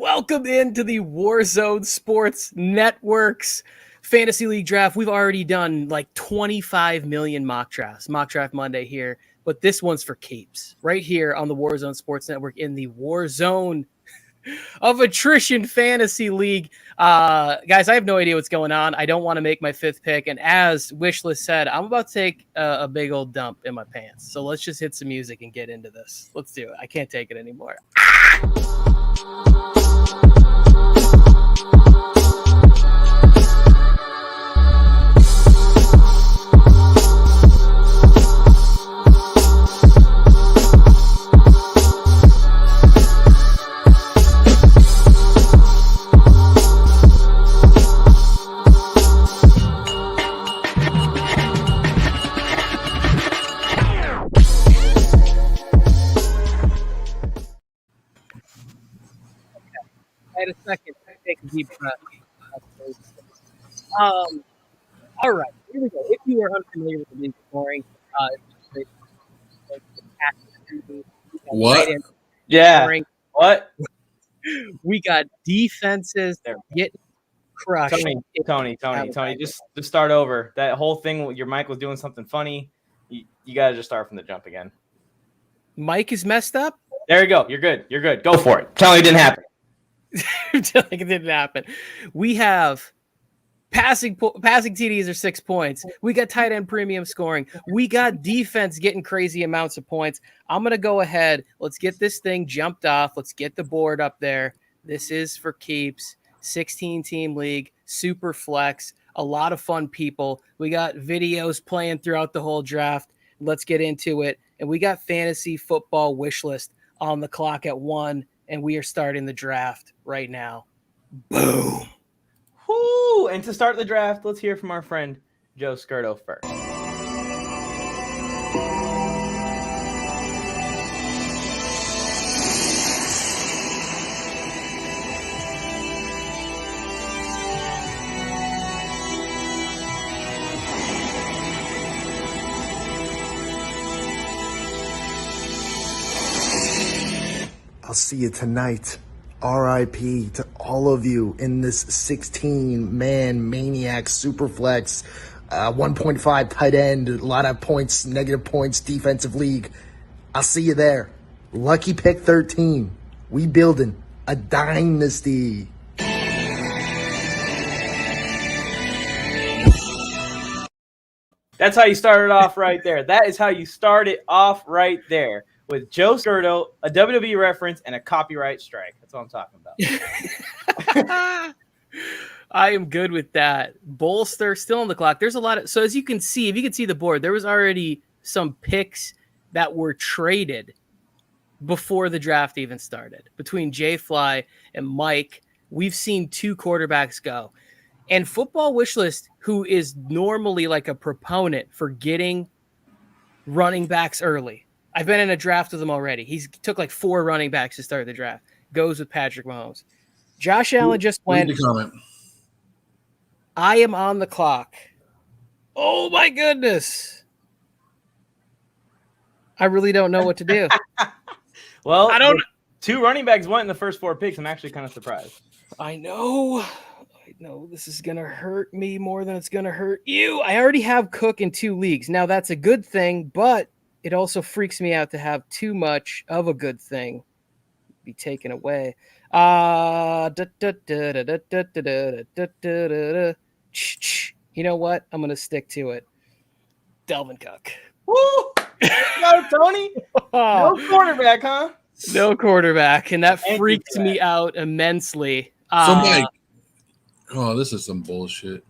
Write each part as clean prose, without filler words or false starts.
Welcome into the Warzone Sports Network's Fantasy League Draft. We've already done like 25 million mock drafts. Mock Draft Monday here, but this one's for keeps. Right here on the Warzone Sports Network in the Warzone of Attrition Fantasy League. Guys, I have no idea what's going on. I don't want to make my fifth pick. And as Wishlist said, I'm about to take a big old dump in my pants. So let's just hit some music and get into this. Let's do it. I can't take it anymore. A second, take a deep breath. All right, here we go. If you are unfamiliar with the league scoring, what? Yeah. What? We got defenses. They're getting crushed. Tony. Just start over. That whole thing, your mic was doing something funny. You got to just start from the jump again. Mike is messed up? There you go. You're good. Go for it. Tell me it didn't happen. Like it didn't happen. We have passing TDs are 6 points. We got tight end premium scoring. We got defense getting crazy amounts of points. I'm going to go ahead. Let's get this thing jumped off. Let's get the board up there. This is for keeps. 16-team league, SUPERFLEX, a lot of fun people. We got videos playing throughout the whole draft. Let's get into it. And we got fantasy football wish list on the clock at 1. And we are starting the draft right now. Boom. Whoo! And to start the draft, let's hear from our friend Joe Scurto first. I'll see you tonight. R.I.P. to all of you in this 16-man maniac SUPERFLEX, 1.5 tight end, a lot of points, negative points, defensive league. I'll see you there. Lucky pick 13. We building a dynasty. That's how you started off right there. That is how you started off right there. With Joe Scurto, a WWE reference, and a copyright strike. That's what I'm talking about. I am good with that. Bolster still on the clock. There's a lot of, so as you can see, if you can see the board, there was already some picks that were traded before the draft even started. Between Jay Fly and Mike, we've seen 2 quarterbacks go. And Football Wishlist, who is normally like a proponent for getting running backs early. I've been in a draft with him already. He took like 4 running backs to start the draft. Goes with Patrick Mahomes. Josh Allen just went. I am on the clock. Oh my goodness. I really don't know what to do. Well, I don't. 2 running backs went in the first 4 picks. I'm actually kind of surprised. I know this is going to hurt me more than it's going to hurt you. I already have Cook in 2 leagues. Now that's a good thing, but it also freaks me out to have too much of a good thing be taken away. You know what? I'm going to stick to it. Alvin Cook. Woo! No, Tony. No quarterback, huh? No quarterback, and that freaks me out immensely. So, Mike. Oh, this is some bullshit.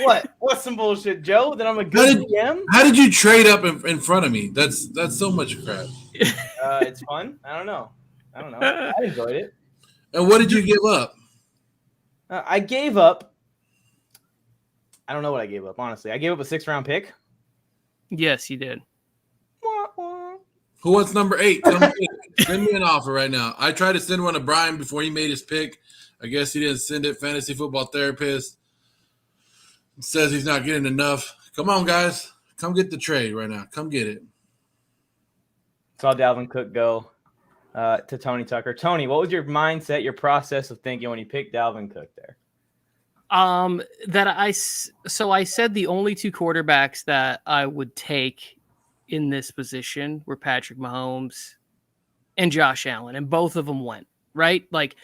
What? What's some bullshit, Joe? That I'm a good GM? How did you trade up in front of me? That's so much crap. It's fun. I don't know. I enjoyed it. And what did you give up? I gave up. I don't know what I gave up, honestly. I gave up a 6th-round pick. Yes, you did. Who wants number 8? Send me an offer right now. I tried to send one to Brian before he made his pick. I guess he didn't send it. Fantasy football therapist says he's not getting enough. Come on, guys. Come get the trade right now. Come get it. Saw Dalvin Cook go. to Tony Tucker. Tony, what was your mindset, your process of thinking when you picked Alvin Cook there? So I said the only two quarterbacks that I would take in this position were Patrick Mahomes and Josh Allen, and both of them went, right? Like,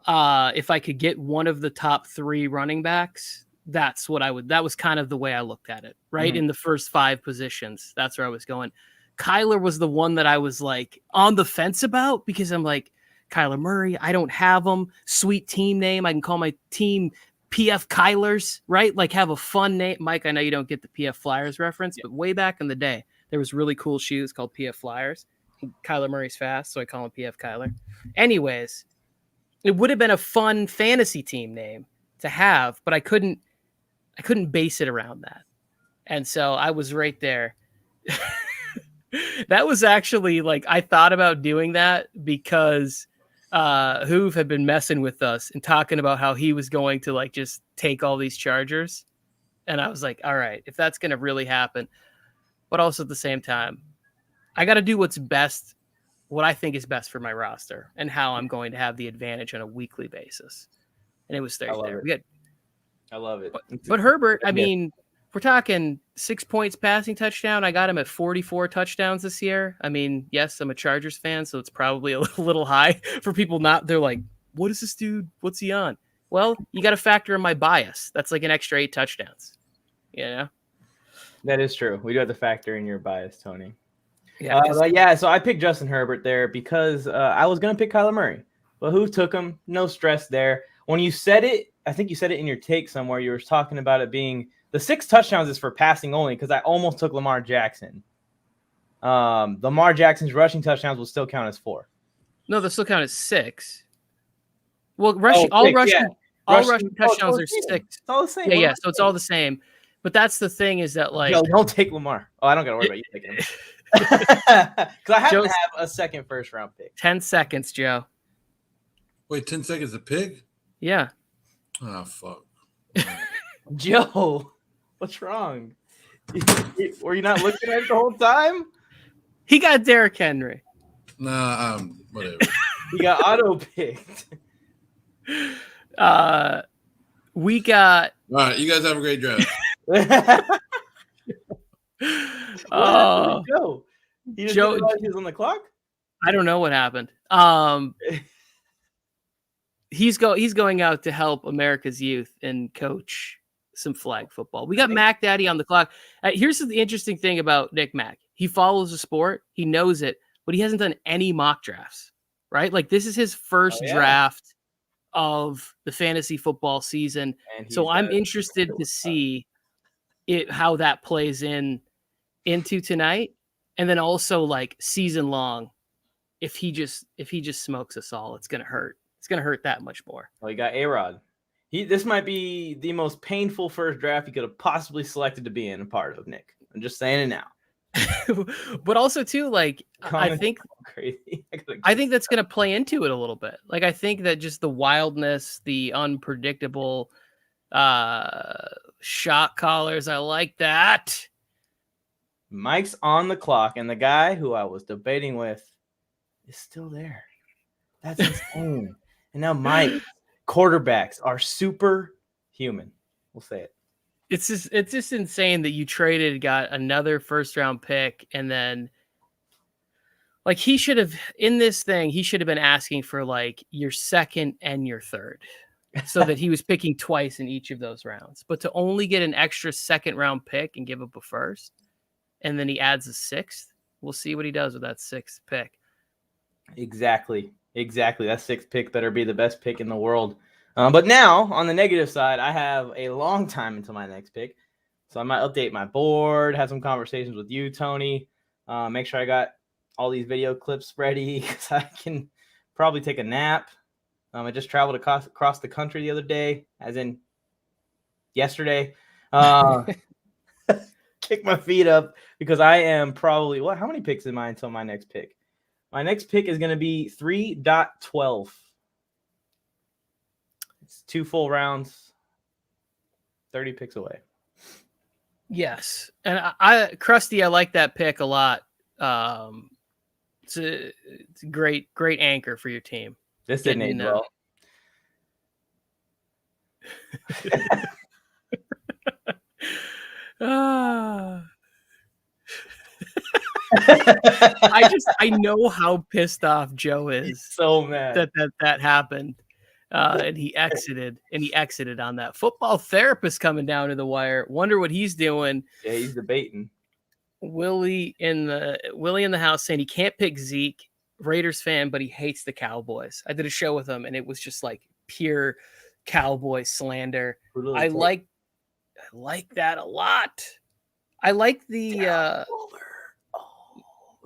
if I could get one of the top 3 running backs, that was kind of the way I looked at it, right? Mhm. In the first 5 positions, that's where I was going. Kyler was the one that I was like on the fence about, because I'm like, Kyler Murray, I don't have him. Sweet team name. I can call my team PF Kylers, right? Like, have a fun name. Mike, I know you don't get the PF Flyers reference, but way back in the day, there was really cool shoes called PF Flyers. Kyler Murray's fast, so I call him PF Kyler. Anyways, it would have been a fun fantasy team name to have, but I couldn't base it around that. And so I was right there. That was actually like, I thought about doing that because Hoove had been messing with us and talking about how he was going to like just take all these Chargers. And I was like, all right, if that's going to really happen. But also at the same time, I got to do what's best, what I think is best for my roster and how I'm going to have the advantage on a weekly basis. And it was Thursday. I love it. But Herbert, I mean, we're talking 6 points passing touchdown. I got him at 44 touchdowns this year. I mean, yes, I'm a Chargers fan, so it's probably a little high for people they're like, what is this dude? What's he on? Well, you got to factor in my bias. That's like an extra 8 touchdowns. You know? That is true. We do have to factor in your bias, Tony. Yeah. So I picked Justin Herbert there because I was going to pick Kyler Murray. But who took him? No stress there. When you said it, I think you said it in your take somewhere. You were talking about it being the 6 touchdowns is for passing only, because I almost took Lamar Jackson. Lamar Jackson's rushing touchdowns will still count as 4. No, they'll still count as 6. Well, rushing touchdowns are 6. It's all the same. Yeah. So it's all the same. But that's the thing, is that like, Yo, don't take Lamar. Oh, I don't got to worry about you taking him. Because I happen to have a second first round pick. 10 seconds, Joe. Wait, 10 seconds a pig? Yeah. Oh, fuck. Joe, what's wrong? Were you not looking at it the whole time? He got Derrick Henry. Nah, whatever. He got auto picked. We got. All right, you guys have a great draft. Joe. He just realized he was on the clock? I don't know what happened. He's going out to help America's youth and coach some flag football. We got Mac Daddy on the clock. Here's the interesting thing about Nick Mac. He follows the sport. He knows it, but he hasn't done any mock drafts, right? Like, this is his first draft of the fantasy football season. So I'm interested to see how that plays into tonight. And then also like season long, if he just smokes us all, it's going to hurt. It's going to hurt that much more. Well, you got A-Rod. This might be the most painful first draft you could have possibly selected to be in a part of, Nick. I'm just saying it now. But also too, like, I think that's going to play into it a little bit. Like, I think that just the wildness, the unpredictable shot callers, I like that. Mike's on the clock, and the guy who I was debating with is still there. That's insane. And now Mike's quarterbacks are superhuman. We'll say it. It's just insane that you got another first round pick, and then like he should have been asking for like your second and your third, so that he was picking twice in each of those rounds. But to only get an extra second round pick and give up a first, and then he adds a 6th, we'll see what he does with that 6th pick. Exactly. That 6th pick better be the best pick in the world. But now, on the negative side, I have a long time until my next pick. So I might update my board, have some conversations with you, Tony. Make sure I got all these video clips ready, because I can probably take a nap. I just traveled across the country the other day, as in yesterday. Kick my feet up, because I am probably – how many picks am I until my next pick? My next pick is going to be 3.12. It's 2 full rounds, 30 picks away. Yes. And I Krusty, I like that pick a lot. It's a great anchor for your team. This didn't age well. I know how pissed off Joe is. He's so mad that happened. And he exited on that. Football therapist coming down to the wire. Wonder what he's doing. Yeah, he's debating. Willie in the house saying he can't pick Zeke, Raiders fan, but he hates the Cowboys. I did a show with him and it was just like pure Cowboy slander. I like that a lot. I like the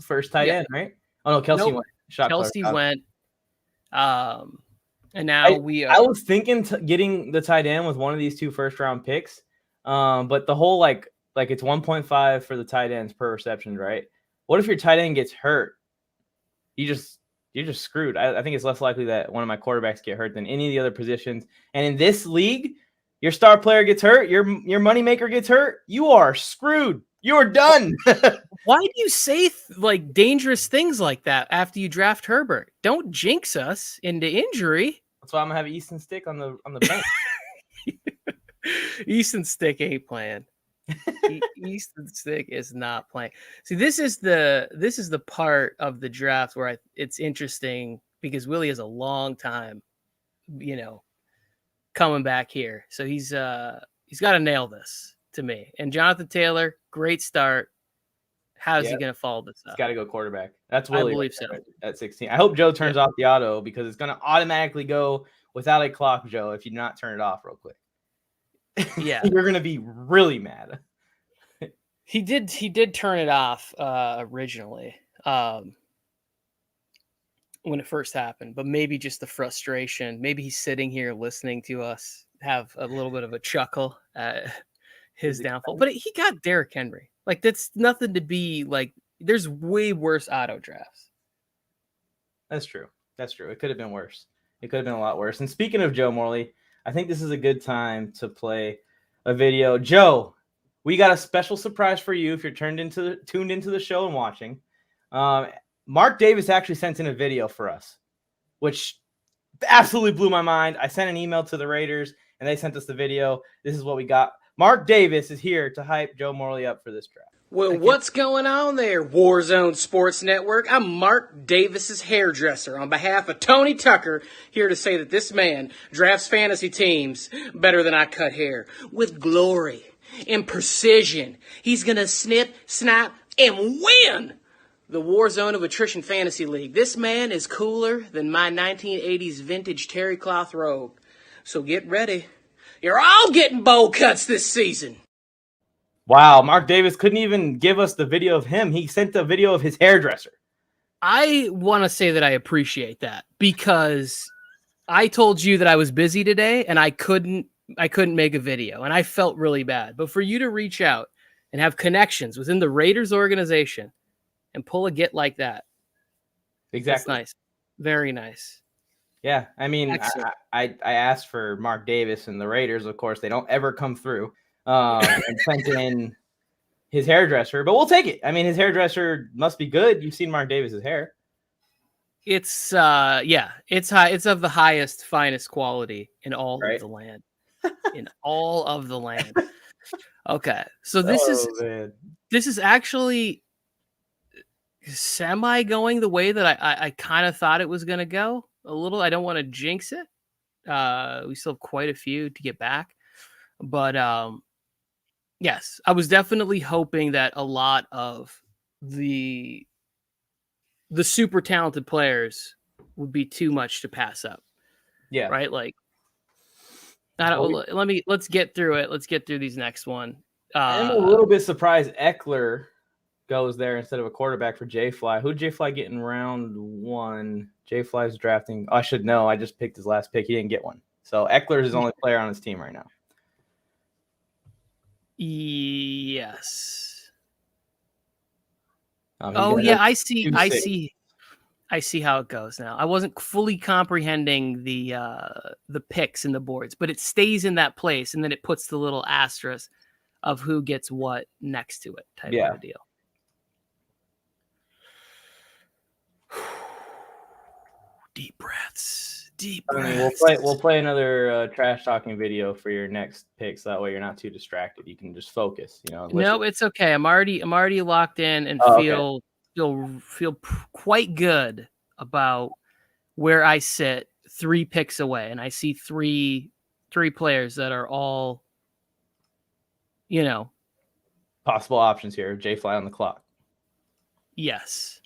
first tight end, right? Oh no, Kelsey went. Kelsey went. And now I was thinking getting the tight end with one of these 2 first-round picks, but the whole like it's 1.5 for the tight ends per reception, right? What if your tight end gets hurt? You're just screwed. I think it's less likely that one of my quarterbacks get hurt than any of the other positions. And in this league, your star player gets hurt, your moneymaker gets hurt, you are screwed. You are done. Why do you say like dangerous things like that after you draft Herbert? Don't jinx us into injury. That's why I'm gonna have Easton Stick on the bench. Easton Stick ain't playing. Easton Stick is not playing. See, this is the part of the draft where it's interesting because Willie has a long time, coming back here. So he's got to nail this to me. And Jonathan Taylor, great start. How's he going to follow this up? He's got to go quarterback. That's Willie. I believe so. At 16. I hope Joe turns off the auto because it's going to automatically go without a clock, Joe, if you do not turn it off real quick. Yeah. You're going to be really mad. He did turn it off originally when it first happened, but maybe just the frustration. Maybe he's sitting here listening to us have a little bit of a chuckle at his downfall. But he got Derrick Henry. Like, that's nothing to be like. There's way worse auto drafts. That's true. It could have been worse. It could have been a lot worse. And speaking of Joe Morley, I think this is a good time to play a video. Joe, we got a special surprise for you if you're tuned into the show and watching. Mark Davis actually sent in a video for us, which absolutely blew my mind. I sent an email to the Raiders, and they sent us the video. This is what we got. Mark Davis is here to hype Joe Morley up for this draft. Well, what's going on there, Warzone Sports Network? I'm Mark Davis's hairdresser on behalf of Tony Tucker, here to say that this man drafts fantasy teams better than I cut hair, with glory and precision. He's going to snip, snap, and win the Warzone of Attrition Fantasy League. This man is cooler than my 1980s vintage terry cloth robe. So get ready. You're all getting bowl cuts this season. Wow, Mark Davis couldn't even give us the video of him. He sent the video of his hairdresser. I want to say that I appreciate that because I told you that I was busy today and I couldn't make a video and I felt really bad. But for you to reach out and have connections within the Raiders organization and pull a get like that. Exactly. That's nice. Very nice. Yeah. I mean, I asked for Mark Davis and the Raiders. Of course, they don't ever come through. And sent in his hairdresser, but we'll take it. I mean, his hairdresser must be good. You've seen Mark Davis's hair. It's it's high. It's of the highest, finest quality in all of the land. In all of the land. Okay, so this is actually semi going the way that I kind of thought it was going to go. A little. I don't want to jinx it. We still have quite a few to get back, but yes, I was definitely hoping that a lot of the super talented players would be too much to pass up. Yeah. Right. Like, let's get through it. Let's get through these next one. I'm a little bit surprised Eckler goes there instead of a quarterback for J-Fly. Who'd J-Fly get in round 1? J-Fly's drafting. I should know. I just picked his last pick. He didn't get one. So Eckler is his only player on his team right now. Yes. I see how it goes now. I wasn't fully comprehending the picks and the boards, but it stays in that place, and then it puts the little asterisk of who gets what next to it type of a deal. Deep breaths. Deep I mean, breaths. we'll play another trash talking video for your next pick, so that way you're not too distracted. You can just focus. No, it's okay. I'm already locked in and feel quite good about where I sit 3 picks away, and I see three players that are all, possible options here. J Fly on the clock. Yes.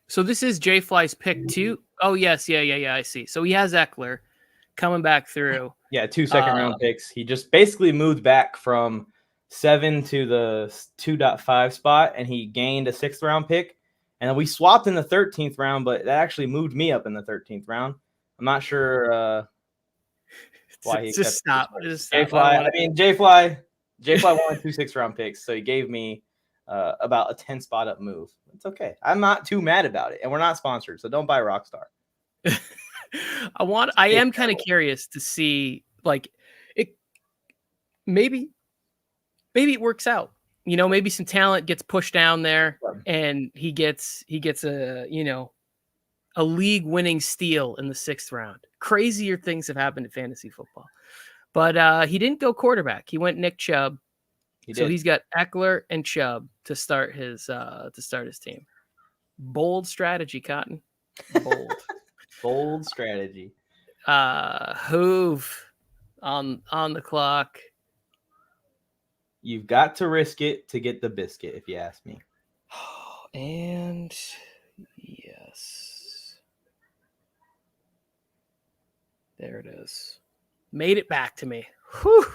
So this is J Fly's pick 2. Oh yes, yeah. I see. So he has Eckler coming back through. Yeah, 2 second-round picks. He just basically moved back from 7 to the 2.5 spot, and he gained a 6th-round pick. And then we swapped in the 13th round, but that actually moved me up in the 13th round. I'm not sure why he just stop. J Fly. J Fly wanted 2 6th-round picks, so he gave me about a 10 spot up move. It's okay. I'm not too mad about it, and we're not sponsored, so don't buy Rockstar. I am kind of curious to see, like, it. Maybe it works out. Maybe some talent gets pushed down there, and he gets a league-winning steal in the 6th round. Crazier things have happened in fantasy football, but he didn't go quarterback. He went Nick Chubb. He's got Eckler and Chubb to start his team. Bold strategy, Cotton. Bold. Bold strategy. Hoove on the clock. You've got to risk it to get the biscuit, if you ask me. And yes. There it is. Made it back to me. Whew.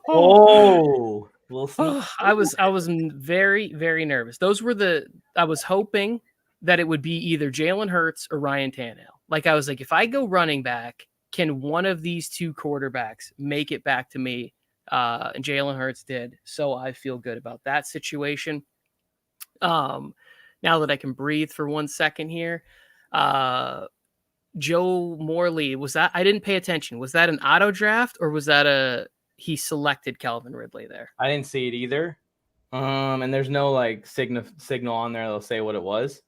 Oh, I was very, very nervous. I was hoping that it would be either Jalen Hurts or Ryan Tannehill. Like, I was like, if I go running back, can one of these 2 quarterbacks make it back to me? And Jalen Hurts did. So I feel good about that situation. Now that I can breathe for 1 second here, Joe Morley, I didn't pay attention. Was that an auto draft, or was that he selected Calvin Ridley there? I didn't see it either. And there's no like signal on there that'll say what it was.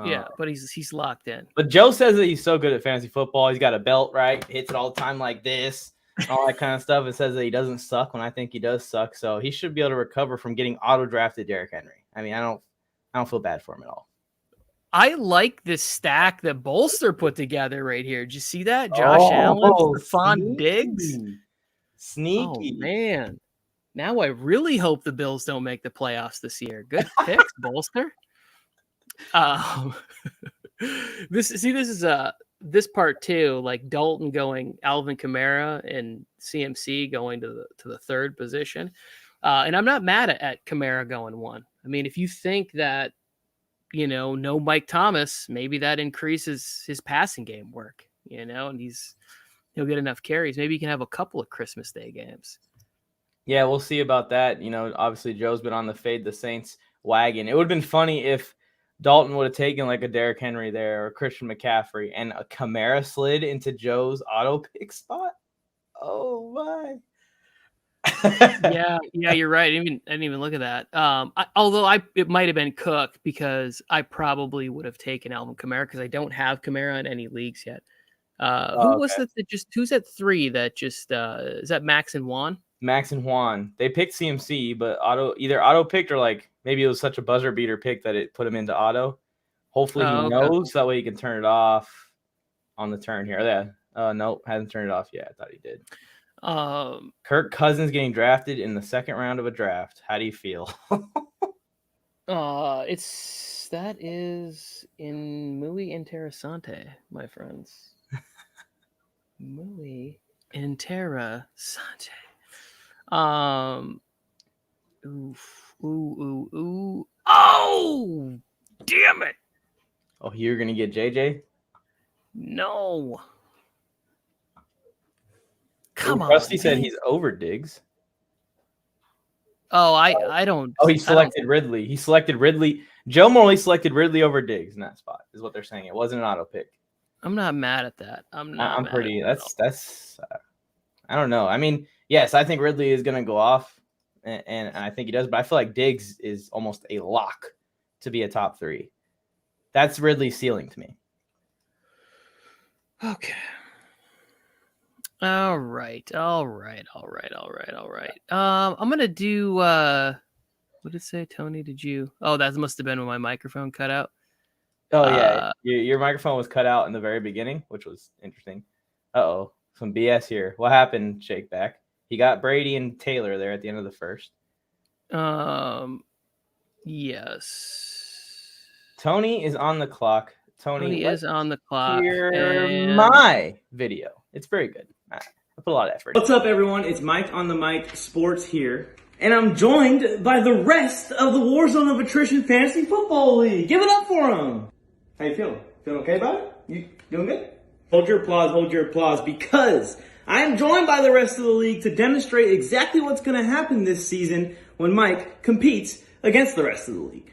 Yeah, but he's locked in. But Joe says that he's so good at fantasy football. He's got a belt, right? Hits it all the time like this, all that kind of stuff. It says that he doesn't suck when I think he does suck. So he should be able to recover from getting auto drafted Derrick Henry. I mean, I don't feel bad for him at all. I like this stack that Bolster put together right here. Did you see that? Josh Allen, Stephon Diggs. Sneaky. Oh, man. Now I really hope the Bills don't make the playoffs this year. Good picks, Bolster. This is this part too, like Dalton going Alvin Kamara and CMC going to the 3rd position. And I'm not mad at Kamara going 1. I mean, if you think that, no Mike Thomas, maybe that increases his passing game work, and he'll get enough carries. Maybe he can have a couple of Christmas Day games. Yeah, we'll see about that. Obviously Joe's been on the fade the Saints wagon. It would have been funny if Dalton would have taken like a Derrick Henry there or Christian McCaffrey, and a Kamara slid into Joe's auto pick spot. Oh my. yeah, you're right. I didn't even look at that. It might have been Cook, because I probably would have taken Alvin Kamara, because I don't have Kamara in any leagues yet. Was that who's at 3 that just is that Max and Juan? Max and Juan. They picked CMC, but either auto picked, or like maybe it was such a buzzer beater pick that it put him into auto. Hopefully he knows, so that way he can turn it off on the turn here. Yeah. Nope, hasn't turned it off yet. I thought he did. Kirk Cousins getting drafted in the 2nd round of a draft. How do you feel? That is in muy interesante, my friends. Muy interesante. Ooh. Oh, damn it. Oh, you're going to get JJ? No. Come on. Rusty said he's over Diggs. Oh, I don't. Oh, he selected Ridley. He selected Ridley. Joe Morley selected Ridley over Diggs in that spot, is what they're saying. It wasn't an auto pick. I'm not mad at that. That's I don't know. I mean, yes, I think Ridley is going to go off, and I think he does, but I feel like Diggs is almost a lock to be a top 3. That's Ridley's ceiling to me. Okay. All right. I'm gonna do what did it say? Tony, did you? Oh, that must have been when my microphone cut out. Oh yeah, your microphone was cut out in the very beginning, which was interesting. Uh-oh, some BS here. What happened, Shakeback? He got Brady and Taylor there at the end of the first. Yes. Tony is on the clock. Tony is on the clock. Hear my video. It's very good. I put a lot of effort. What's up, everyone? It's Mike on the Mic Sports here. And I'm joined by the rest of the Warzone of Attrition Fantasy Football League. Give it up for them. How you feeling? Feeling okay about it? You doing good? Hold your applause, because I am joined by the rest of the league to demonstrate exactly what's going to happen this season when Mike competes against the rest of the league.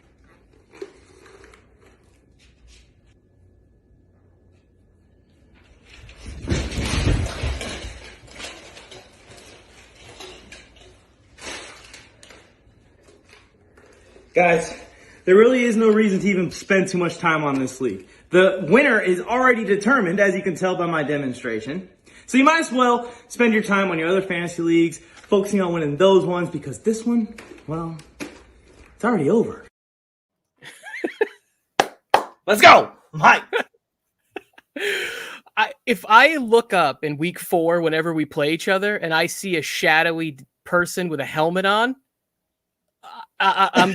Guys, there really is no reason to even spend too much time on this league. The winner is already determined, as you can tell by my demonstration. So you might as well spend your time on your other fantasy leagues, focusing on winning those ones, because this one, well, it's already over. Let's go, Mike. If I look up in week 4, whenever we play each other, and I see a shadowy person with a helmet on, I'm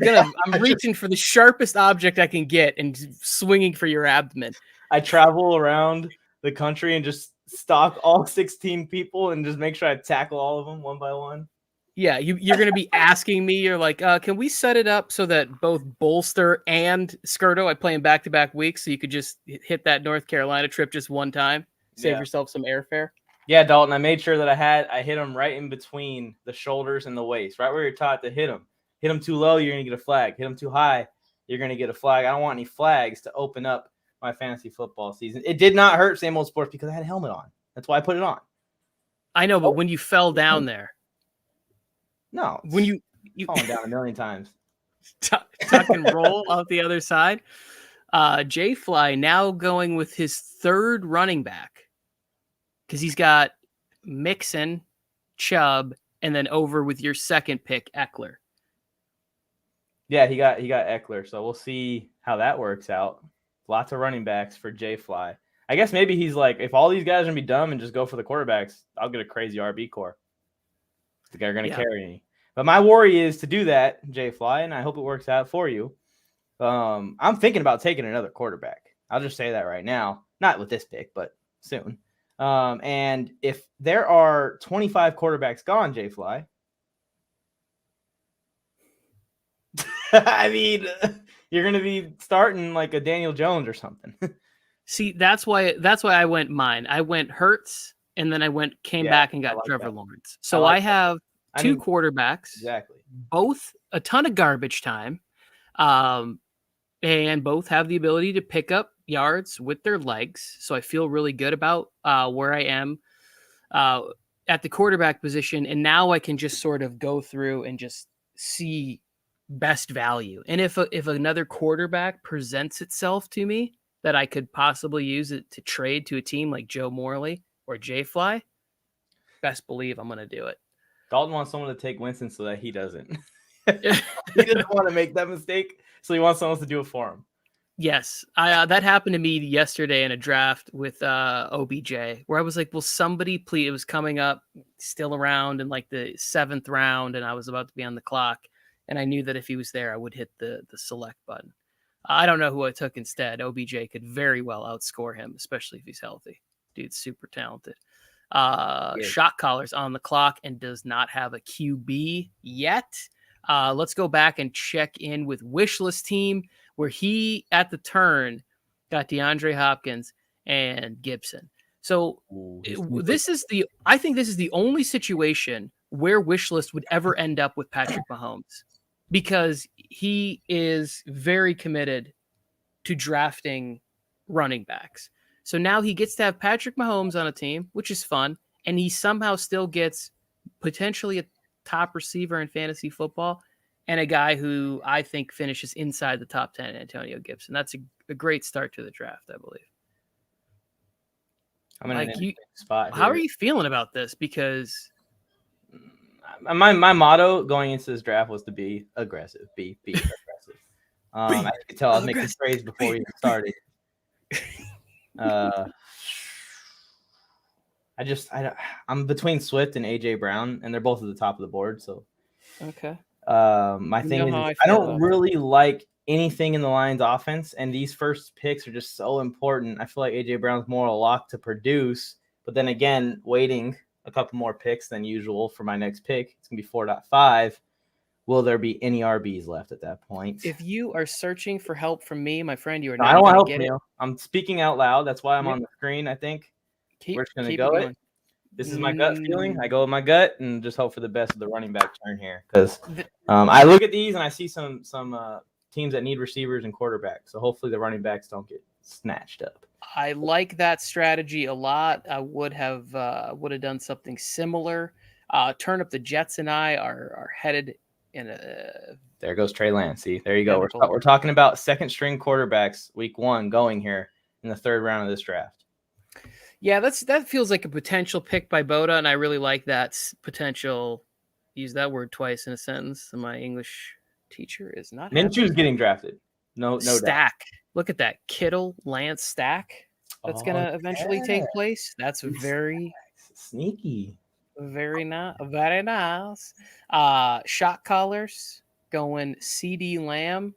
reaching for the sharpest object I can get and swinging for your abdomen. I travel around the country and just stalk all 16 people and just make sure I tackle all of them one by one. Yeah, you're going to be asking me. You're like, can we set it up so that both Bolstered and Scurto, I play in back-to-back weeks, so you could just hit that North Carolina trip just one time, save yourself some airfare? Yeah, Dalton, I made sure that I hit him right in between the shoulders and the waist, right where you're taught to hit him. Hit him too low, you're going to get a flag. Hit him too high, you're going to get a flag. I don't want any flags to open up my fantasy football season. It did not hurt Same Old Sports because I had a helmet on. That's why I put it on. I know, but when you fell down there. No. When you fallen down a million times. Tuck and roll out the other side. J-Fly now going with his third running back because he's got Mixon, Chubb, and then over with your second pick, Eckler. Yeah, he got Eckler, so we'll see how that works out. Lots of running backs for J-Fly. I guess maybe he's like, if all these guys are going to be dumb and just go for the quarterbacks, I'll get a crazy RB core. They're going to carry me. But my worry is to do that, J-Fly, and I hope it works out for you. I'm thinking about taking another quarterback. I'll just say that right now. Not with this pick, but soon. And if there are 25 quarterbacks gone, J-Fly, I mean, you're going to be starting like a Daniel Jones or something. See, that's why I went mine. I went Hurts, and then I came back and got Trevor Lawrence. So I have two quarterbacks, exactly, both a ton of garbage time, and both have the ability to pick up yards with their legs. So I feel really good about where I am at the quarterback position. And now I can just sort of go through and just see best value. And if another quarterback presents itself to me that I could possibly use it to trade to a team like Joe Morley or J-Fly, best believe I'm going to do it. Dalton wants someone to take Winston so that he doesn't. He doesn't want to make that mistake, so he wants someone else to do it for him. Yes, that happened to me yesterday in a draft with OBJ, where I was like, will somebody please, it was coming up still around in like the 7th round, and I was about to be on the clock, and I knew that if he was there, I would hit the select button. I don't know who I took instead. OBJ could very well outscore him, especially if he's healthy. Dude's super talented. Shot caller's on the clock and does not have a QB yet. Let's go back and check in with Wishlist team, where he at the turn got DeAndre Hopkins and Gibson. So I think this is the only situation where Wishlist would ever end up with Patrick Mahomes, because he is very committed to drafting running backs. So now he gets to have Patrick Mahomes on a team, which is fun, and he somehow still gets potentially a top receiver in fantasy football and a guy who I think finishes inside the top 10, Antonio Gibson. That's a great start to the draft, I believe. I'm in an Like, interesting spot how here. are you feeling about this? Because my motto going into this draft was to be aggressive. Be aggressive. As you can tell, I was making trades before we even started. I'm between Swift and AJ Brown, and they're both at the top of the board. So, okay. My You thing know is, how I I feel don't about really like anything in the Lions offense, and these first picks are just so important. I feel like AJ Brown's more a lock to produce, but then again, waiting a couple more picks than usual for my next pick. It's gonna be 4.5. Will there be any RBs left at that point? If you are searching for help from me, my friend, you are No, I not don't want going help to get from it. you. I'm speaking out loud. That's why I'm Yep. on the screen. I think Keep, we're just gonna keep go it it. going. This is my gut feeling. I go with my gut and just hope for the best of the running back turn here, because The- I look at these and I see some teams that need receivers and quarterbacks. So hopefully the running backs don't get snatched up. I like that strategy a lot. I would have done something similar. Turn Up the Jets and I are headed in a There goes Trey Lance. See, there you go. Identical. We're talking about second string quarterbacks week 1 going here in the third round of this draft. Yeah, that feels like a potential pick by Boda, and I really like that potential. Use that word twice in a sentence. And my English teacher is not happy. Minshew's getting drafted. No doubt. Stack. Look at that Kittle Lance stack. That's gonna eventually take place. That's very sneaky. very nice. Very nice. Shot callers going CD Lamb.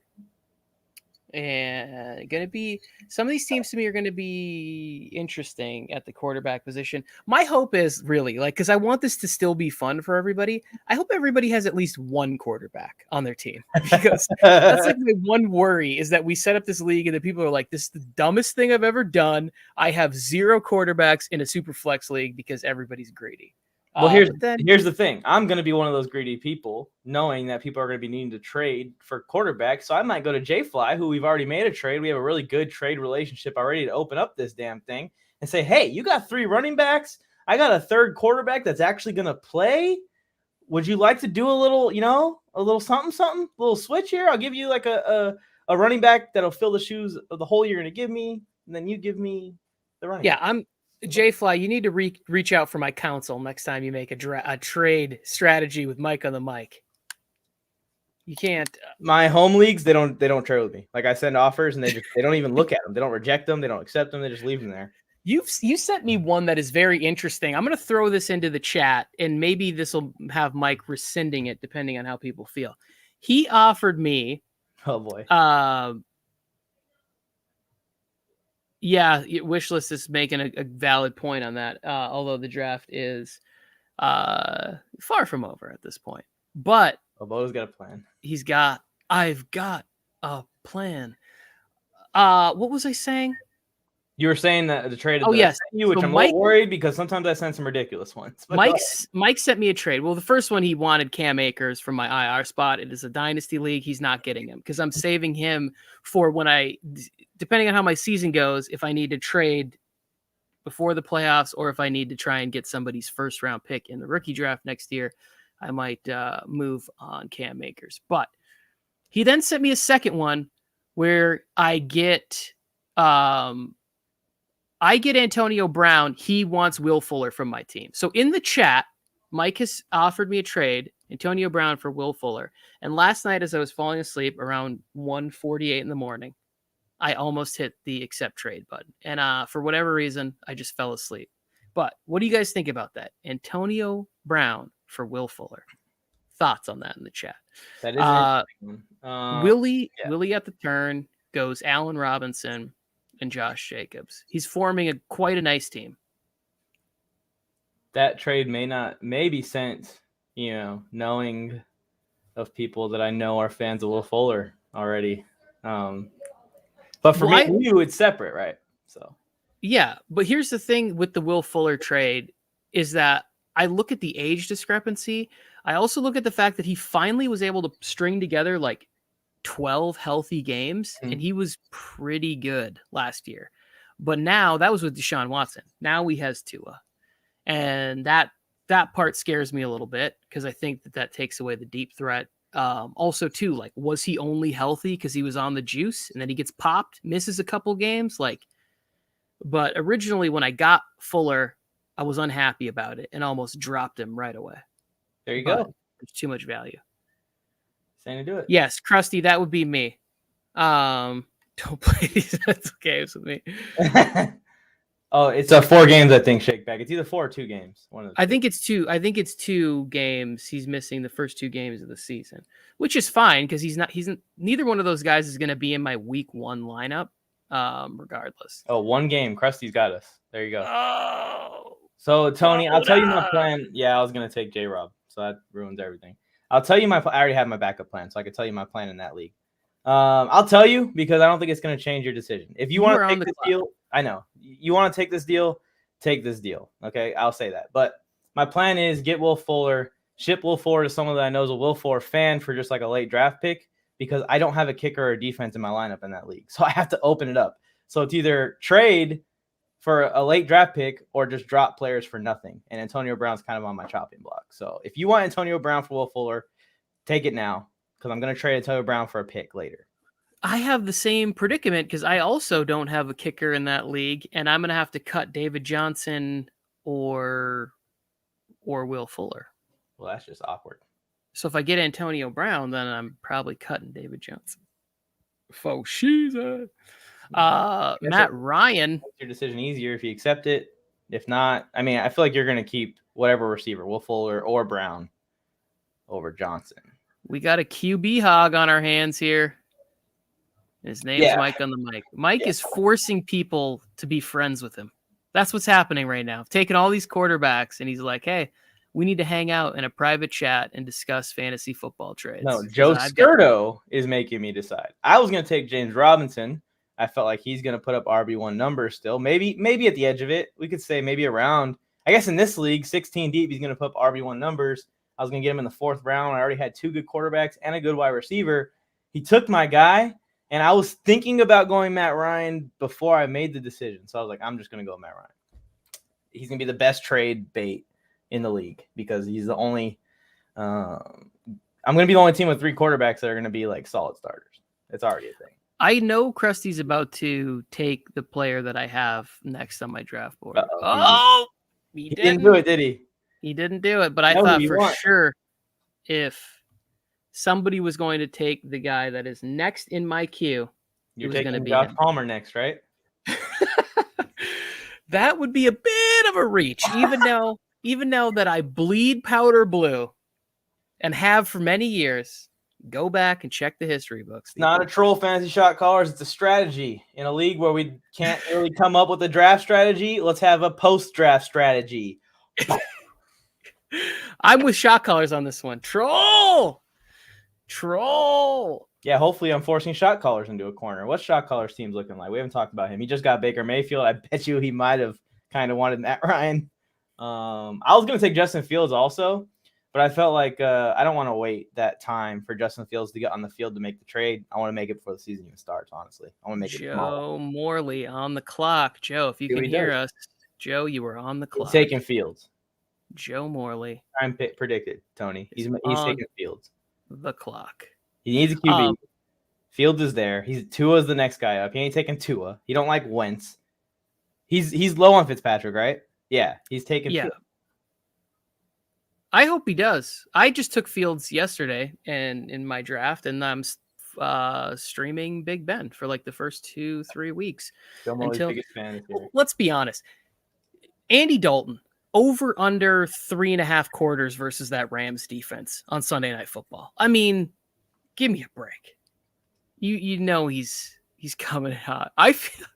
And going to be some of these teams to me are going to be interesting at the quarterback position. My hope is really because I want this to still be fun for everybody. I hope everybody has at least one quarterback on their team, because that's like my one worry is that we set up this league and the people are like, this is the dumbest thing I've ever done. I have 0 quarterbacks in a super flex league because everybody's greedy. Well, here's the thing. I'm going to be one of those greedy people, knowing that people are going to be needing to trade for quarterback. So I might go to J-Fly, who we've already made a trade. We have a really good trade relationship already to open up this damn thing and say, hey, you got 3 running backs. I got a third quarterback that's actually going to play. Would you like to do a little, a little something, a little switch here? I'll give you like a running back that'll fill the shoes of the hole you're going to give me, and then you give me the running back. J-Fly, you need to reach out for my counsel next time you make a trade strategy with Mike on the mic. You can't. My home leagues, they don't trade with me. Like, I send offers and they don't even look at them. They don't reject them. They don't accept them. They just leave them there. You sent me one that is very interesting. I'm going to throw this into the chat, and maybe this will have Mike rescinding it depending on how people feel. He offered me. Oh boy. Yeah, Wishlist is making a valid point on that, although the draft is far from over at this point. But Boda's got a plan. I've got a plan. What was I saying? You were saying that the trade. Oh, yes. You, which So I'm a little worried because sometimes I send some ridiculous ones. Mike sent me a trade. Well, the first one, he wanted Cam Akers from my IR spot. It is a dynasty league. He's not getting him because I'm saving him for when depending on how my season goes, if I need to trade before the playoffs or if I need to try and get somebody's first round pick in the rookie draft next year, I might move on Cam Akers. But he then sent me a second one where I get Antonio Brown. He wants Will Fuller from my team. So in the chat, Mike has offered me a trade, Antonio Brown for Will Fuller. And last night, as I was falling asleep around 1:48 in the morning, I almost hit the accept trade button. And for whatever reason, I just fell asleep. But what do you guys think about that? Antonio Brown for Will Fuller. Thoughts on that in the chat. That is interesting. Willie at the turn goes Allen Robinson and Josh Jacobs. He's forming quite a nice team. That trade may be sent, knowing of people that I know are fans of Will Fuller already. But for you, it's separate, right? So yeah, but here's the thing with the Will Fuller trade is that I look at the age discrepancy. I also look at the fact that he finally was able to string together like 12 healthy games, and he was pretty good last year. But now that was with Deshaun Watson. Now he has Tua. And that part scares me a little bit because I think that takes away the deep threat Also, too, like, was he only healthy because he was on the juice and then he gets popped, misses a couple games? Like, but originally when I got Fuller, I was unhappy about it and almost dropped him right away. There you But go. there's too much value. Saying to do it. Yes, Krusty, that would be me. Don't play these mental games with me. Oh, it's 4 games, I think, Shake Back. It's either 4 or 2 games. One of the I think it's 2. I think it's 2 games. He's missing the first 2 games of the season, which is fine because neither one of those guys is going to be in my week 1 lineup, regardless. Oh, 1 game. Krusty's got us. There you go. Oh, So, Tony, I'll tell you my plan. Yeah, I was going to take J-Rob, so that ruins everything. I'll tell you I already have my backup plan, so I can tell you my plan in that league. I'll tell you because I don't think it's going to change your decision. If you want to take this deal, I know. You want to take this deal, take this deal. Okay, I'll say that. But my plan is get Will Fuller, ship Will Fuller to someone that I know is a Will Fuller fan for just like a late draft pick because I don't have a kicker or defense in my lineup in that league. So I have to open it up. So it's either trade for a late draft pick or just drop players for nothing. And Antonio Brown's kind of on my chopping block. So if you want Antonio Brown for Will Fuller, take it now because I'm going to trade Antonio Brown for a pick later. I have the same predicament because I also don't have a kicker in that league, and I'm going to have to cut David Johnson or Will Fuller. Well, that's just awkward. So if I get Antonio Brown, then I'm probably cutting David Johnson. Faux she's Matt Ryan. Makes your decision easier if you accept it. If not, I mean, I feel like you're going to keep whatever receiver, Will Fuller or Brown, over Johnson. We got a QB hog on our hands here. His name's Mike on the mic. Mike is forcing people to be friends with him. That's what's happening right now. Taking all these quarterbacks, and he's like, hey, we need to hang out in a private chat and discuss fantasy football trades. No, Joe Scurto is making me decide. I was going to take James Robinson. I felt like he's going to put up RB1 numbers still. Maybe at the edge of it. We could say maybe around. I guess in this league, 16 deep, he's going to put up RB1 numbers. I was going to get him in the 4th round. I already had 2 good quarterbacks and a good wide receiver. He took my guy. And I was thinking about going Matt Ryan before I made the decision. So I was like, I'm just going to go Matt Ryan. He's going to be the best trade bait in the league because he's the only I'm going to be the only team with 3 quarterbacks that are going to be like solid starters. It's already a thing. I know Krusty's about to take the player that I have next on my draft board. He didn't do it, did he? He didn't do it, but I thought for sure if somebody was going to take the guy that is next in my queue. You're taking Josh Palmer next, right? That would be a bit of a reach, even now that I bleed powder blue and have for many years. Go back and check the history books. It's not a troll fantasy shot callers. It's a strategy. In a league where we can't really come up with a draft strategy, let's have a post-draft strategy. I'm with shot callers on this one. Troll. Yeah, hopefully I'm forcing shot callers into a corner. What's shot callers team's looking like? We haven't talked about him. He just got Baker Mayfield. I bet you he might have kind of wanted Matt Ryan. I was going to take Justin Fields also, but I felt like I don't want to wait that time for Justin Fields to get on the field to make the trade. I want to make it before the season even starts, honestly. I want to make it tomorrow. Joe Morley on the clock. Joe, if you can hear us, Joe, you were on the clock. He's taking Fields. Joe Morley. I'm predicted, Tony. He's taking Fields. The clock. He needs a QB. Fields is there. Tua's the next guy up. He ain't taking Tua. He don't like Wentz. He's low on Fitzpatrick, right? Yeah, he's taking Fields. I hope he does. I just took Fields yesterday and in my draft, and I'm streaming Big Ben for like the first 2-3 weeks. Biggest fan here. Let's be honest. Andy Dalton over under 3.5 quarters versus that Rams defense on Sunday Night Football. I mean, give me a break. You know he's coming hot. I feel.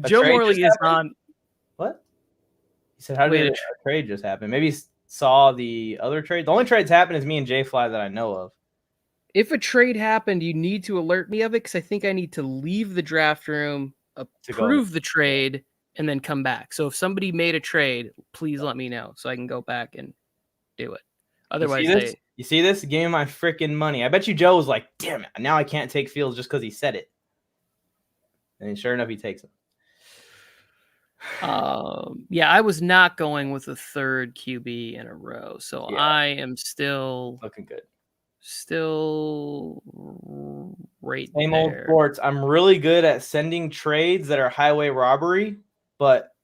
Joe Morley is on. What? He said, "How did a trade just happen?" Maybe he saw the other trade. The only trades happened is me and Jay Fly that I know of. If a trade happened, you need to alert me of it because I think I need to leave the draft room, approve the trade, and then come back. So if somebody made a trade, please let me know so I can go back and do it. Otherwise, you see this? Give me my freaking money. I bet you Joe was like, damn it, now I can't take Fields just because he said it. And sure enough, he takes him. Yeah, I was not going with a third QB in a row, so Yeah. I am still Looking good. right Same old there. sports. I'm really good at sending trades that are highway robbery, but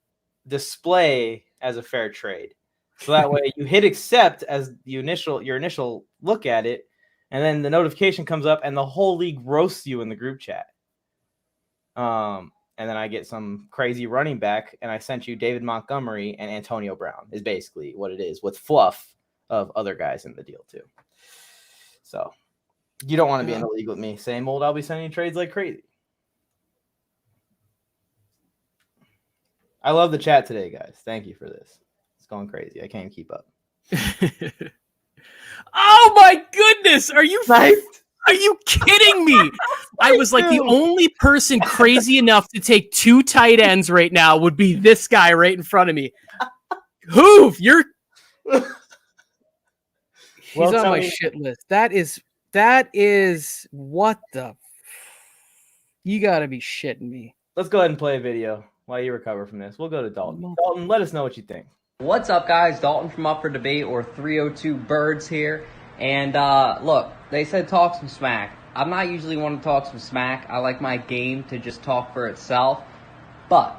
display as a fair trade. So that way you hit accept as your initial look at it, and then the notification comes up and the whole league roasts you in the group chat. And then I get some crazy running back, and I sent you David Montgomery and Antonio Brown is basically what it is, with fluff of other guys in the deal too. So you don't want to be in the league with me. Same old, I'll be sending trades like crazy. I love the chat today, guys. Thank you for this. It's going crazy. I can't keep up. Oh my goodness! Are you Nice. Are you kidding me? I was like, the only person crazy enough to take 2 tight ends right now would be this guy right in front of me. Hoof, you're. He's on my shit list. That is what the. You gotta be shitting me. Let's go ahead and play a video while you recover from this. We'll go to Dalton. Dalton, let us know what you think. What's up, guys? Dalton from Up for Debate, or 302 Birds here. And look, they said talk some smack. I'm not usually one to talk some smack. I like my game to just talk for itself. But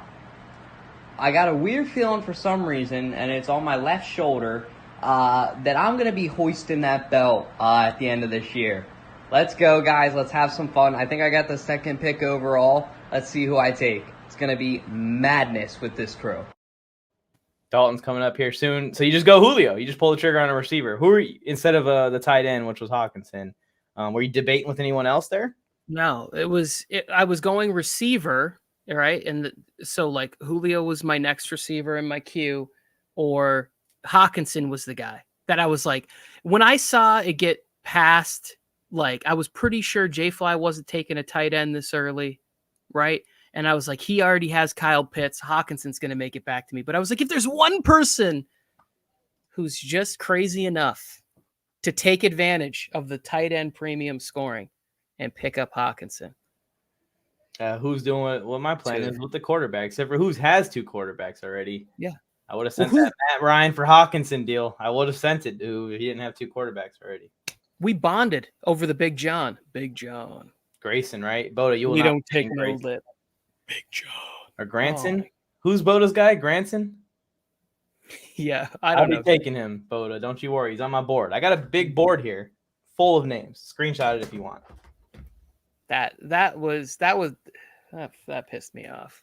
I got a weird feeling for some reason, and it's on my left shoulder, that I'm going to be hoisting that belt at the end of this year. Let's go, guys. Let's have some fun. I think I got the 2nd pick overall. Let's see who I take. It's going to be madness with this crew. Dalton's coming up here soon. So you just go Julio. You just pull the trigger on a receiver. Who are you, instead of the tight end, which was Hawkinson? Were you debating with anyone else there? No, I was going receiver, right? And so like Julio was my next receiver in my queue, or Hawkinson was the guy that I was like, when I saw it get past, like I was pretty sure J-Fly wasn't taking a tight end this early, right? And I was like, he already has Kyle Pitts. Hawkinson's going to make it back to me. But I was like, if there's one person who's just crazy enough to take advantage of the tight end premium scoring and pick up Hawkinson. Who's doing what my plan is with the quarterback, except for who's has 2 quarterbacks already. Yeah. I would have sent that Matt Ryan for Hawkinson deal. I would have sent it to he didn't have 2 quarterbacks already. We bonded over the Big John. Big John. Grayson, right? Boda, you will we not don't take no Grayson. lip. Big John. Or Granson? Who's Boda's guy? Granson? Yeah, I don't know. I'll be taking him, Boda. Don't you worry. He's on my board. I got a big board here full of names. Screenshot it if you want. That pissed me off.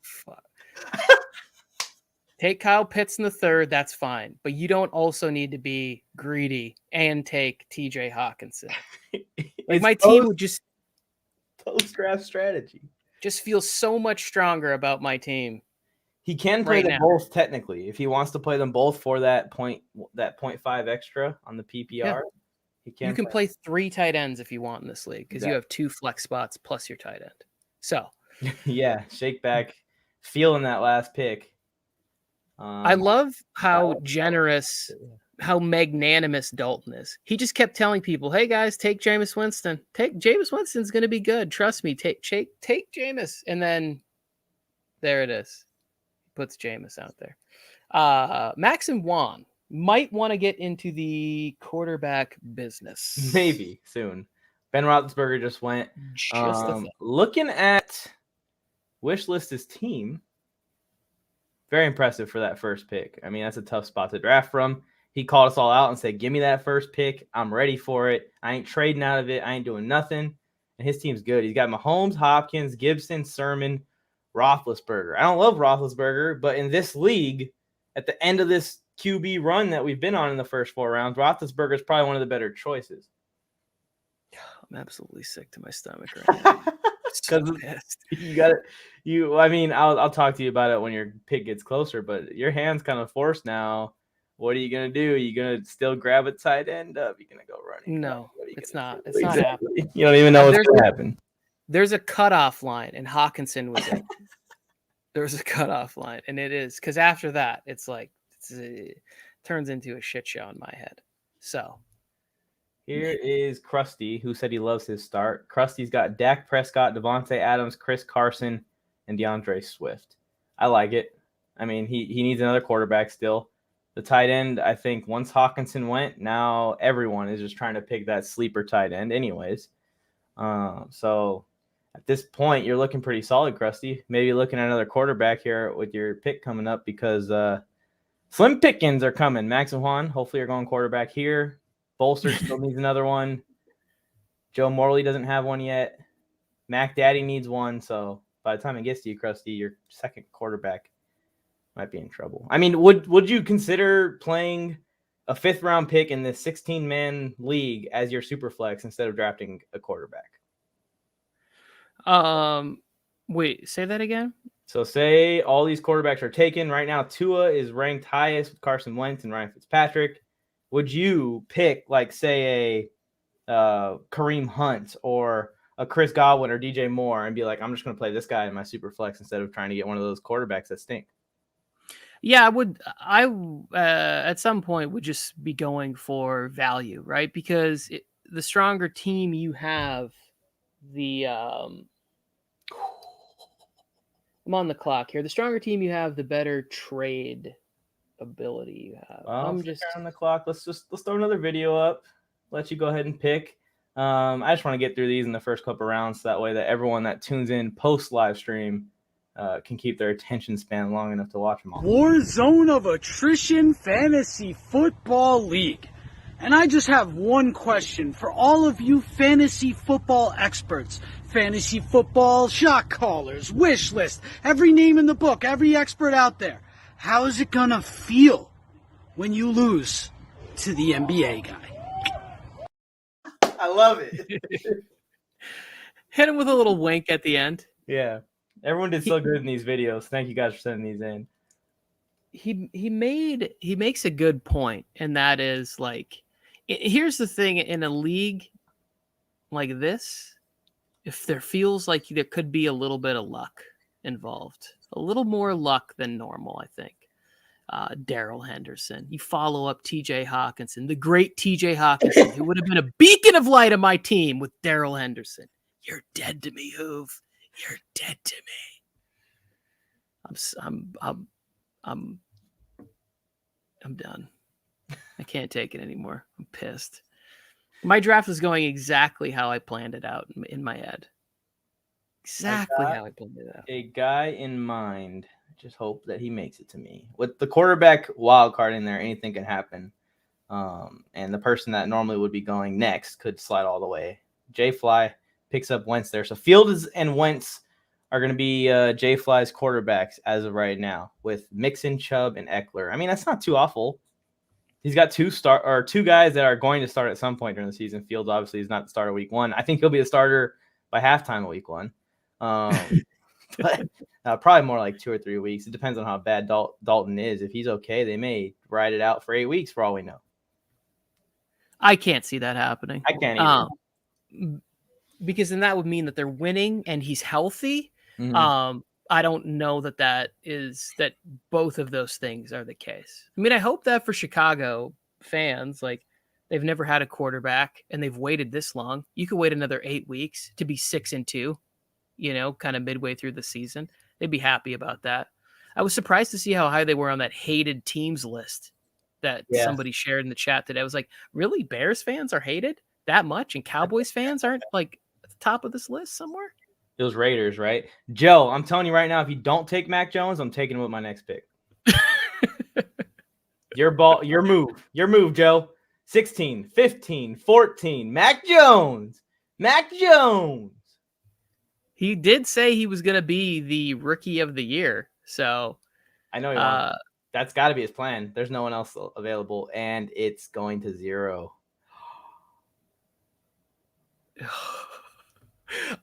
Fuck. Take Kyle Pitts in the 3rd, that's fine. But you don't also need to be greedy and take TJ Hawkinson. Like my team would just post-draft strategy. Just feel so much stronger about my team. He can play them both technically. If he wants to play them both for that 0.5 extra on the PPR, yeah. he can. You can play 3 tight ends if you want in this league because you have 2 flex spots plus your tight end. So yeah, shake back, feeling that last pick. I love how generous, how magnanimous Dalton is. He just kept telling people, "Hey guys, take Jameis Winston. Take Jameis Winston's going to be good. Trust me. Take Jameis." And then there it is. He puts Jameis out there. Max and Juan might want to get into the quarterback business. Maybe soon. Ben Roethlisberger just went. Looking at Wishlist's team. Very impressive for that first pick. I mean, that's a tough spot to draft from. He called us all out and said, give me that first pick. I'm ready for it. I ain't trading out of it. I ain't doing nothing. And his team's good. He's got Mahomes, Hopkins, Gibson, Sermon, Roethlisberger. I don't love Roethlisberger, but in this league, at the end of this QB run that we've been on in the first 4 rounds, Roethlisberger is probably one of the better choices. I'm absolutely sick to my stomach right now. So pissed. You got it. I mean, I'll talk to you about it when your pick gets closer, but your hand's kind of forced now. What are you gonna do? Are you gonna still grab a tight end up? You're gonna go running? No, it's not. It's not happening. You don't even know what's gonna happen. There's a cutoff line, and Hawkinson was it. There's a cutoff line, and it is because after that, it's like it turns into a shit show in my head. So. Here is Krusty, who said he loves his start. Krusty's got Dak Prescott, Devontae Adams, Chris Carson, and DeAndre Swift. I like it. I mean, he needs another quarterback still. The tight end, I think once Hawkinson went, now everyone is just trying to pick that sleeper tight end anyways. So at this point, you're looking pretty solid, Krusty. Maybe looking at another quarterback here with your pick coming up because slim pickings are coming. Max and Juan, hopefully you're going quarterback here. Bolstered still needs another one. Joe Morley doesn't have one yet. Mac Daddy needs one. So by the time it gets to you, Krusty, your second quarterback might be in trouble. I mean, would you consider playing a 5th-round pick in this 16-man league as your super flex instead of drafting a quarterback? Wait, say that again? So say all these quarterbacks are taken. Right now, Tua is ranked highest with Carson Wentz and Ryan Fitzpatrick. Would you pick, like, say, a Kareem Hunt or a Chris Godwin or DJ Moore and be like, I'm just going to play this guy in my super flex instead of trying to get one of those quarterbacks that stink? Yeah, I would. At some point would just be going for value, right? Because the stronger team you have, I'm on the clock here. The stronger team you have, the better trade ability you have. Well, I'm just on the clock. Let's throw another video up. Let you go ahead and pick. I just want to get through these in the first couple rounds, so that way that everyone that tunes in post live stream can keep their attention span long enough to watch them all. Warzone of Attrition Fantasy Football League. And I just have one question for all of you fantasy football experts, fantasy football shot callers, wish list, every name in the book, every expert out there. How is it gonna feel when you lose to the NBA guy? I love it. hit him with a little wink at the end. Yeah. Everyone did so good in these videos. Thank you guys for sending these in. He makes a good point, and that is, like, here's the thing: in a league like this, if there feels like there could be a little bit of luck involved, a little more luck than normal, I think. Darrell Henderson, you follow up TJ Hawkinson, the great TJ Hawkinson, who would have been a beacon of light of my team with Darrell Henderson. You're dead to me, Hoove. You're dead to me. I'm done. I can't take it anymore. I'm pissed. My draft is going exactly how I planned it out in my head. Exactly how I planned it out. A guy in mind. Just hope that he makes it to me. With the quarterback wild card in there, anything can happen. And the person that normally would be going next could slide all the way. Jay Fly picks up Wentz there. So Fields and Wentz are going to be Jay Fly's quarterbacks as of right now, with Mixon, Chubb, and Eckler. I mean, that's not too awful. He's got two guys that are going to start at some point during the season. Fields obviously is not the starter week 1. I think he'll be a starter by halftime of week 1. But probably more like 2 or 3 weeks. It depends on how bad Dalton is. If he's okay, they may ride it out for 8 weeks for all we know. I can't see that happening. I can't either. Because then that would mean that they're winning and he's healthy. Mm-hmm. I don't know that both of those things are the case. I mean, I hope that for Chicago fans, like, they've never had a quarterback and they've waited this long. You could wait another 8 weeks to be 6-2, kind of midway through the season. They'd be happy about that. I was surprised to see how high they were on that hated teams list that somebody shared in the chat today. I was like, really? Bears fans are hated that much and Cowboys fans aren't, like, at the top of this list somewhere? It was Raiders, right? Joe, I'm telling you right now, if you don't take Mac Jones, I'm taking him with my next pick. Your move, Joe. 16, 15, 14, Mac Jones. He did say he was going to be the rookie of the year. So I know he wants. That's got to be his plan. There's no one else available, and it's going to 0.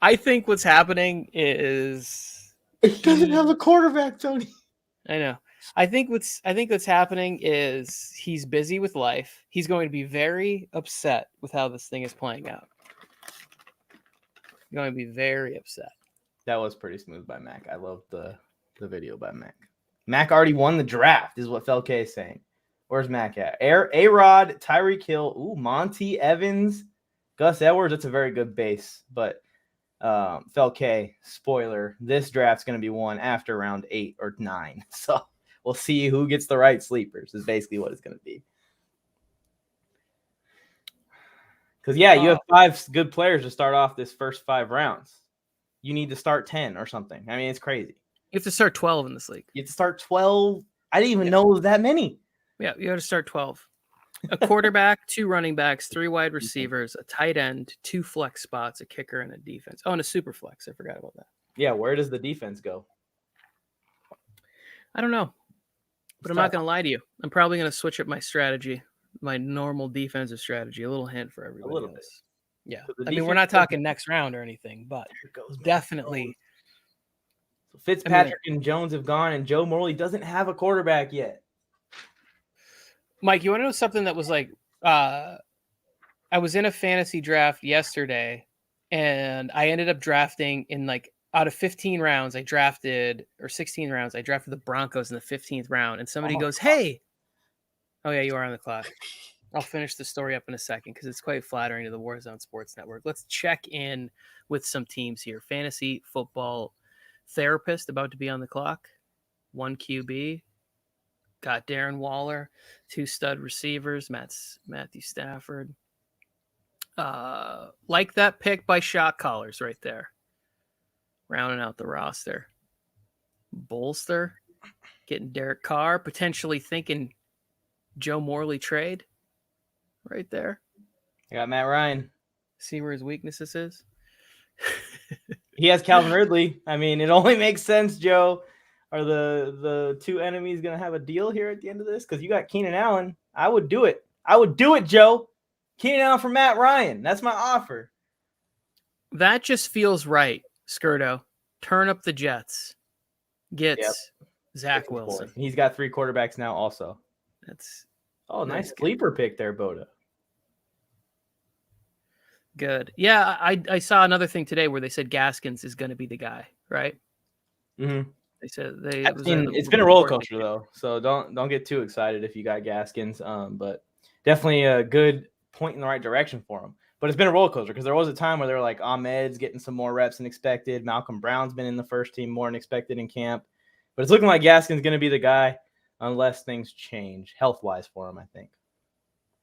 I think what's happening is he doesn't have a quarterback, Tony. I know. I think what's happening is he's busy with life. He's going to be very upset with how this thing is playing out. Going to be very upset. That was pretty smooth by Mac. I love the video by Mac. Mac already won the draft, is what Felke is saying. Where's Mac at? A-Rod, Tyreek Hill, Monty Evans, Gus Edwards. That's a very good base, but Felke, spoiler, this draft's going to be won after round 8 or 9. So we'll see who gets the right sleepers is basically what it's going to be. Because, yeah, you have 5 good players to start off this first 5 rounds. You need to start 10 or something. I mean, it's crazy. You have to start 12 in this league. You have to start 12. I didn't even know it was that many. Yeah, you have to start 12. A quarterback, 2 running backs, 3 wide receivers, a tight end, 2 flex spots, a kicker, and a defense. Oh, and a super flex. I forgot about that. Yeah, where does the defense go? I don't know. But I'm not going to lie to you. I'm probably going to switch up my strategy, my normal defensive strategy. A little hint for everybody. A little else. Bit. Yeah. So I mean, we're not talking next round or anything, but definitely. So Fitzpatrick and Jones have gone, and Joe Morley doesn't have a quarterback yet. Mike, you want to know something that was like, I was in a fantasy draft yesterday, and I ended up drafting in like out of 15 rounds, I drafted, or 16 rounds, I drafted the Broncos in the 15th round, and somebody goes, hey, oh yeah, you are on the clock. I'll finish the story up in a second because it's quite flattering to the Warzone Sports Network. Let's check in with some teams here. Fantasy football therapist about to be on the clock. 1 QB. Got Darren Waller, 2 stud receivers, Matthew Stafford. Like that pick by Shot Callers right there. Rounding out the roster. Bolster, getting Derek Carr, potentially thinking Joe Morley trade right there. I got Matt Ryan. See where his weaknesses is? He has Calvin Ridley. I mean, it only makes sense, Joe. Are the 2 enemies going to have a deal here at the end of this? Because you got Keenan Allen. I would do it. I would do it, Joe. Keenan Allen for Matt Ryan. That's my offer. That just feels right, Scurto. Turn up the Jets. Gets Zach Wilson. He's got 3 quarterbacks now also. That's nice sleeper pick there, Boda. Good. Yeah, I saw another thing today where they said Gaskins is going to be the guy, right? Mm-hmm. They said it's been a roller coaster though, so don't get too excited if you got Gaskins. But definitely a good point in the right direction for him. But it's been a roller coaster because there was a time where they were like Ahmed's getting some more reps than expected. Malcolm Brown's been in the first team more than expected in camp. But it's looking like Gaskin's going to be the guy unless things change health-wise for him, I think.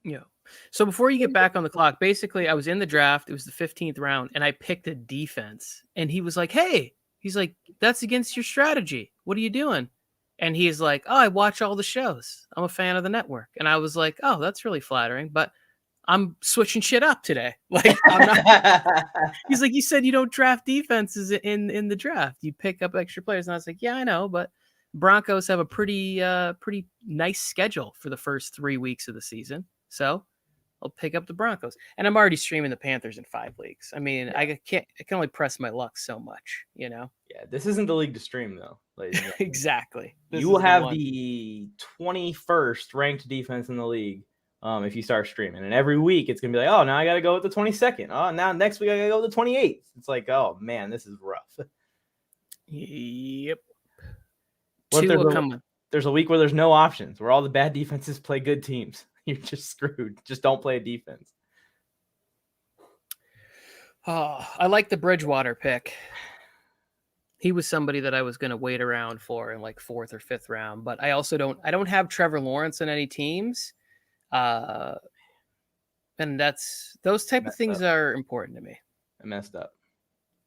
Yeah. So before you get back on the clock, basically I was in the draft. It was the 15th round, and I picked a defense. And he was like, hey, he's like, that's against your strategy. What are you doing? And he's like, oh, I watch all the shows. I'm a fan of the network. And I was like, oh, that's really flattering. But I'm switching shit up today. Like, I'm not. He's like, you said you don't draft defenses in the draft. You pick up extra players. And I was like, yeah, I know, but Broncos have a pretty nice schedule for the first 3 weeks of the season. So I'll pick up the Broncos. And I'm already streaming the Panthers in 5 leagues. I mean, I can only press my luck so much, you know? Yeah, this isn't the league to stream, though. Exactly. You will have the 21st ranked defense in the league if you start streaming. And every week it's going to be like, oh, now I got to go with the 22nd. Oh, now next week I got to go with the 28th. It's like, oh, man, this is rough. Yep. There's a week where there's no options, where all the bad defenses play good teams. You're just screwed. Just don't play a defense. Oh, I like the Bridgewater pick. He was somebody that I was going to wait around for in like 4th or 5th round, but I also don't have Trevor Lawrence on any teams. And those type of things are important to me. I messed up.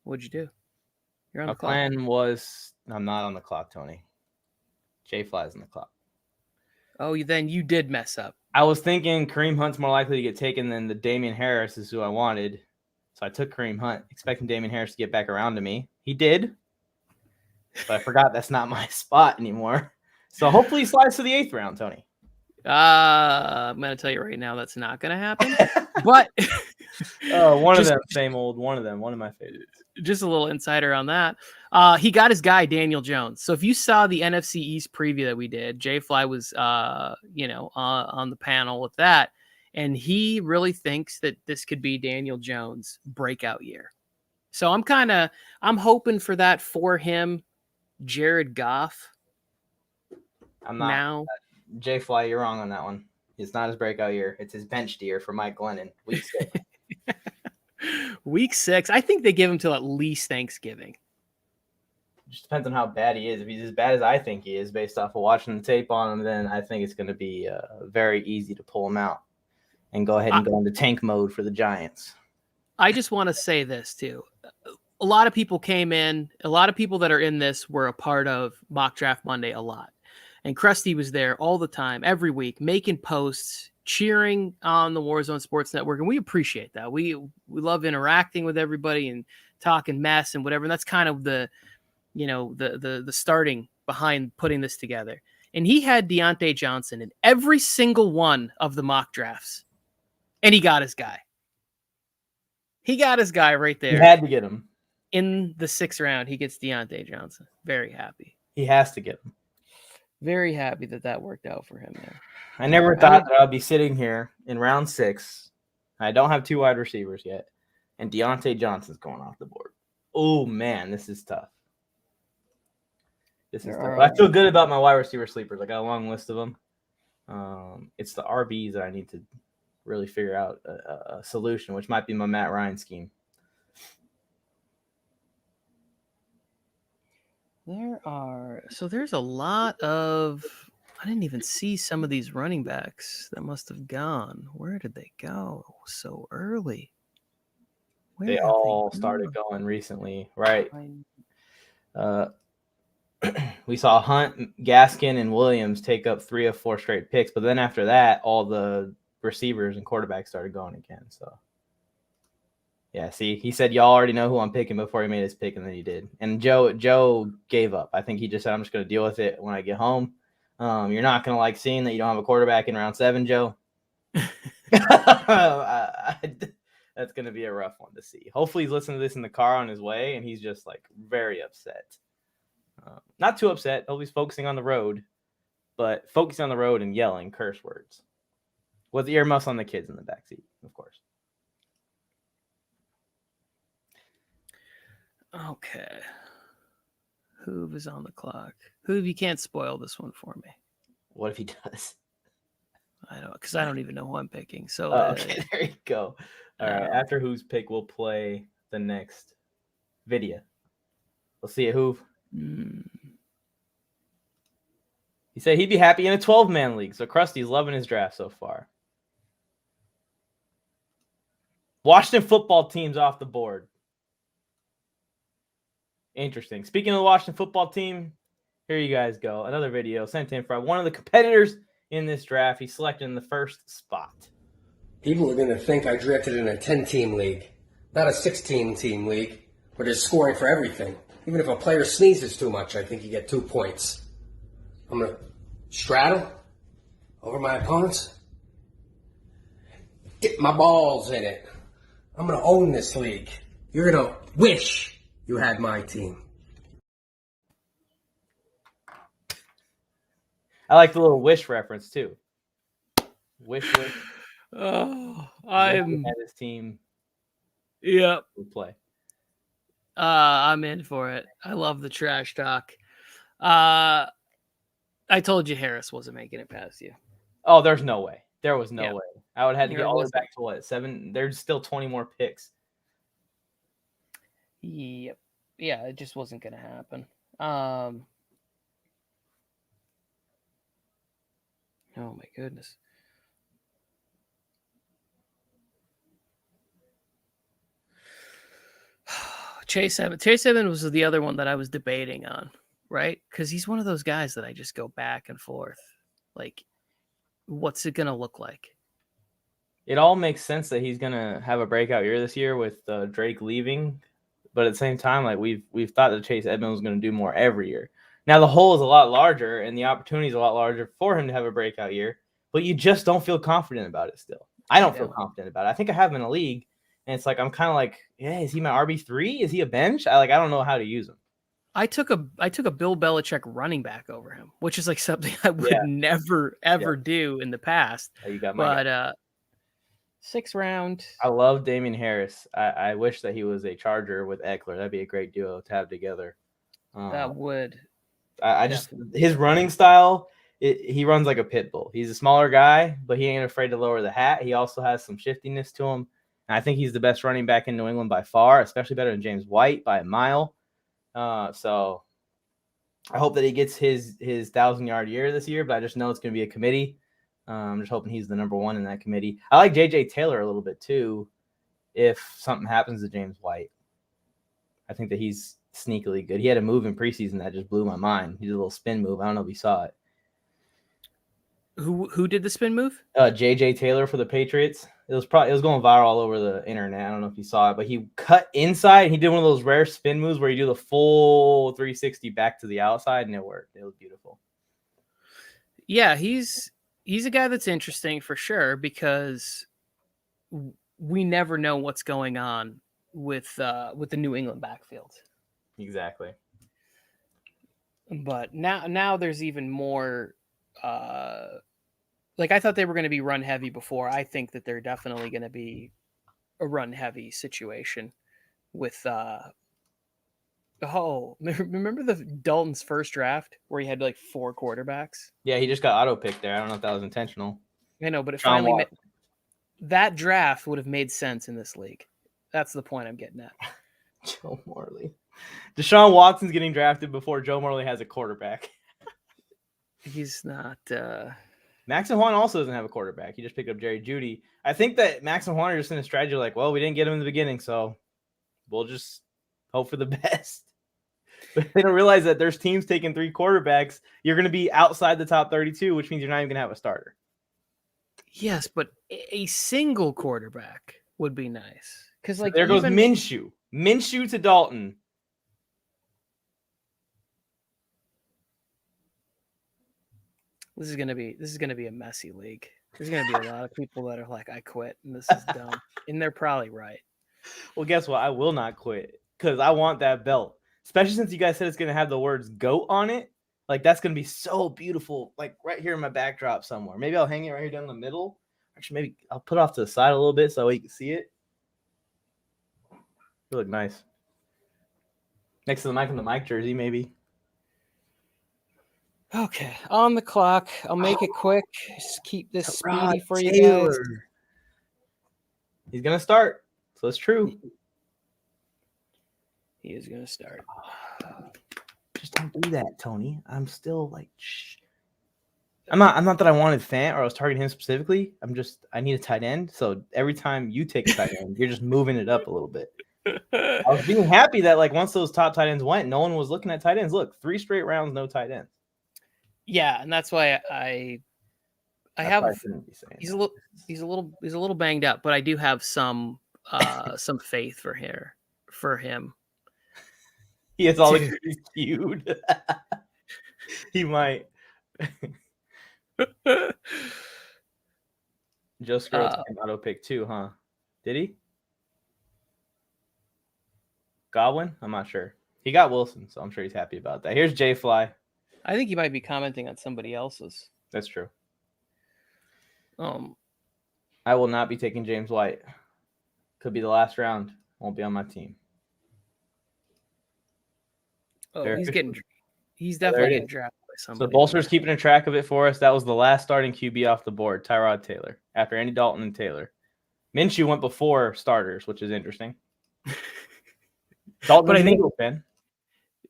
What'd you do? You're on the clock. My plan was, I'm not on the clock, Tony. Jay Fly's on the clock. Oh, then you did mess up. I was thinking Kareem Hunt's more likely to get taken than the Damian Harris is who I wanted. So I took Kareem Hunt, expecting Damian Harris to get back around to me. He did. But I forgot that's not my spot anymore. So hopefully he slides to the 8th round, Tony. I'm going to tell you right now that's not going to happen. But one of them, same old one of them, one of my favorites. Just a little insider on that. He got his guy, Daniel Jones. So if you saw the NFC East preview that we did, Jay Fly was, on the panel with that. And he really thinks that this could be Daniel Jones' breakout year. So I'm hoping for that for him. Jared Goff. I'm not. Now, Jay Fly, you're wrong on that one. It's not his breakout year. It's his bench year for Mike Glennon. Week 6. I think they give him till at least Thanksgiving. It just depends on how bad he is. If he's as bad as I think he is based off of watching the tape on him, then I think it's going to be very easy to pull him out and go ahead and go into tank mode for the Giants. I just want to say this too. A lot of people came in. A lot of people that are in this were a part of Mock Draft Monday a lot. And Krusty was there all the time, every week, making posts, cheering on the Warzone Sports Network. And we appreciate that. We love interacting with everybody and talking mess and whatever. And that's kind of the starting behind putting this together. And he had Deontay Johnson in every single one of the mock drafts. And he got his guy. He got his guy right there. He had to get him. In the 6th round, he gets Deontay Johnson. Very happy. He has to get him. Very happy that worked out for him there. I never thought that I'd be sitting here in round 6. I don't have 2 wide receivers yet. And Deontay Johnson's going off the board. Oh, man, this is tough. I feel good about my wide receiver sleepers. I got a long list of them. It's the RBs that I need to really figure out a solution, which might be my Matt Ryan scheme. There's a lot of, I didn't even see some of these running backs that must have gone. Where did they go so early? They all started going recently, right? We saw Hunt, Gaskin, and Williams take up 3 of 4 straight picks, but then after that, all the receivers and quarterbacks started going again. So, yeah, see, he said y'all already know who I'm picking before he made his pick, and then he did. And Joe gave up. I think he just said, I'm just going to deal with it when I get home. You're not going to like seeing that you don't have a quarterback in round 7, Joe. That's going to be a rough one to see. Hopefully he's listening to this in the car on his way, and he's just like very upset. Not too upset. He's focusing on the road, but focusing on the road and yelling curse words with earmuffs on the kids in the backseat, of course. Okay. Hoove is on the clock. Hoove, you can't spoil this one for me. What if he does? I don't, because I don't even know who I'm picking. So okay, there you go. All right. After Hoove's pick, we'll play the next video. We'll see you, Hoove. He said he'd be happy in a 12-man league. So Krusty's loving his draft so far. Washington football team's off the board. Interesting. Speaking of the Washington football team, here you guys go. Another video sent in from one of the competitors in this draft. He's selected in the first spot. People are going to think I drafted in a 10-team league, not a 16-team league, where there's scoring for everything. Even if a player sneezes too much, I think you get 2 points. I'm going to straddle over my opponents, dip my balls in it. I'm going to own this league. You're going to wish you had my team. I like the little wish reference, too. Wish. Oh, I'm at his team. Yep. Play. I'm in for it. I love the trash talk. I told you Harris wasn't making it past you. Oh, there's no way. There was no way. I would have had to Here get all the way back to what? 7? There's still 20 more picks. Yep. Yeah, it just wasn't going to happen. Oh my goodness. Chase Edmonds was the other one that I was debating on, right? Because he's one of those guys that I just go back and forth. Like, what's it going to look like? It all makes sense that he's going to have a breakout year this year with Drake leaving. But at the same time, like we've thought that Chase Edmonds was going to do more every year. Now, the hole is a lot larger and the opportunity is a lot larger for him to have a breakout year. But you just don't feel confident about it still. I don't feel confident about it. I think I have him in a league. And it's like, I'm kind of like, yeah, is he my RB3? Is he a bench? I don't know how to use him. I took a Bill Belichick running back over him, which is like something I would never, ever do in the past. Oh, you got my guy. 6th round. I love Damian Harris. I wish that he was a Charger with Eckler. That'd be a great duo to have together. That would. I just, his running style, he runs like a pit bull. He's a smaller guy, but he ain't afraid to lower the hat. He also has some shiftiness to him. And I think he's the best running back in New England by far, especially better than James White by a mile. So I hope that he gets his 1,000-yard year this year, but I just know it's going to be a committee. I'm just hoping he's the number one in that committee. I like J.J. Taylor a little bit too if something happens to James White. I think that he's sneakily good. He had a move in preseason that just blew my mind. He did a little spin move. I don't know if you saw it. Who did the spin move? J.J. Taylor for the Patriots. It was going viral all over the internet. I don't know if you saw it, but he cut inside. He did one of those rare spin moves where you do the full 360 back to the outside, and it worked. It was beautiful. Yeah, he's a guy that's interesting for sure because we never know what's going on with the New England backfield. Exactly. But now there's even more. Like I thought they were going to be run heavy before. I think that they're definitely going to be a run heavy situation with. Remember the Dalton's first draft where he had like 4 quarterbacks? Yeah, he just got auto picked there. I don't know if that was intentional. I know, but it finally that draft would have made sense in this league. That's the point I'm getting at. Joe Morley. Deshaun Watson's getting drafted before Joe Morley has a quarterback. He's not. Max and Juan also doesn't have a quarterback. He just picked up Jerry Jeudy. I think that Max and Juan are just in a strategy like, well, we didn't get him in the beginning, so we'll just hope for the best. But they don't realize that there's teams taking 3 quarterbacks. You're going to be outside the top 32, which means you're not even going to have a starter. Yes, but a single quarterback would be nice. Because like there goes Minshew. Minshew to Dalton. This is gonna be a messy league. There's gonna be a lot of people that are like, I quit, and this is dumb. And they're probably right. Well, guess what? I will not quit because I want that belt. Especially since you guys said it's gonna have the words GOAT on it. Like that's gonna be so beautiful. Like right here in my backdrop somewhere. Maybe I'll hang it right here down the middle. Actually, maybe I'll put it off to the side a little bit so you can see it. It'll look nice. Next to the Mike and the Mike jersey, maybe. Okay, on the clock. I'll make it quick. Just keep this speedy for you Taylor. guys. He's gonna start, so it's true. He is gonna start. Just don't do that, Tony. I'm still like, shh. I'm not that I wanted Fant or I was targeting him specifically. I need a tight end. So every time you take a tight end, you're just moving it up a little bit. I was being happy that like once those top tight ends went, no one was looking at tight ends. Look, 3 straight rounds, no tight ends. Yeah, and that's why I have. He's a little banged up, but I do have some faith for him. He has all the cute. He might. Joe Scurto auto pick too, huh? Did he? Godwin? I'm not sure. He got Wilson, so I'm sure he's happy about that. Here's J Fly. I think he might be commenting on somebody else's. That's true. I will not be taking James White. Could be the last round. Won't be on my team. Oh, he's definitely getting drafted by somebody. So Bolster's keeping a track of it for us. That was the last starting QB off the board, Tyrod Taylor, after Andy Dalton and Taylor. Minshew went before starters, which is interesting. Dalton, but I think, fan.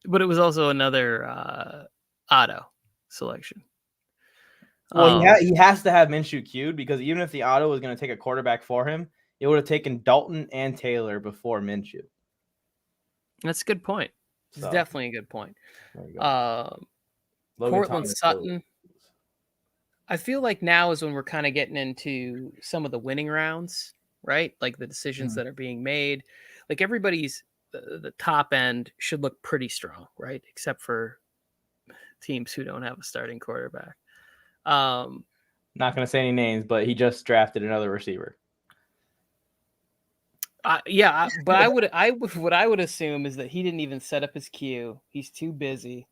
But it was also another auto selection. Well, he has to have Minshew queued because even if the auto was going to take a quarterback for him, it would have taken Dalton and Taylor before Minshew. That's a good point. It's definitely a good point. Cortland Sutton. I feel like now is when we're kind of getting into some of the winning rounds, right? Like the decisions that are being made. Like everybody's the top end should look pretty strong, right? Except for teams who don't have a starting quarterback. Not going to say any names, but he just drafted another receiver. But what I would assume is that he didn't even set up his queue. He's too busy,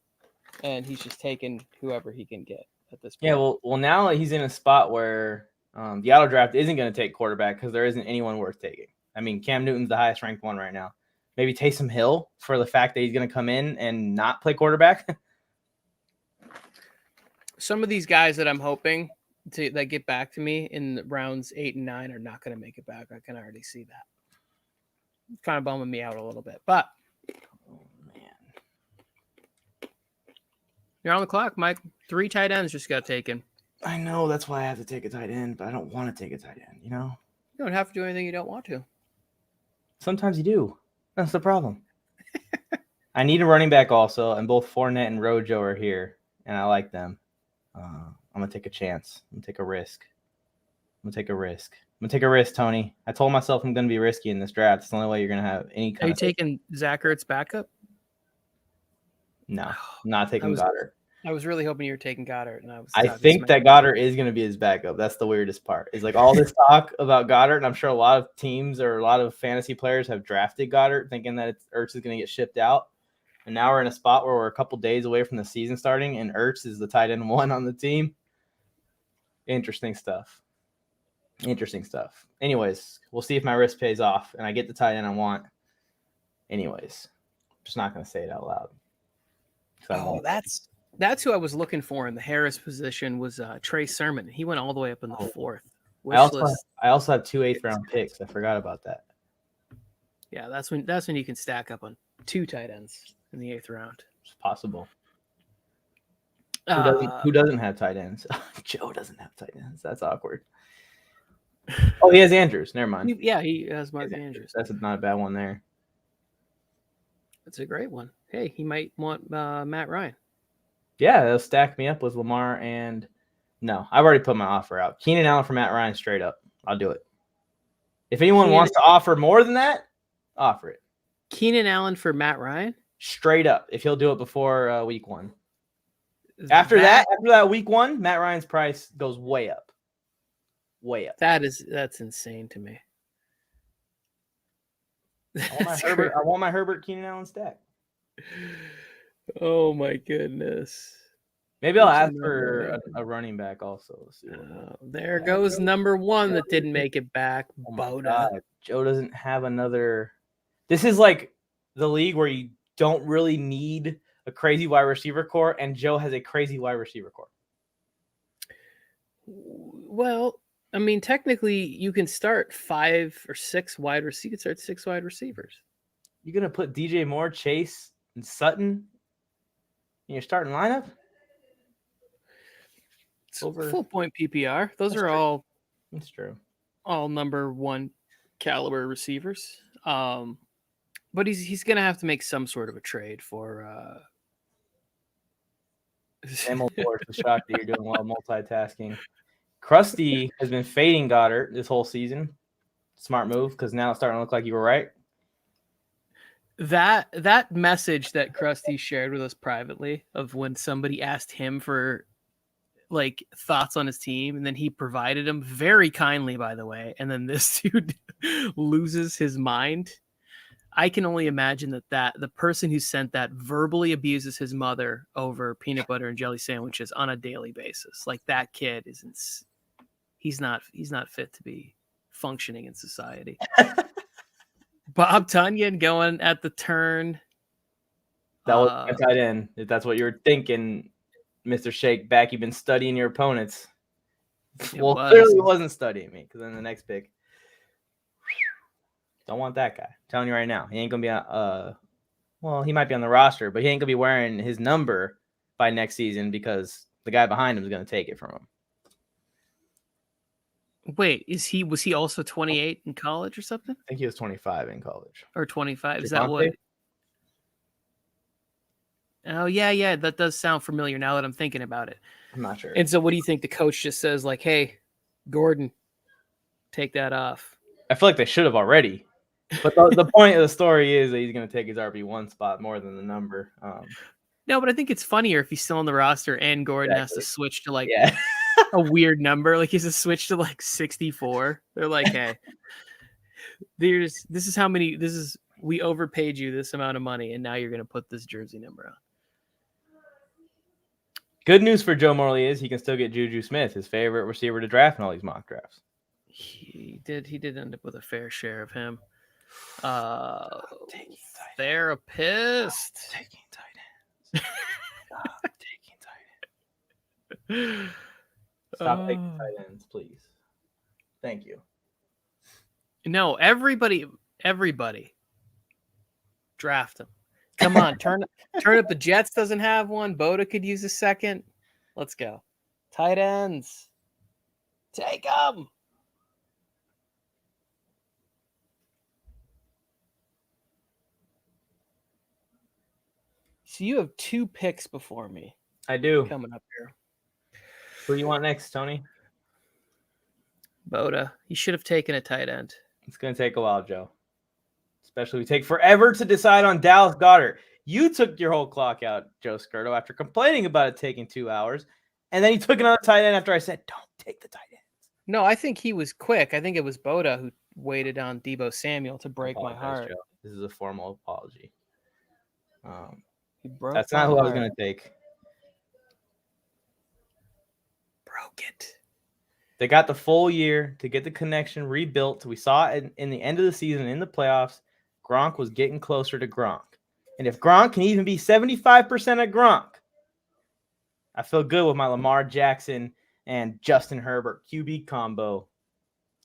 and he's just taking whoever he can get at this point. Yeah, well, now he's in a spot where the auto draft isn't going to take quarterback because there isn't anyone worth taking. I mean, Cam Newton's the highest ranked one right now. Maybe Taysom Hill for the fact that he's going to come in and not play quarterback. Some of these guys that I'm hoping that get back to me in rounds 8 and 9 are not going to make it back. I can already see that. Kind of bumming me out a little bit, but you're on the clock, Mike. 3 tight ends just got taken. I know, that's why I have to take a tight end, but I don't want to take a tight end, you know? You don't have to do anything you don't want to. Sometimes you do. That's the problem. I need a running back also, and both Fournette and Rojo are here, and I like them. I'm going to take a chance. I'm going to take a risk. I'm going to take a risk, Tony. I told myself I'm going to be risky in this draft. It's the only way you're going to have any kind Are you taking Zach Ertz backup? No, I'm not taking Goddard. I was really hoping you were taking Goddard. And I think that Goddard is going to be his backup. That's the weirdest part. Is like all this talk about Goddard, and I'm sure a lot of teams or a lot of fantasy players have drafted Goddard thinking that Ertz is going to get shipped out. And now we're in a spot where we're a couple days away from the season starting, and Ertz is the tight end 1 on the team. Interesting stuff. Anyways, we'll see if my risk pays off and I get the tight end I want. Anyways, I'm just not going to say it out loud. Oh, that's who I was looking for in the Harris position was Trey Sermon. He went all the way up in the 4th. I also have 2 8th-round picks. I forgot about that. Yeah, that's when you can stack up on 2 tight ends in the 8th round. It's possible. Who doesn't have tight ends? Joe doesn't have tight ends. That's awkward. Oh, he has Andrews. Never mind. He has Mark Andrews. That's not a bad one there. That's a great one. Hey, he might want Matt Ryan. Yeah, they'll stack me up with Lamar and no, I've already put my offer out. Keenan Allen for Matt Ryan straight up. I'll do it. If anyone wants to offer more than that, offer it. Keenan Allen for Matt Ryan? Straight up. If he'll do it before week 1. After that week 1, Matt Ryan's price goes way up. Way up. That's insane to me. I want my Herbert Keenan Allen stack. Oh my goodness. Maybe I'll ask for a running back also. There goes number 1 that didn't make it back. God. Joe doesn't have another. This is like the league where you don't really need a crazy wide receiver core, and Joe has a crazy wide receiver core. Well, I mean, technically, you can start 5 or 6 wide receivers. You can start 6 wide receivers. You're gonna put DJ Moore, Chase, and Sutton in your starting lineup? Full point PPR. Those are all. That's true. All number 1 caliber receivers. But he's gonna have to make some sort of a trade for. I'm shocked that you're doing well multitasking. Krusty has been fading Goddard this whole season. Smart move because now it's starting to look like you were right. That message that Krusty shared with us privately of when somebody asked him for like thoughts on his team, and then he provided them very kindly, by the way, and then this dude loses his mind. I can only imagine that the person who sent that verbally abuses his mother over peanut butter and jelly sandwiches on a daily basis. Like that kid he's not fit to be functioning in society. Bob Tunyon going at the turn. That was a tight end. If that's what you were thinking, Mr. Shake Back, you've been studying your opponents. Clearly wasn't studying me because then the next pick. Don't want that guy. I'm telling you right now. He ain't going to be he might be on the roster, but he ain't going to be wearing his number by next season because the guy behind him is going to take it from him. Wait, was he also 28 in college or something? I think he was 25 in college. Or 25. Is that what? Oh, yeah. That does sound familiar now that I'm thinking about it. I'm not sure. And so what do you think the coach just says? Like, hey, Gordon, take that off. I feel like they should have already. But the point of the story is that he's going to take his RB1 spot more than the number. No, but I think it's funnier if he's still on the roster and Gordon has to switch to like a weird number. Like he has to switch to like 64. They're like, hey, we overpaid you this amount of money, and now you're going to put this jersey number on. Good news for Joe Morley is he can still get Juju Smith, his favorite receiver to draft in all these mock drafts. He did end up with a fair share of him. Therapist. Taking tight ends. Stop taking tight ends, please. Thank you. No, everybody draft him. Come on, turn up. The Jets doesn't have one. Boda could use a second. Let's go. Tight ends. Take them. So you have 2 picks before me. I do. Coming up here. Who do you want next, Tony? Boda. You should have taken a tight end. It's going to take a while, Joe. Especially we take forever to decide on Dallas Goedert. You took your whole clock out, Joe Scurto, after complaining about it taking 2 hours. And then he took another tight end after I said, don't take the tight ends. No, I think he was quick. I think it was Boda who waited on Deebo Samuel to break my heart. Joe. This is a formal apology. That's not who I was going to take. Broke it. They got the full year to get the connection rebuilt. We saw it in the end of the season in the playoffs. Gronk was getting closer to Gronk. And if Gronk can even be 75% of Gronk, I feel good with my Lamar Jackson and Justin Herbert QB combo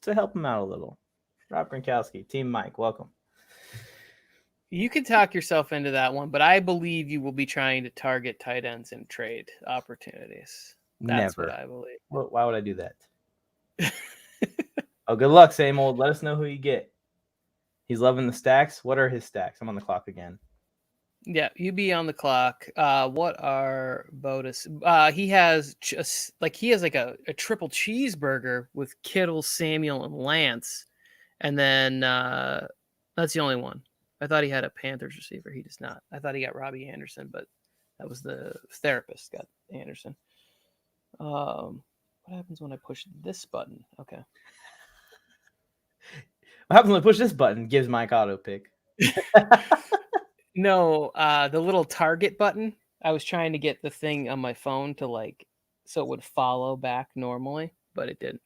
to help him out a little. Rob Gronkowski, Team Mike, welcome. You can talk yourself into that one, but I believe you will be trying to target tight ends in trade opportunities. That's Never. what I believe. Why would I do that? Oh, good luck, same old. Let us know who you get. He's loving the stacks. What are his stacks? I'm on the clock again. Yeah, you be on the clock. What are Boda's? He has just he has a triple cheeseburger with Kittle, Samuel, and Lance, and then that's the only one. I thought he had a Panthers receiver. He does not. I thought he got Robbie Anderson, but that was the therapist got Anderson. What happens when I push this button? Okay. What happens when I push this button? Gives Mike auto pick. No, the little target button. I was trying to get the thing on my phone to so it would follow back normally, but it didn't.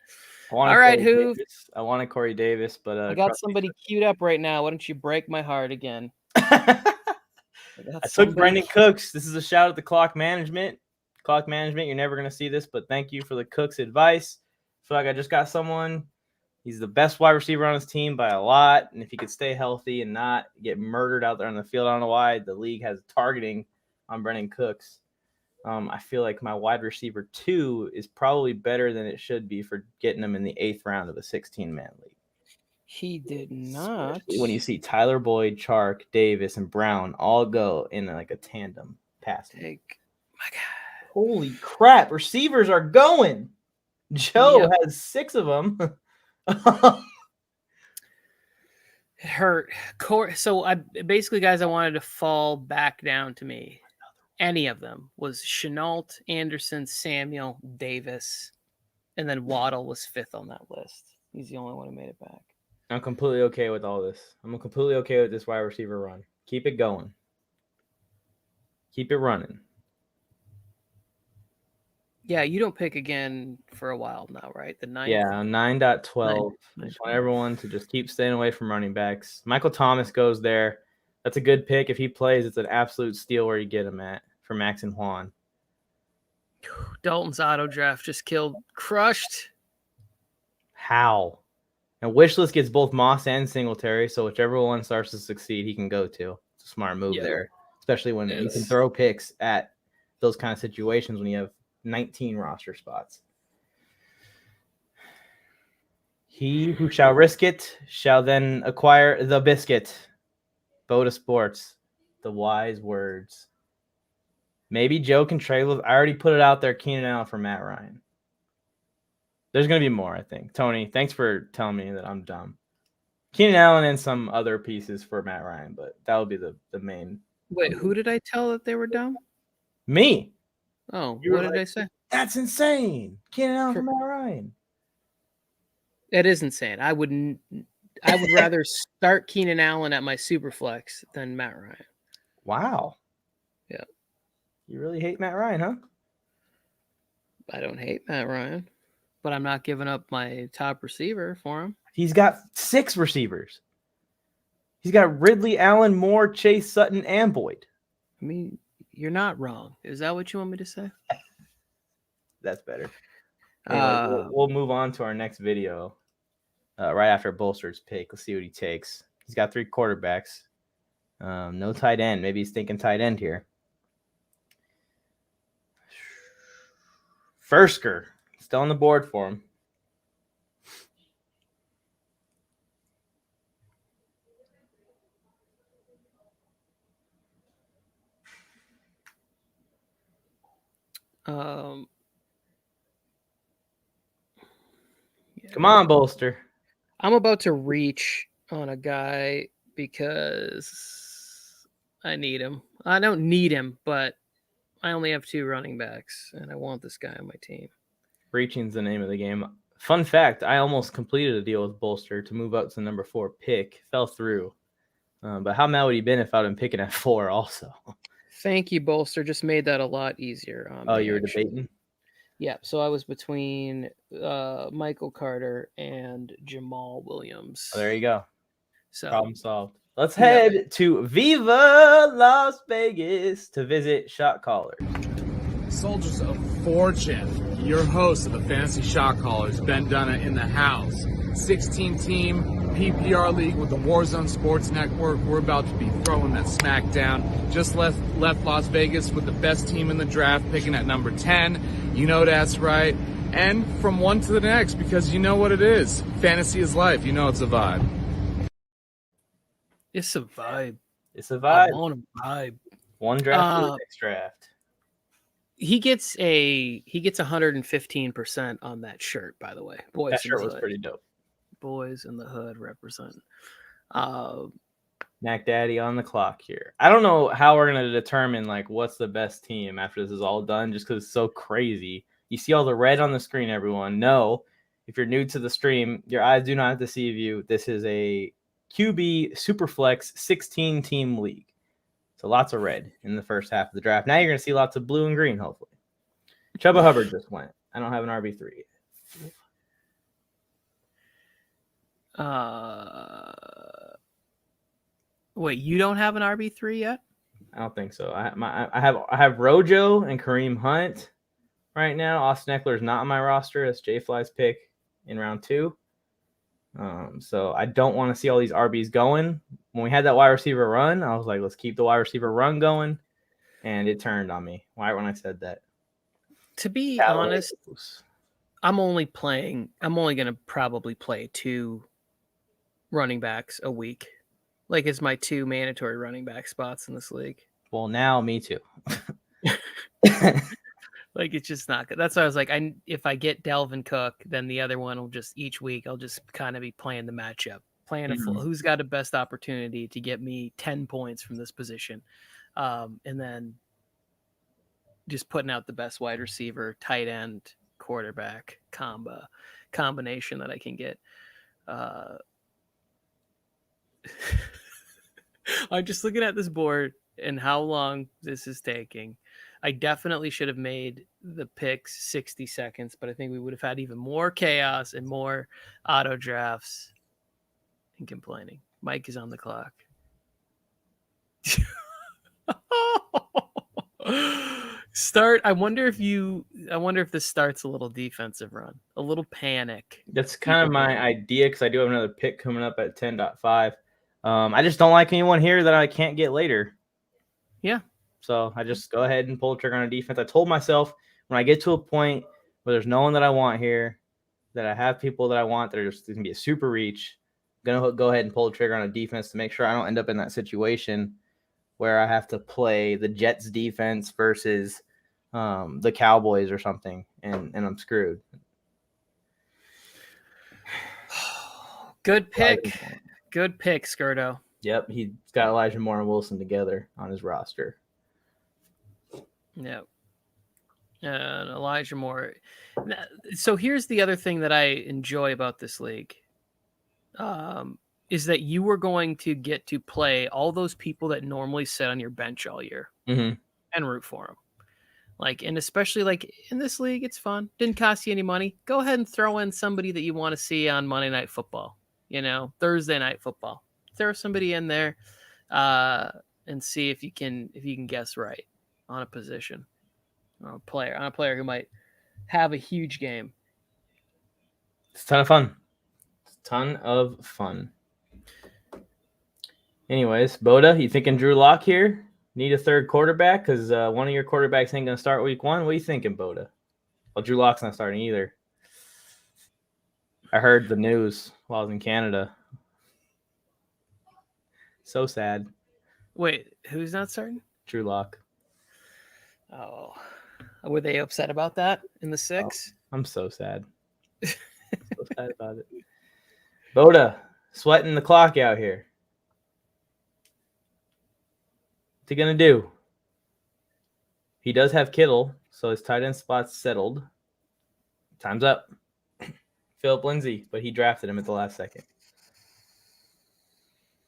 All right, who? I wanted Corey Davis, but I got somebody queued up right now. Why don't you break my heart again? I took Brendan Cooks. This is a shout out to Clock Management. Clock Management, you're never going to see this, but thank you for the Cooks advice. I feel like I just got someone. He's the best wide receiver on his team by a lot, and if he could stay healthy and not get murdered out there on the field, I don't know why the league has targeting on Brendan Cooks. I feel like my wide receiver 2 is probably better than it should be for getting him in the 8th round of a 16-man league. He did not. Especially when you see Tyler Boyd, Chark, Davis, and Brown all go in a tandem pass. My God. Holy crap. Receivers are going. Joe has 6 of them. It hurt. So I basically, guys, I wanted to fall back down to me. Any of them was Chenault, Anderson, Samuel, Davis, and then Waddle was 5th on that list. He's the only one who made it back. I'm completely okay with all this. I'm completely okay with this wide receiver run. Keep it going. Keep it running. Yeah, you don't pick again for a while now, right? The 9th? Yeah, 9.12. I just want everyone to just keep staying away from running backs. Michael Thomas goes there. That's a good pick. If he plays, it's an absolute steal where you get him at for Max and Juan. Dalton's auto draft just crushed. How? And Wishlist gets both Moss and Singletary, so whichever one starts to succeed, he can go to. It's a smart move there, especially when you can throw picks at those kind of situations when you have 19 roster spots. He who shall risk it shall then acquire the biscuit. Boda Sports, the wise words. Maybe Joe can trade with. I already put it out there. Keenan Allen for Matt Ryan. There's going to be more, I think. Tony, thanks for telling me that I'm dumb. Keenan Allen and some other pieces for Matt Ryan, but that would be the main. Wait, who did I tell that they were dumb? Me. Oh, what did I say? That's insane. Keenan Allen for Matt Ryan. It is insane. I would rather start Keenan Allen at my Superflex than Matt Ryan. Wow. Yeah. You really hate Matt Ryan, huh? I don't hate Matt Ryan, but I'm not giving up my top receiver for him. He's got 6 receivers. He's got Ridley, Allen, Moore, Chase, Sutton, and Boyd. I mean, you're not wrong. Is that what you want me to say? That's better. Anyway, we'll move on to our next video right after Bolstered's pick. Let's see what he takes. He's got 3 quarterbacks. No tight end. Maybe he's thinking tight end here. Fersker. Still on the board for him. Yeah. Come on, Bolster. I'm about to reach on a guy because I need him. I don't need him, but I only have 2 running backs, and I want this guy on my team. Reaching's the name of the game. Fun fact, I almost completed a deal with Bolster to move up to the number 4 pick. Fell through. But how mad would he been if I'd been picking at 4 also? Thank you, Bolster. Just made that a lot easier. Oh, you were debating? Yeah, so I was between Michael Carter and Jamal Williams. Oh, there you go. So problem solved. Let's head to Viva Las Vegas to visit shot callers. Soldiers of Fortune, your host of the Fantasy Shot Callers, Ben Dunna in the house. 16-team PPR league with the Warzone Sports Network. We're about to be throwing that smack down. Just left Las Vegas with the best team in the draft, picking at number 10. You know that's right. And from one to the next, because you know what it is. Fantasy is life. You know it's a vibe. It's a vibe. It's a vibe. I'm on a vibe. One draft to the next draft. He gets 115% on that shirt, by the way. Boys, that shirt was pretty dope. Boys in the hood represent. Mac Daddy on the clock here. I don't know how we're gonna determine like what's the best team after this is all done, just because it's so crazy. You see all the red on the screen, everyone. No, if you're new to the stream, your eyes do not deceive you. This is a QB Superflex 16-team league. So lots of red in the first half of the draft. Now you're going to see lots of blue and green, hopefully. Chuba Hubbard just went. I don't have an RB3. Wait, you don't have an RB3 yet? I don't think so. I have Rojo and Kareem Hunt right now. Austin Eckler is not on my roster. That's Jay Fly's pick in round 2. So I don't want to see all these RBs going. When we had that wide receiver run, I was like, let's keep the wide receiver run going. And it turned on me right when I said that. To be honest, I'm only going to probably play 2 running backs a week. Like it's my 2 mandatory running back spots in this league. Well, now me too. Like it's just not good. That's why I was like, if I get Alvin Cook, then the other one will just each week I'll just kind of be playing the matchup, playing who's got the best opportunity to get me 10 points from this position, and then just putting out the best wide receiver, tight end, quarterback combination that I can get. I'm just looking at this board and how long this is taking. I definitely should have made the picks 60 seconds, but I think we would have had even more chaos and more auto drafts and complaining. Mike is on the clock. I wonder if this starts a little defensive run, a little panic. That's kind of my idea because I do have another pick coming up at 10.5. I just don't like anyone here that I can't get later. Yeah. So I just go ahead and pull the trigger on a defense. I told myself when I get to a point where there's no one that I want here, that I have people that I want that are just going to be a super reach, I'm going to go ahead and pull the trigger on a defense to make sure I don't end up in that situation where I have to play the Jets defense versus the Cowboys or something, and I'm screwed. Good pick. Good pick, Scurto. Yep, he's got Elijah Moore and Wilson together on his roster. Yep. And Elijah Moore. So here's the other thing that I enjoy about this league. Is that you were going to get to play all those people that normally sit on your bench all year and root for them. And especially in this league, it's fun. Didn't cost you any money. Go ahead and throw in somebody that you want to see on Monday Night Football, Thursday Night Football. Throw somebody in there and see if you can guess right on a position, on a player who might have a huge game. It's a ton of fun. It's a ton of fun. Anyways, Boda, you thinking Drew Lock here? Need a third quarterback because one of your quarterbacks ain't going to start week 1. What are you thinking, Boda? Well, Drew Lock's not starting either. I heard the news while I was in Canada. So sad. Wait, who's not starting? Drew Lock. Oh, were they upset about that in the 6? I'm so sad. So sad about it. Boda, sweating the clock out here. What's he going to do? He does have Kittle, so his tight end spot's settled. Time's up. Philip Lindsay, but he drafted him at the last second.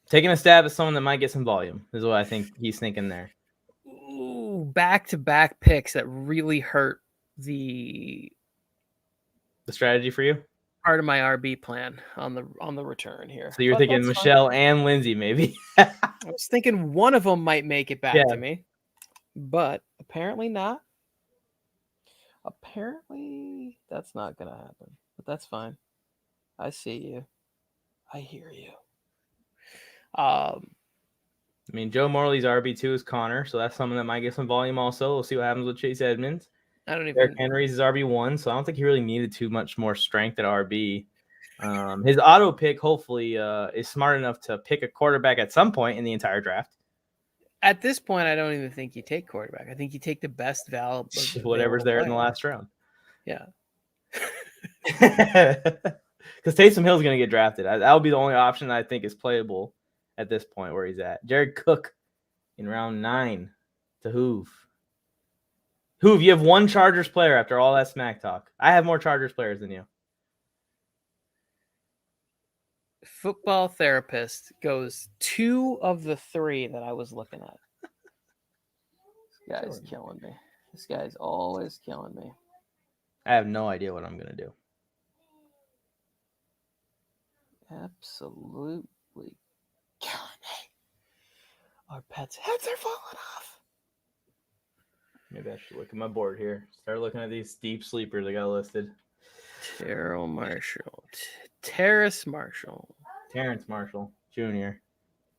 Taking a stab at someone that might get some volume is what I think he's thinking there. Ooh, back-to-back picks that really hurt the strategy for you? Part of my RB plan on the return here. So you're thinking Michelle and Lindsay, maybe? I was thinking one of them might make it back to me, but apparently not. Apparently that's not going to happen, but that's fine. I see you. I hear you. I mean, Joe Morley's RB2 is Connor, so that's someone that might get some volume also. We'll see what happens with Chase Edmonds. I don't even. Derrick Henry's is RB1, so I don't think he really needed too much more strength at RB. His auto pick, hopefully, is smart enough to pick a quarterback at some point in the entire draft. At this point, I don't even think you take quarterback. I think you take the best value. Whatever's there in the last round. Yeah. Because Taysom Hill's going to get drafted. That would be the only option that I think is playable at this point where he's at. Jared Cook in round 9 to Hoove. Hoove, you have one Chargers player after all that smack talk. I have more Chargers players than you. Football therapist goes 2 of the 3 that I was looking at. This guy's killing me. This guy's always killing me. I have no idea what I'm going to do. Absolutely killing me. Our pets' heads are falling off. Maybe I should look at my board here. Start looking at these deep sleepers I got listed. Terrell Marshall. Terrace Marshall. Terrence Marshall Jr.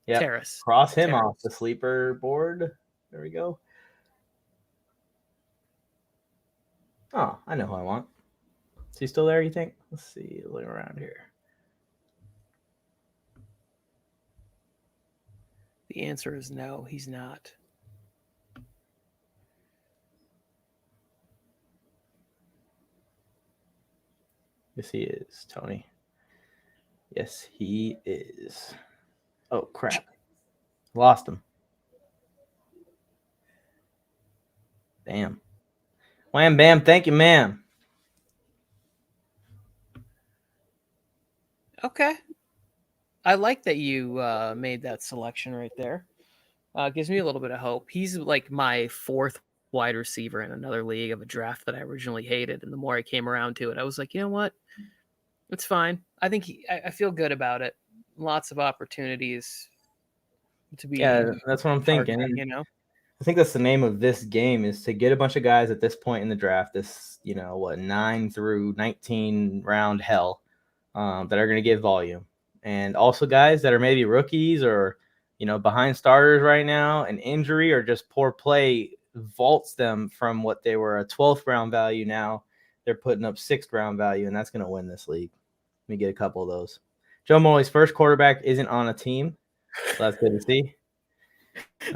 Yeah. Terrace. Cross him off the sleeper board. There we go. Oh, I know who I want. Is he still there, you think? Let's see. Look around here. The answer is no, he's not. Yes, he is, Tony. Yes, he is. Oh, crap. Lost him. Damn. Wham, bam. Thank you, ma'am. Okay. I like that you made that selection right there. Gives me a little bit of hope. He's like my 4th wide receiver in another league of a draft that I originally hated. And the more I came around to it, I was like, you know what? It's fine. I think I feel good about it. Lots of opportunities to be. Yeah, that's what I'm thinking. You know, I think that's the name of this game is to get a bunch of guys at this point in the draft, this, 9 through 19 round hell that are going to get volume. And also guys that are maybe rookies or, behind starters right now, an injury or just poor play vaults them from what they were a 12th round value. Now they're putting up 6th round value, and that's going to win this league. Let me get a couple of those. Joe Morley's first quarterback isn't on a team. So that's good to see.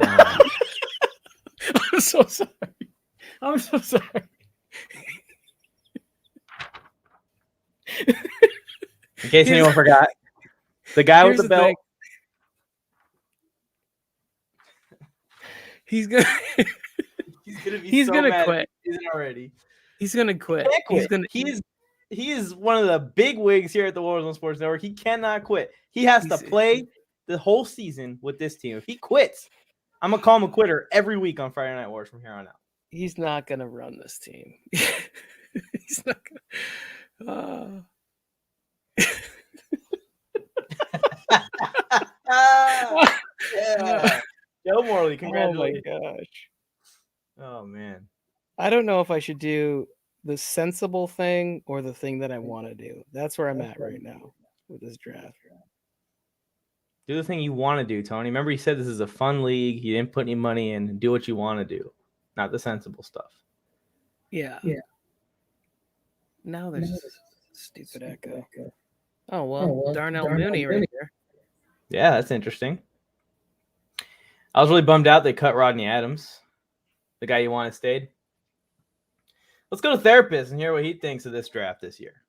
I'm so sorry. I'm so sorry. In case anyone forgot, the guy with the belt. Thing. He's gonna. He's gonna quit. Isn't already. He's gonna quit. He is one of the big wigs here at the Warzone Sports Network. He cannot quit. He has to play the whole season with this team. If he quits, I'm gonna call him a quitter every week on Friday Night Wars from here on out. He's not gonna run this team. He's not gonna. Yeah. Joe Morley, congratulations. Oh my gosh. Oh man. I don't know if I should do the sensible thing or the thing that I want to do. That's where I'm at right now with this draft. Do the thing you want to do, Tony. Remember, you said this is a fun league. You didn't put any money in. Do what you want to do, not the sensible stuff. Yeah. Now there's stupid echo. Oh, well, Darnell Mooney right here. Yeah, that's interesting. I was really bummed out they cut Rodney Adams, the guy you wanted stayed. Let's go to therapist and hear what he thinks of this draft this year.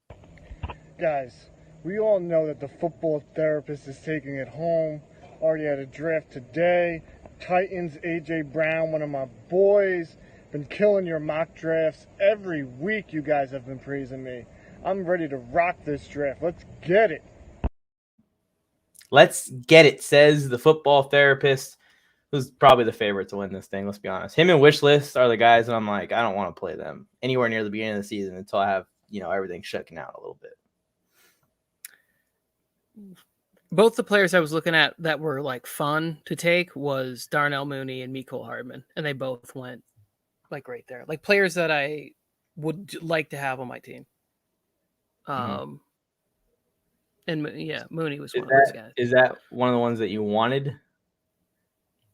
Guys, we all know that the football therapist is taking it home. Already had a draft today. Titans, A.J. Brown, one of my boys. Been killing your mock drafts. Every week you guys have been praising me. I'm ready to rock this draft. Let's get it. Let's get it, says the football therapist, who's probably the favorite to win this thing, let's be honest. Him and Wishlist are the guys that I'm like, I don't want to play them anywhere near the beginning of the season until I have, everything shaken out a little bit. Both the players I was looking at that were like fun to take was Darnell Mooney and Mecole Hardman, and they both went like right there. Like players that I would like to have on my team. And yeah, Mooney was one of those guys. Is that one of the ones that you wanted?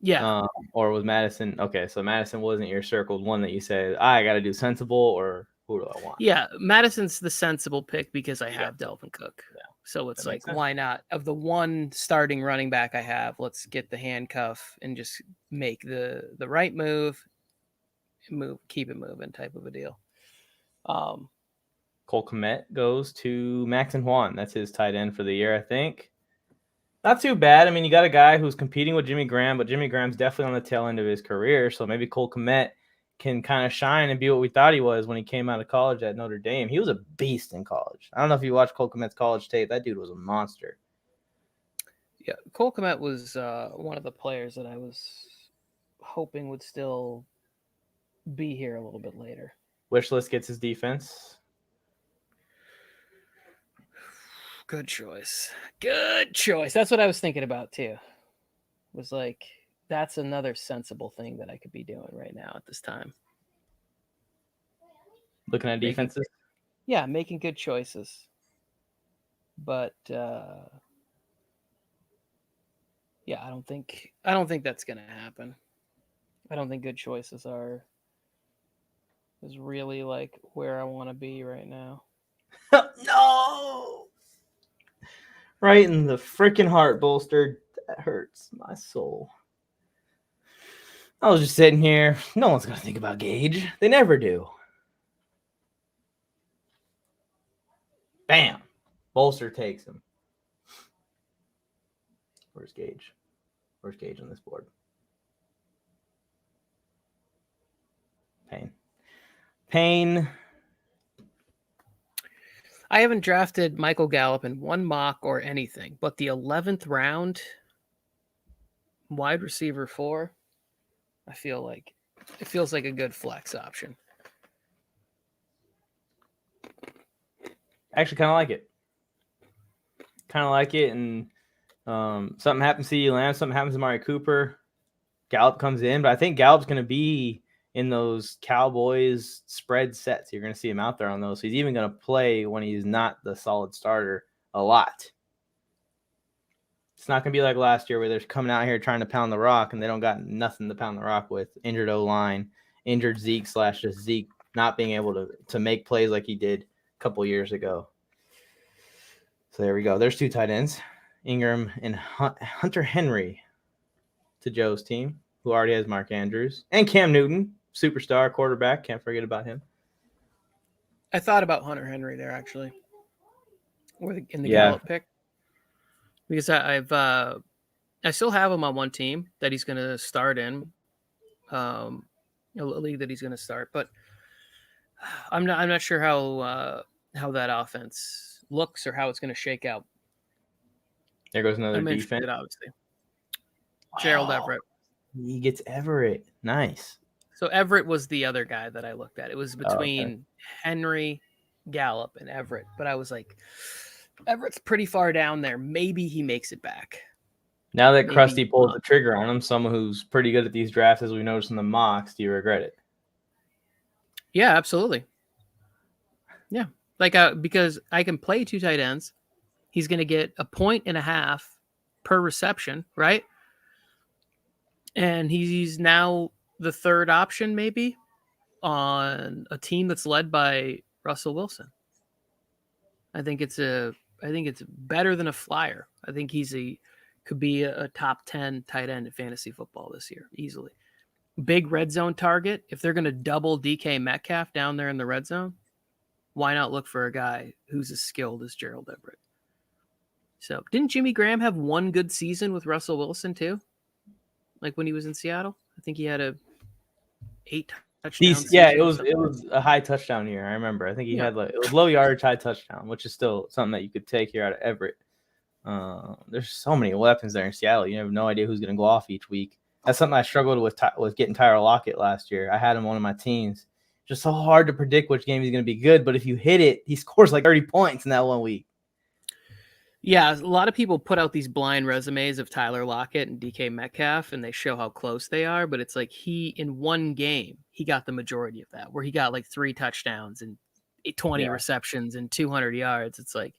Yeah. Or was Madison? Okay, so Madison wasn't your circled one that you said, I got to do sensible, or who do I want? Yeah, Madison's the sensible pick because I have Alvin Cook. Yeah. So it's like, why not? Of the one starting running back I have, let's get the handcuff and just make the right move, keep it moving type of a deal. Cole Kmet goes to Max and Juan. That's his tight end for the year, I think. Not too bad. I mean, you got a guy who's competing with Jimmy Graham, but Jimmy Graham's definitely on the tail end of his career. So maybe Cole Kmet can kind of shine and be what we thought he was when he came out of college at Notre Dame. He was a beast in college. I don't know if you watched Cole Kmet's college tape. That dude was a monster. Yeah, Cole Kmet was one of the players that I was hoping would still be here a little bit later. Wishlist gets his defense. Good choice. Good choice. That's what I was thinking about too. Was like, that's another sensible thing that I could be doing right now at this time. Looking at defenses? Yeah, making good choices. But yeah, I don't think that's gonna happen. I don't think good choices is really like where I want to be right now. No. Right in the freaking heart, Bolstered. That hurts my soul. I was just sitting here. No one's going to think about Gage. They never do. Bam. Bolster takes him. Where's Gage? Where's Gage on this board? Pain. I haven't drafted Michael Gallup in one mock or anything, but the 11th round, wide receiver 4, I feel like it feels like a good flex option. Actually, kind of like it. And something happens to CeeDee Lamb, something happens to Amari Cooper. Gallup comes in, but I think Gallup's going to be in those Cowboys spread sets. You're going to see him out there on those. So he's even going to play when he's not the solid starter a lot. It's not going to be like last year where they're coming out here trying to pound the rock and they don't got nothing to pound the rock with. Injured O-line, injured Zeke / just Zeke not being able to make plays like he did a couple years ago. So there we go. There's 2 tight ends, Ingram and Hunter Henry to Joe's team, who already has Mark Andrews, and Cam Newton, superstar quarterback. Can't forget about him. I thought about Hunter Henry there, actually, in the Gallup pick, because I still have him on one team that he's going to start in, a league that he's going to start, but I'm not sure how that offense looks or how it's going to shake out. There goes another defense. Obviously, Gerald Everett. He gets Everett. Nice. So Everett was the other guy that I looked at. It was between Henry, Gallup, and Everett. But I was like, Everett's pretty far down there. Maybe he makes it back. Now that Krusty pulled the trigger on him, someone who's pretty good at these drafts, as we noticed in the mocks, do you regret it? Yeah, absolutely. Yeah. Like, because I can play 2 tight ends. He's going to get 1.5 points per reception, right? And he's now the third option, maybe, on a team that's led by Russell Wilson. I think it's better than a flyer. I think could be a top 10 tight end in fantasy football this year, easily. Big red zone target. If they're going to double DK Metcalf down there in the red zone, why not look for a guy who's as skilled as Gerald Everett? So, didn't Jimmy Graham have one good season with Russell Wilson too? Like when he was in Seattle? I think he had a 8 touchdown season. Yeah, it was a high touchdown year. I remember. I think he had it was low yardage, high touchdown, which is still something that you could take here out of Everett. There's so many weapons there in Seattle. You have no idea who's going to go off each week. That's something I struggled with getting Tyrod Lockett last year. I had him on one of my teams. Just so hard to predict which game he's going to be good. But if you hit it, he scores like 30 points in that 1 week. Yeah, a lot of people put out these blind resumes of Tyler Lockett and DK Metcalf, and they show how close they are. But it's like in one game, he got the majority of that, where he got like 3 touchdowns and 20 receptions and 200 yards. It's like,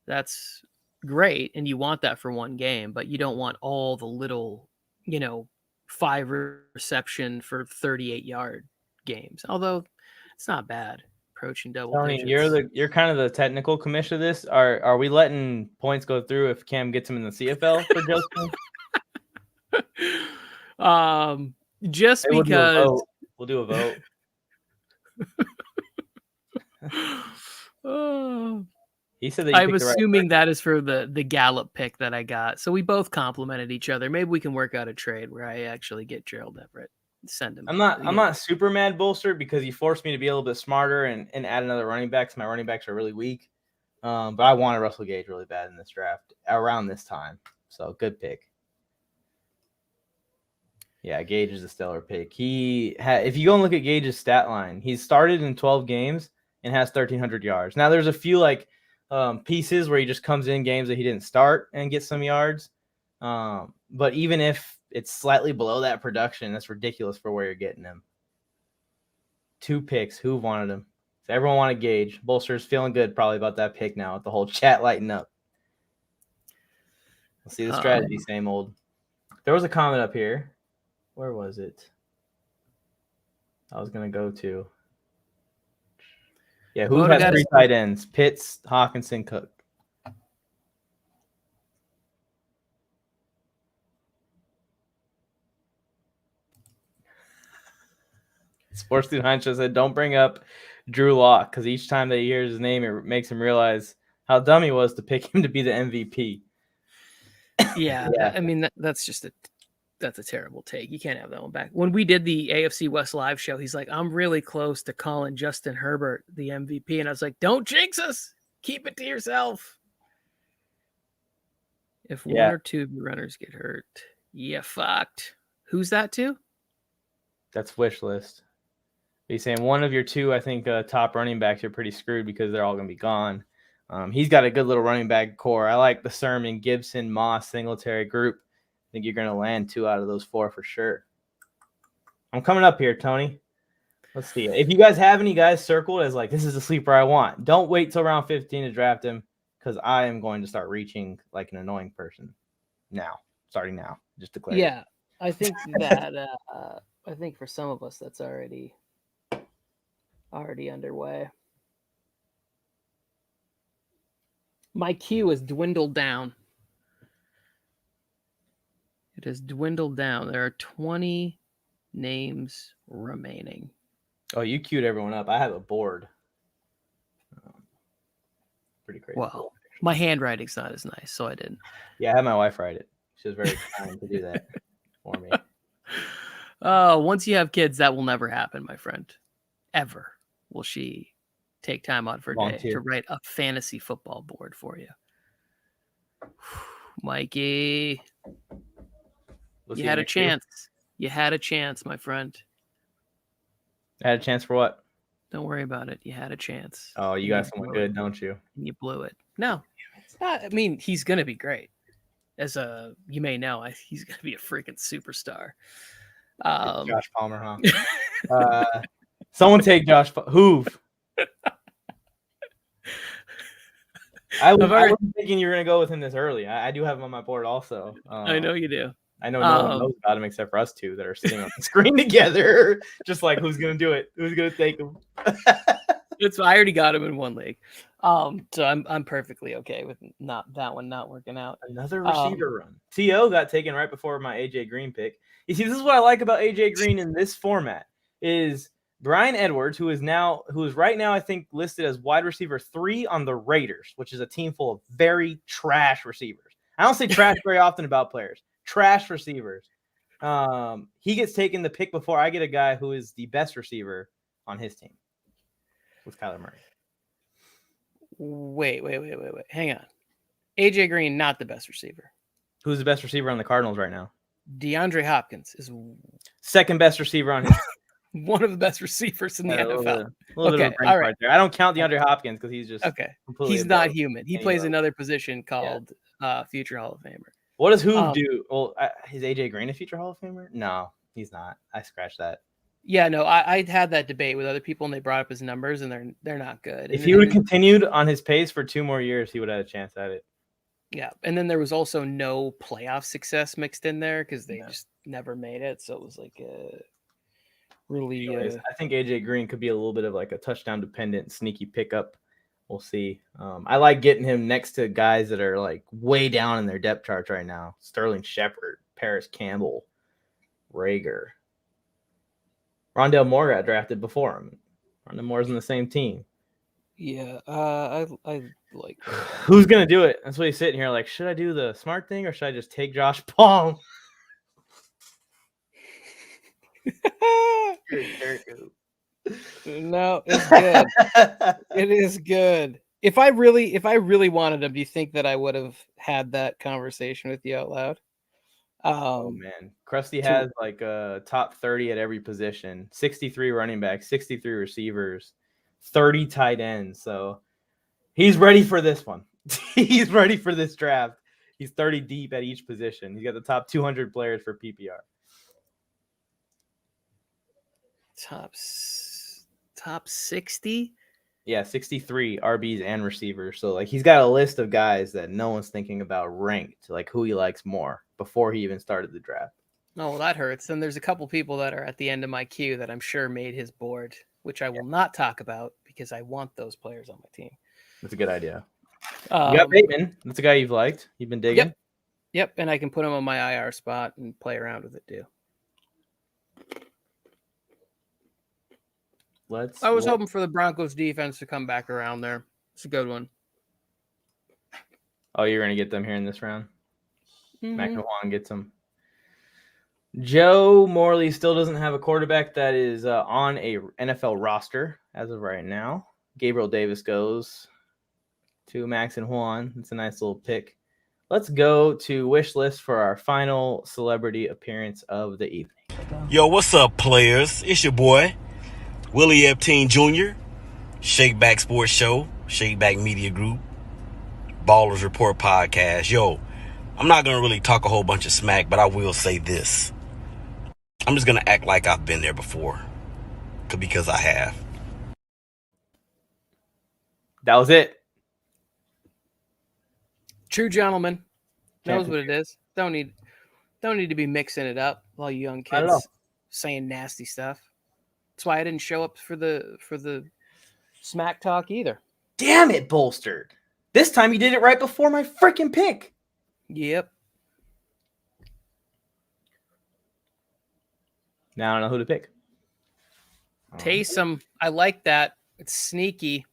that's great. And you want that for one game, but you don't want all the little, 5 reception for 38-yard games. Although it's not bad. Approaching double Tony, digits. you're kind of the technical commission of this. Are we letting points go through if Cam gets him in the CFL for Justin? Just because we'll do a vote. He said that I'm assuming that is for the Gallup pick that I got. So we both complimented each other. Maybe we can work out a trade where I actually get Gerald Everett. Send him. I'm not super mad, Bolstered, because you forced me to be a little bit smarter and add another running back. So my running backs are really weak. But I wanted Russell Gage really bad in this draft around this time. So good pick. Yeah, Gage is a stellar pick. If you go and look at Gage's stat line, he's started in 12 games and has 1,300 yards. Now there's a few pieces where he just comes in games that he didn't start and gets some yards. But even if it's slightly below that production, that's ridiculous for where you're getting him. 2 picks. Who wanted him? So everyone wanted Gage. Bolster's feeling good probably about that pick now with the whole chat lighting up. Let's see the strategy, same old. There was a comment up here. Where was it? I was going to go to. Yeah, who has 3 tight ends? Pitts, Hawkinson, Cook. Sports Dude Heinz said, don't bring up Drew Lock, because each time that he hears his name, it makes him realize how dumb he was to pick him to be the MVP. Yeah. I mean, that's a terrible take. You can't have that one back. When we did the AFC West live show, he's like, I'm really close to calling Justin Herbert the MVP. And I was like, don't jinx us. Keep it to yourself. If one or two of your runners get hurt, you fucked. Who's that to? That's wish list. He's saying one of your 2, I think, top running backs are pretty screwed because they're all going to be gone. He's got a good little running back core. I like the Sermon, Gibson, Moss, Singletary group. I think you're going to land 2 out of those 4 for sure. I'm coming up here, Tony. Let's see. If you guys have any guys circled as this is the sleeper I want, don't wait till round 15 to draft him, because I am going to start reaching like an annoying person now, starting now, just declare. Yeah, I think that I think for some of us that's already underway. My queue has dwindled down. It has dwindled down. There are 20 names remaining. Oh, you queued everyone up. I have a board. Pretty crazy. Well, my handwriting's not as nice, so I didn't. Yeah, I had my wife write it. She was very kind to do that for me. Once you have kids, that will never happen, my friend. Ever will she take time out of her day to write a fantasy football board for you. Mikey, you had a chance. You had a chance, my friend. I had a chance for what? Don't worry about it. You had a chance. Oh, you got someone good, don't you? And you blew it. No. I mean, he's going to be great. As you may know, he's going to be a freaking superstar. Josh Palmer, huh? Someone take Josh Hoove. I wasn't thinking you were going to go with him this early. I do have him on my board also. I know you do. I know no one knows about him except for us two that are sitting on the screen together. Just like, who's going to do it? Who's going to take him? I already got him in one league. So I'm perfectly okay with that one not working out. Another receiver run. T.O. got taken right before my A.J. Green pick. You see, this is what I like about A.J. Green in this format is Brian Edwards, who is right now, I think, listed as wide receiver 3 on the Raiders, which is a team full of very trash receivers. I don't say trash very often about players. Trash receivers. He gets taken the pick before I get a guy who is the best receiver on his team with Kyler Murray. Wait. Hang on. AJ Green, not the best receiver. Who's the best receiver on the Cardinals right now? DeAndre Hopkins is second best receiver on his one of the best receivers in the NFL. A little bit of a brain fart there. I don't count DeAndre Hopkins because he's just He's not human. He plays another position called future Hall of Famer. What does Hoove do? Well, is AJ Green a future Hall of Famer? No, he's not. I scratched that. Yeah, no, I had that debate with other people, and they brought up his numbers, and they're not good. If he would have continued on his pace for 2 more years, he would have had a chance at it. Yeah, and then there was also no playoff success mixed in there because they just never made it. So it was like really. Anyways, I think AJ Green could be a little bit of like a touchdown dependent, sneaky pickup. We'll see. I like getting him next to guys that are like way down in their depth charts right now. Sterling Shepard, Paris Campbell, Rager. Rondale Moore got drafted before him. Rondale Moore's in the same team. Yeah, I like. Who's gonna do it? That's what he's sitting here like. Should I do the smart thing or should I just take Josh Palm? No, it's good. It is good. If I really wanted him, do you think that I would have had that conversation with you out loud? Oh man, Krusty has like a top 30 at every position, 63 running backs, 63 receivers, 30 tight ends. So he's ready for this one. He's ready for this draft. He's 30 deep at each position. He's got the top 200 players for PPR. Top 60? Yeah, 63 RBs and receivers. So like he's got a list of guys that no one's thinking about ranked, like who he likes more before he even started the draft. Oh, well, that hurts. Then there's a couple people that are at the end of my queue that I'm sure made his board, which I will not talk about because I want those players on my team. That's a good idea. You got Bateman. That's a guy you've liked. You've been digging. Yep, and I can put him on my IR spot and play around with it too. I was hoping for the Broncos defense to come back around there. It's a good one. Oh, you're going to get them here in this round? Mm-hmm. McNawan gets them. Joe Morley still doesn't have a quarterback that is on a NFL roster as of right now. Gabriel Davis goes to Max and Juan. It's a nice little pick. Let's go to wish list for our final celebrity appearance of the evening. Yo, what's up, players? It's your boy, Willie Epteen Jr., Shakeback Sports Show, Shakeback Media Group, Ballers Report Podcast. Yo, I'm not going to really talk a whole bunch of smack, but I will say this. I'm just going to act like I've been there before, because I have. That was it. True gentleman. Knows what it is. Don't need to be mixing it up while you young kids saying nasty stuff. That's why I didn't show up for the smack talk either. Damn it, Bolstered. This time you did it right before my freaking pick. Yep. Now I don't know who to pick. Taysom. I like that. It's sneaky.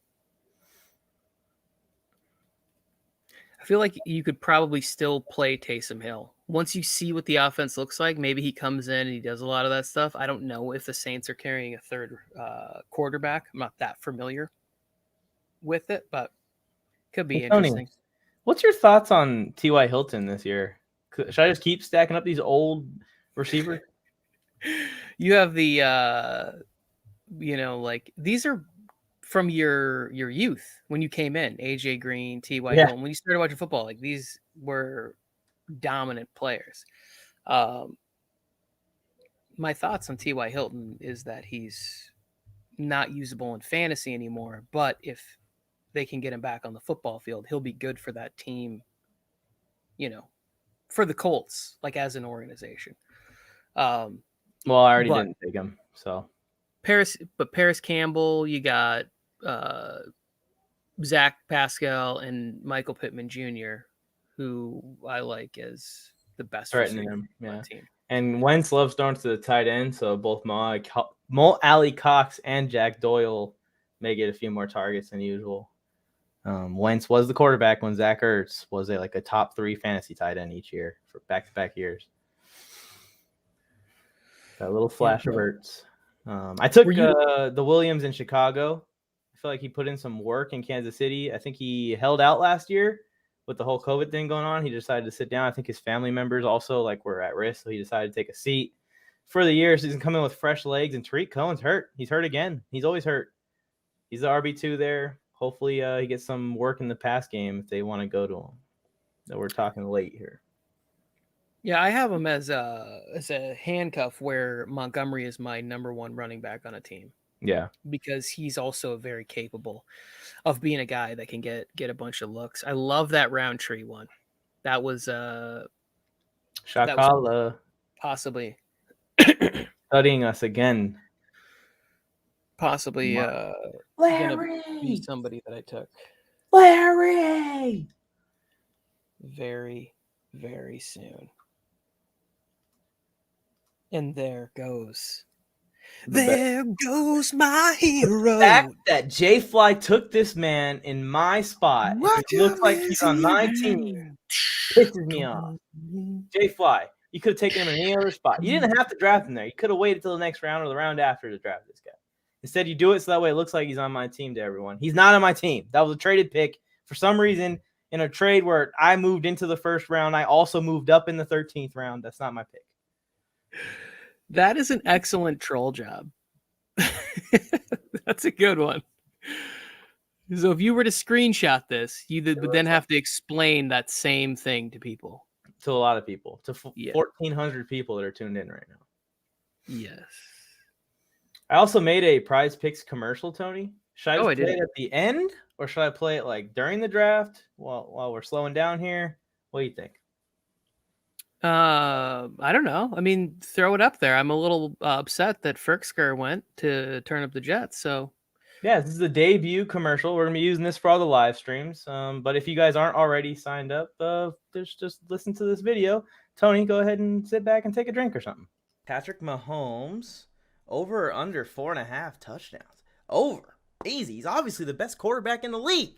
I feel like you could probably still play Taysom Hill. Once you see what the offense looks like, maybe he comes in and he does a lot of that stuff. I don't know if the Saints are carrying a third quarterback. I'm not that familiar with it, but could be interesting. What's your thoughts on T.Y. Hilton this year? Should I just keep stacking up these old receivers? You have the, these are from your youth when you came in. AJ Green, T.Y. Hilton. When you started watching football, like these were dominant players. My thoughts on T.Y. Hilton is that he's not usable in fantasy anymore. But if they can get him back on the football field, he'll be good for that team, for the Colts, like as an organization. Well, I already didn't take him, so Paris Campbell, you got Zach Pascal and Michael Pittman Jr., who I like as the best threatening receiver him. on Yeah. the team. And Wentz loves throwing to the tight end, so both Mo Alley Cox and Jack Doyle may get a few more targets than usual. Wentz was the quarterback when Zach Ertz was a top 3 fantasy tight end each year for back-to-back years. Got a little flash of Ertz. I took the Williams in Chicago. I feel like he put in some work in Kansas City. I think he held out last year with the whole COVID thing going on. He decided to sit down. I think his family members also were at risk, so he decided to take a seat for the year. So he's coming with fresh legs, and Tariq Cohen's hurt. He's hurt again. He's always hurt. He's the RB2 there. Hopefully he gets some work in the pass game if they want to go to him. So we're talking late here. Yeah, I have him as a handcuff where Montgomery is my number 1 running back on a team. Yeah. Because he's also very capable of being a guy that can get a bunch of looks. I love that Roundtree one. That was Shakala possibly studying us again. Possibly Larry, be somebody that I took. Larry, very, very soon. And there goes my hero. The fact that J Fly took this man in my spot, he looks like he's on my team, pisses me off. J Fly, you could have taken him in any other spot. You didn't have to draft him there. You could have waited till the next round or the round after to draft this guy. Instead, you do it so that way it looks like he's on my team to everyone. He's not on my team. That was a traded pick. For some reason, in a trade where I moved into the first round, I also moved up in the 13th round. That's not my pick. That is an excellent troll job. That's a good one. So if you were to screenshot this, you would then have to explain that same thing to people. To a lot of people. To 1,400 people that are tuned in right now. Yes. I also made a Prize Picks commercial, Tony. Should I play it at the end, or should I play it during the draft while we're slowing down here? What do you think? I don't know. I mean, throw it up there. I'm a little upset that Ferksker went to turn up the Jets. So, yeah, this is the debut commercial. We're gonna be using this for all the live streams. But if you guys aren't already signed up, just listen to this video. Tony, go ahead and sit back and take a drink or something. Patrick Mahomes, over or under 4.5 touchdowns. Over. Easy. He's obviously the best quarterback in the league.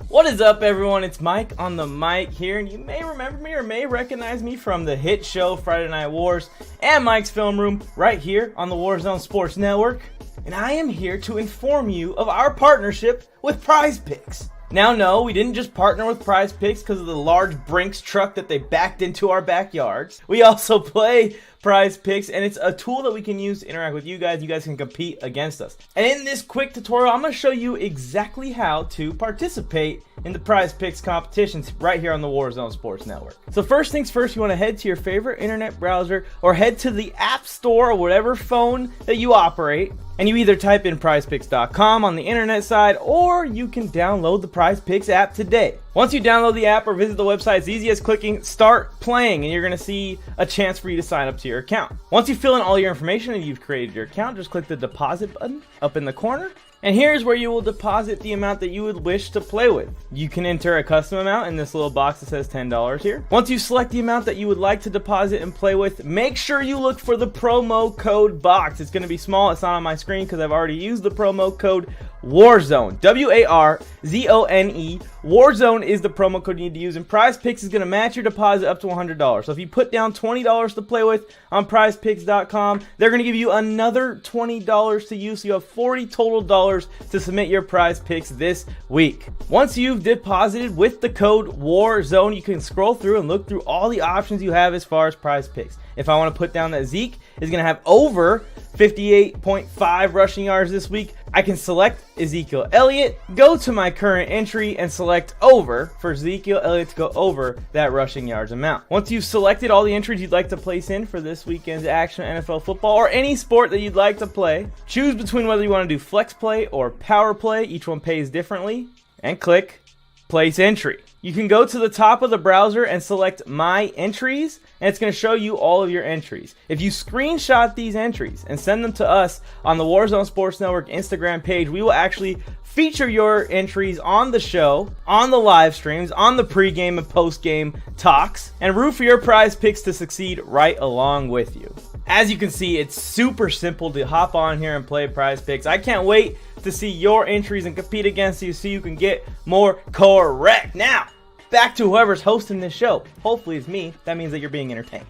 What is up, everyone? It's Mike on the mic here, and you may remember me or may recognize me from the hit show Friday Night Wars and Mike's Film Room right here on the Warzone Sports Network. And I am here to inform you of our partnership with Prize Picks. Now, no, we didn't just partner with Prize Picks because of the large Brinks truck that they backed into our backyards. We also play Prize Picks, and it's a tool that we can use to interact with you guys. You guys can compete against us. And in this quick tutorial, I'm going to show you exactly how to participate in the Prize Picks competitions right here on the Warzone Sports Network. So first things first, you want to head to your favorite internet browser or head to the App Store or whatever phone that you operate. And you either type in prizepicks.com on the internet side, or you can download the Prize Picks app today. Once you download the app or visit the website, it's easy as clicking start playing, and you're going to see a chance for you to sign up to your account. Once you fill in all your information and you've created your account, just click the deposit button up in the corner. And here's where you will deposit the amount that you would wish to play with. You can enter a custom amount in this little box that says $10 here. Once you select the amount that you would like to deposit and play with, make sure you look for the promo code box. It's going to be small. It's not on my screen because I've already used the promo code Warzone. WARZONE. Warzone is the promo code you need to use, and Prize Picks is going to match your deposit up to $100. So if you put down $20 to play with on prizepicks.com, they're going to give you another $20 to use, so you have $40 total dollars to submit your Prize Picks this week. Once you've deposited with the code Warzone, you can scroll through and look through all the options you have as far as Prize Picks. If I want to put down that Zeke is going to have over 58.5 rushing yards this week. I can select Ezekiel Elliott, go to my current entry, and select over for Ezekiel Elliott to go over that rushing yards amount. Once you've selected all the entries you'd like to place in for this weekend's action NFL football or any sport that you'd like to play, choose between whether you want to do flex play or power play. Each one pays differently, and click place entry. You can go to the top of the browser and select my entries, and it's going to show you all of your entries. If you screenshot these entries and send them to us on the Warzone Sports Network Instagram page, we will actually feature your entries on the show, on the live streams, on the pregame and postgame talks, and root for your prize picks to succeed right along with you. As you can see, it's super simple to hop on here and play prize picks. I can't wait to see your entries and compete against you so you can get more correct. Now, back to whoever's hosting this show. Hopefully it's me. That means that you're being entertained.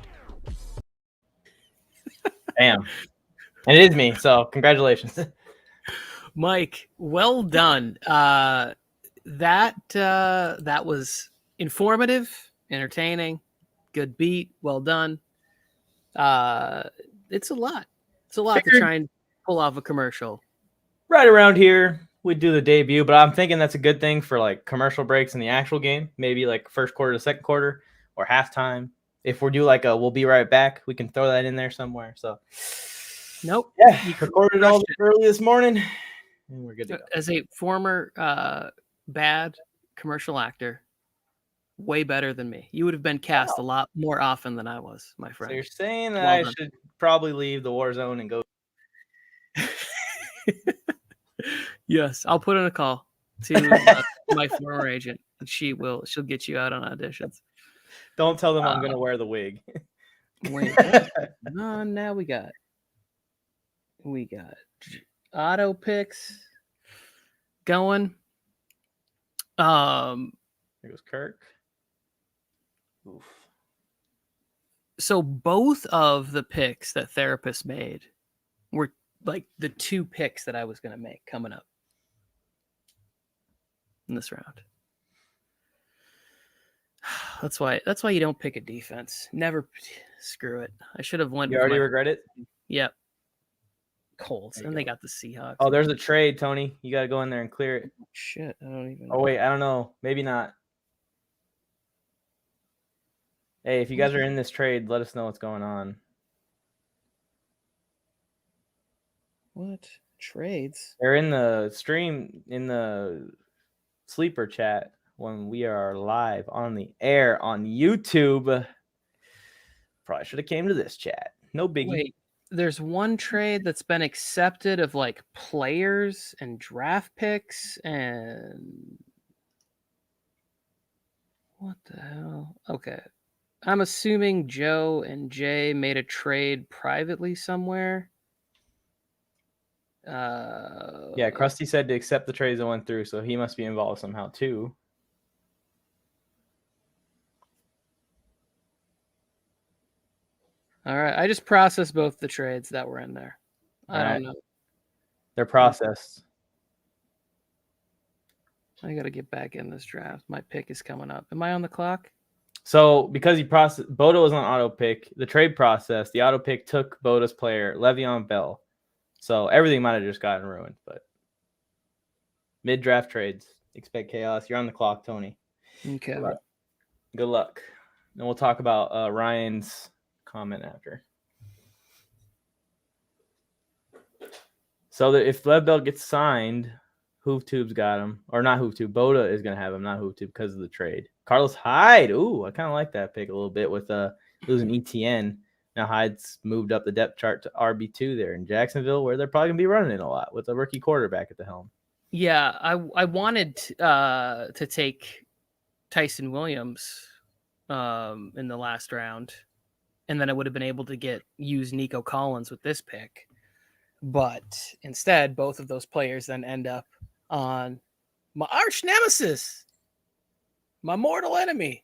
Bam. And it is me, so congratulations. Mike, well done. That was informative, entertaining, good beat, well done. It's a lot. It's a lot to try and pull off a commercial. Right around here, we'd do the debut, but I'm thinking that's a good thing for like commercial breaks in the actual game. Maybe like first quarter to second quarter or halftime. If we do like a we'll be right back, we can throw that in there somewhere. So, nope. Yeah, you recorded all early this morning, and we're good to go. As a former bad commercial actor, way better than me. You would have been cast a lot more often than I was, my friend. So you're saying that I should probably leave the Warzone and go. Yes, I'll put in a call to my former agent, and she'll get you out on auditions. Don't tell them I'm going to wear the wig. Wait, now we got auto picks going. Here goes Kirk. Oof. So both of the picks that Therapist made were like the two picks that I was going to make coming up in this round. That's why you don't pick a defense. Never screw it. I should have won. You already regret it? Yep. Colts, and they got the Seahawks. Oh, there's a trade, Tony. You got to go in there and clear it. Shit, I don't even. Oh wait, I don't know. Maybe not. Hey, if you guys are in this trade, let us know what's going on. What trades? They're in the stream, in the sleeper chat when we are live on the air on YouTube. Probably should have came to this chat. No biggie. Wait, there's one trade that's been accepted of like players and draft picks and what the hell? Okay. I'm assuming Joe and Jay made a trade privately somewhere. Yeah, Krusty said to accept the trades that went through, so he must be involved somehow too. All right, I just processed both the trades that were in there. I don't know. They're processed. I got to get back in this draft. My pick is coming up. Am I on the clock? So because Boda was on auto pick, the trade process, the auto pick took Boda's player, Le'Veon Bell. So everything might have just gotten ruined, but mid-draft trades, expect chaos. You're on the clock, Tony. Okay. Good luck. And we'll talk about Ryan's comment after. So that if Lev Bell gets signed, HoofTube's got him. Or not HoofTube. Boda is going to have him, not HoofTube, because of the trade. Carlos Hyde. Ooh, I kind of like that pick a little bit with losing ETN. Now Hyde's moved up the depth chart to RB2 there in Jacksonville, where they're probably going to be running it a lot with a rookie quarterback at the helm. Yeah, I wanted to take Tyson Williams in the last round, and then I would have been able to use Nico Collins with this pick. But instead, both of those players then end up on my arch nemesis, my mortal enemy,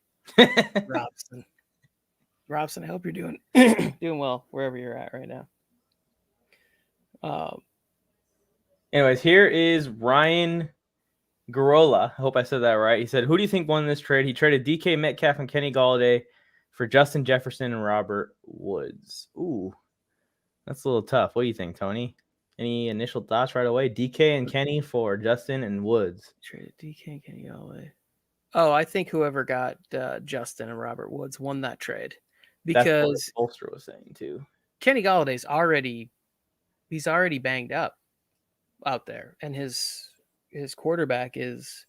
Robson. Robson, I hope you're doing doing well wherever you're at right now. Anyways, here is Ryan Garola. I hope I said that right. He said, who do you think won this trade? He traded DK Metcalf and Kenny Galladay for Justin Jefferson and Robert Woods. Ooh. That's a little tough. What do you think, Tony? Any initial thoughts right away? DK and Kenny for Justin and Woods. Traded DK and Kenny Galladay. Oh, I think whoever got Justin and Robert Woods won that trade because Bolstered was saying too. Kenny Galladay's already banged up out there, and his quarterback is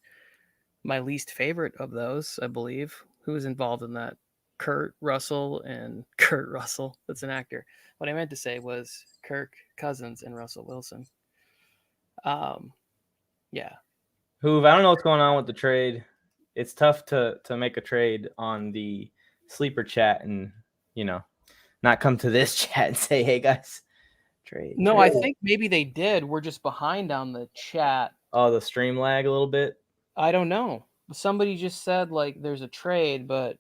my least favorite of those, I believe. Who was involved in that? Kurt Russell. That's an actor. What I meant to say was Kirk Cousins and Russell Wilson. Yeah. Hoove, I don't know what's going on with the trade. It's tough to make a trade on the sleeper chat and, not come to this chat and say, hey, guys, trade. No, I think maybe they did. We're just behind on the chat. Oh, the stream lag a little bit? I don't know. Somebody just said, there's a trade, but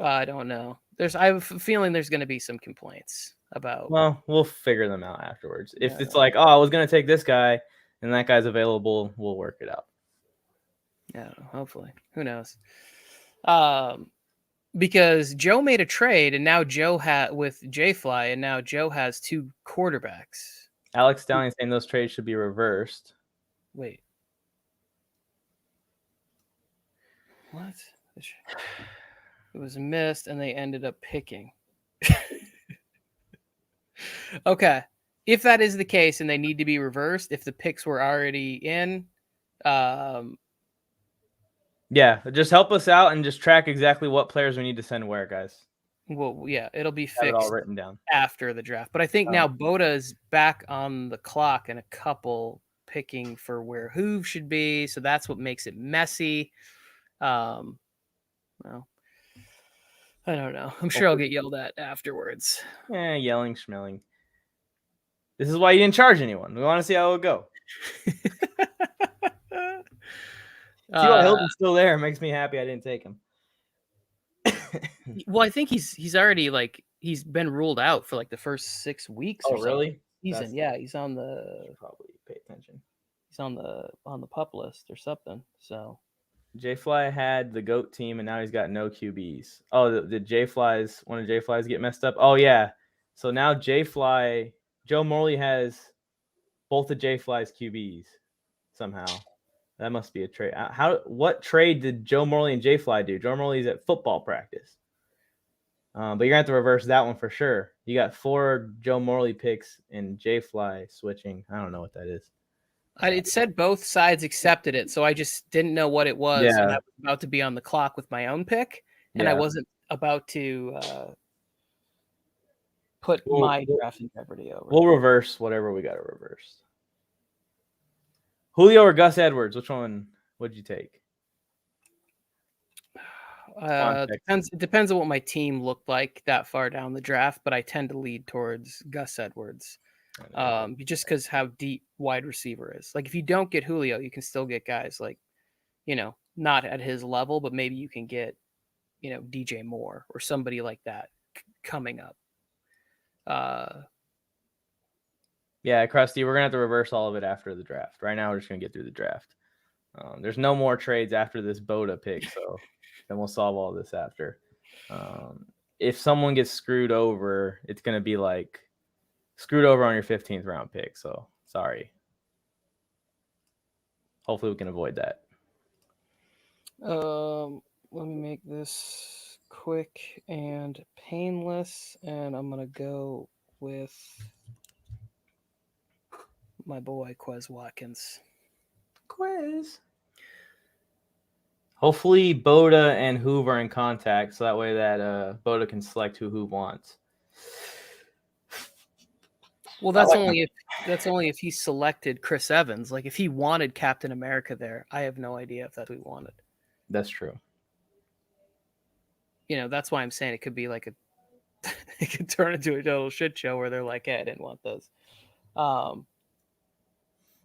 I don't know. I have a feeling there's going to be some complaints about. Well, we'll figure them out afterwards. If it's I was going to take this guy and that guy's available, we'll work it out. Yeah, hopefully. Who knows? Because Joe made a trade, and now Joe with J-Fly, and now Joe has 2 quarterbacks. Alex Downing saying those trades should be reversed. Wait. What? It was missed, and they ended up picking. Okay. If that is the case, and they need to be reversed, if the picks were already in, yeah, just help us out and just track exactly what players we need to send where, guys. Well, yeah, it'll be fixed it all written down after the draft. But I think now Boda is back on the clock and a couple picking for where Hoove should be, so that's what makes it messy. Well, I don't know. I'm sure I'll get yelled at afterwards. Yeah, yelling, schmelling. This is why you didn't charge anyone. We want to see how it would go. See why Hilton's still there. It makes me happy I didn't take him. Well, I think he's already he's been ruled out for the first 6 weeks. Oh, really? Season. Yeah, he's on the probably pay attention. He's on the pup list or something. So J-Fly had the GOAT team, and now he's got no QBs. Oh, did one of J-Fly's get messed up? Oh, yeah. So now Joe Morley has both of J-Fly's QBs somehow. That must be a trade. What trade did Joe Morley and J-Fly do? Joe Morley's at football practice. But you're going to have to reverse that one for sure. You got 4 Joe Morley picks and J-Fly switching. I don't know what that is. It said both sides accepted it, so I just didn't know what it was. Yeah. And I was about to be on the clock with my own pick, and I wasn't about to put my draft integrity over. We'll reverse whatever we got to reverse. Julio or Gus Edwards? Which one would you take? It depends on what my team looked like that far down the draft, but I tend to lead towards Gus Edwards. Just because how deep wide receiver is. If you don't get Julio, you can still get guys not at his level, but maybe you can get, DJ Moore or somebody like that coming up. Yeah, Krusty, we're going to have to reverse all of it after the draft. Right now, we're just going to get through the draft. There's no more trades after this Boda pick, so then we'll solve all this after. If someone gets screwed over, it's going to be screwed over on your 15th round pick, so sorry. Hopefully we can avoid that. Let me make this quick and painless, and I'm going to go with my boy Quez Watkins. Quez. Hopefully Boda and Hoove are in contact, so that way that Boda can select who Hoove wants. Well, that's only if he selected Chris Evans. If he wanted Captain America there, I have no idea if that's what he wanted. That's true. That's why I'm saying it could be it could turn into a total shit show where they're like, hey, I didn't want those.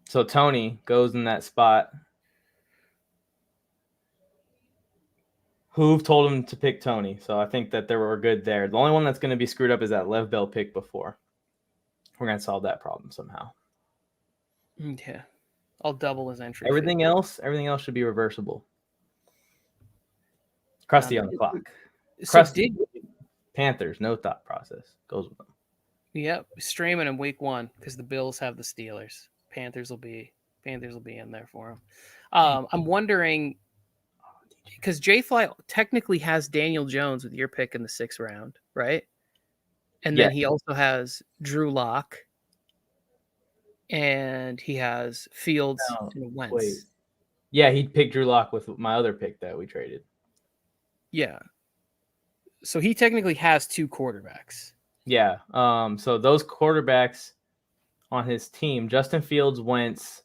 So Tony goes in that spot. Hoove told him to pick Tony, so I think that they were good there. The only one that's going to be screwed up is that Lev Bell pick before. We're going to solve that problem somehow. Yeah. I'll double his entry. Everything else should be reversible. Krusty on the clock. So Krusty. Panthers, no thought process. Goes with them. Yep, streaming him week 1 because the Bills have the Steelers. Panthers will be in there for him. I'm wondering because J-Fly technically has Daniel Jones with your pick in the 6th round, right? And then he also has Drew Lock, and he has Fields and Wentz. Wait. Yeah, he picked Drew Lock with my other pick that we traded. Yeah. So he technically has 2 quarterbacks. Yeah. So those quarterbacks on his team, Justin Fields, Wentz,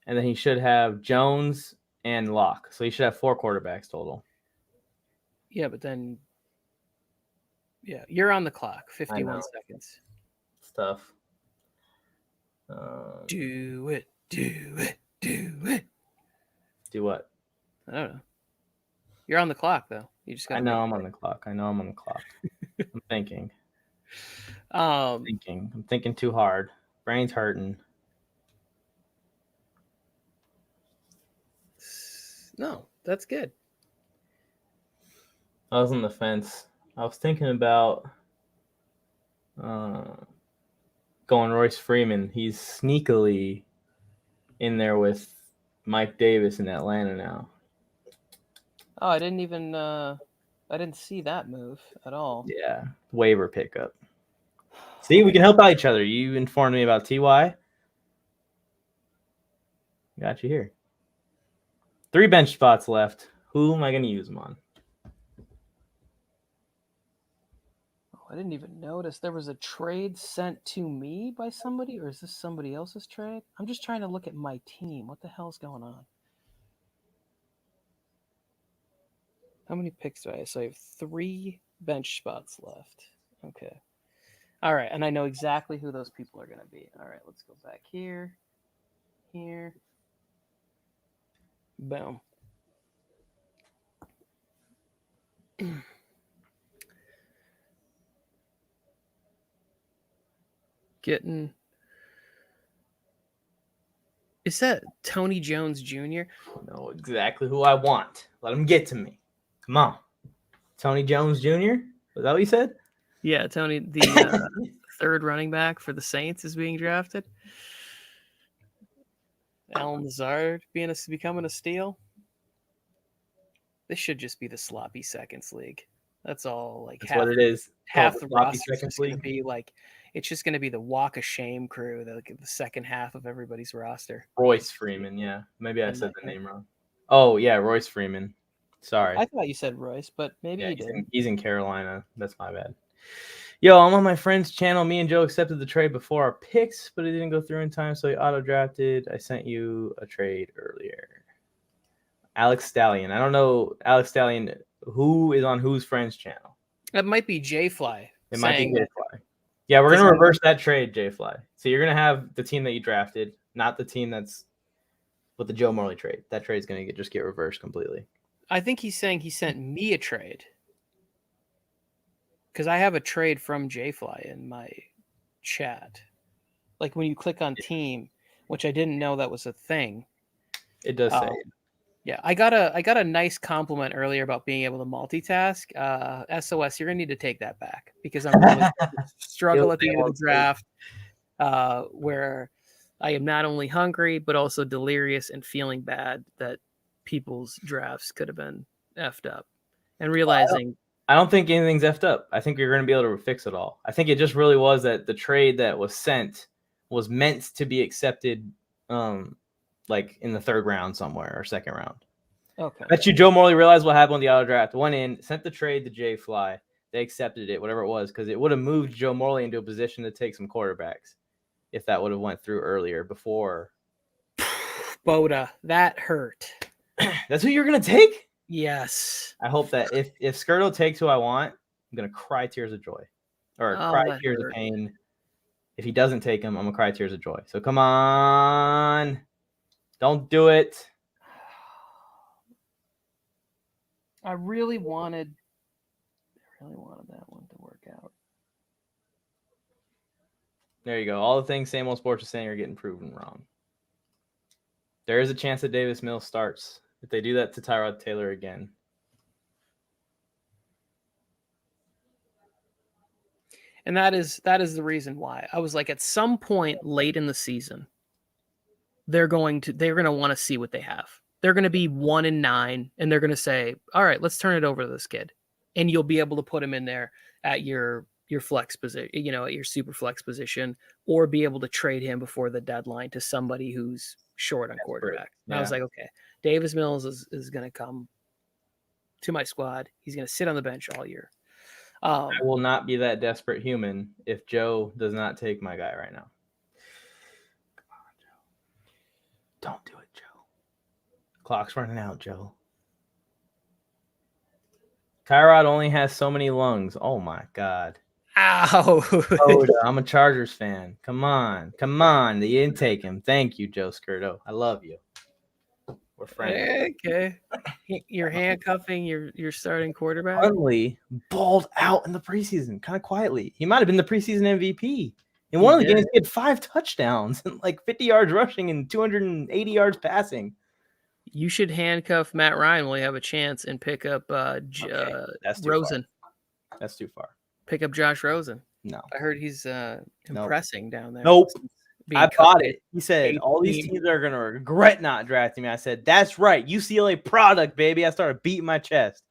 and then he should have Jones and Lock. So he should have 4 quarterbacks total. Yeah, but then you're on the clock. 51 seconds. It's tough. Do it. Do what? I don't know. You're on the clock though. You just got. I know I'm on the clock. I'm thinking. I'm thinking too hard. Brain's hurting. No, that's good. I was on the fence. I was thinking about going Royce Freeman. He's sneakily in there with Mike Davis in Atlanta now. Oh, I didn't see that move at all. Yeah, waiver pickup. See, we can help out each other. You informed me about TY. Got you here. 3 bench spots left. Who am I going to use them on? Oh, I didn't even notice there was a trade sent to me by somebody, or is this somebody else's trade? I'm just trying to look at my team. What the hell's going on? How many picks do I have? So I have 3 bench spots left. Okay. All right. And I know exactly who those people are going to be. All right. Let's go back here. Here. Boom. Getting. Is that Tony Jones Jr.? I know exactly who I want. Let him get to me. Come on. Tony Jones Jr.? Was that what you said? Yeah, Tony, the 3rd running back for the Saints is being drafted. Alan Lazard becoming a steal. This should just be the sloppy seconds league. That's all. Like that's what it is. Half the roster is going to be like, it's just going to be the walk of shame crew. The second half of everybody's roster. Royce Freeman, yeah. Maybe I said the name wrong. Oh yeah, Royce Freeman. Sorry. I thought you said Royce, but maybe you did. He's in Carolina. That's my bad. Yo, I'm on my friend's channel. Me and Joe accepted the trade before our picks, but it didn't go through in time, so he auto-drafted. I sent you a trade earlier. Alex Stallion. I don't know, Alex Stallion, who is on whose friend's channel? It might be J-Fly. It might be J-Fly. Yeah, we're going to reverse that trade, J-Fly. So you're going to have the team that you drafted, not the team that's with the Joe Morley trade. That trade's going to just get reversed completely. I think he's saying he sent me a trade. Because I have a trade from J-Fly in my chat. Like when you click on team, which I didn't know that was a thing. It does say. Yeah, I got a nice compliment earlier about being able to multitask. SOS, you're gonna need to take that back because I'm really struggle at the end of the draft, where I am not only hungry but also delirious and feeling bad that people's drafts could have been effed up, and realizing. I don't think anything's effed up. I think you're going to be able to fix it all. I think it just really was that the trade that was sent was meant to be accepted, like in the 3rd round somewhere or 2nd round. Okay. I bet you Joe Morley realized what happened on the auto draft. Went in, sent the trade to Jay Fly. They accepted it, whatever it was, because it would have moved Joe Morley into a position to take some quarterbacks if that would have went through earlier before. Boda, that hurt. That's who you're going to take? Yes. I hope that if Scurto takes who I want, I'm going to cry tears of joy. Or cry tears of pain. If he doesn't take him, I'm going to cry tears of joy. So come on. Don't do it. I really wanted that one to work out. There you go. All the things Same Old Sports is saying are getting proven wrong. There is a chance that Davis Mills starts. If they do that to Tyrod Taylor again. And that is the reason why. I was like, at some point late in the season, they're going to want to see what they have. They're going to be 1-9, and they're going to say, all right, let's turn it over to this kid. And you'll be able to put him in there at your flex position, at your super flex position, or be able to trade him before the deadline to somebody who's short on quarterback. And I was like, okay, Davis Mills is going to come to my squad. He's going to sit on the bench all year. I will not be that desperate human if Joe does not take my guy right now. Come on, Joe. Don't do it, Joe. Clock's running out, Joe. Tyrod only has so many lungs. Oh, my God. Ow. I'm a Chargers fan. Come on. You didn't take him. Thank you, Joe Scurto. I love you. We're friends. Okay. You're handcuffing your starting quarterback. Huntley balled out in the preseason, kind of quietly. He might have been the preseason MVP. In one of the games, he had 5 touchdowns and like 50 yards rushing and 280 yards passing. You should handcuff Matt Ryan while you have a chance and pick up Rosen. That's too far. Pick up Josh Rosen. No. I heard he's impressing down there. Nope. I bought it. He said, all these teams are going to regret not drafting me. I said, that's right. UCLA product, baby. I started beating my chest.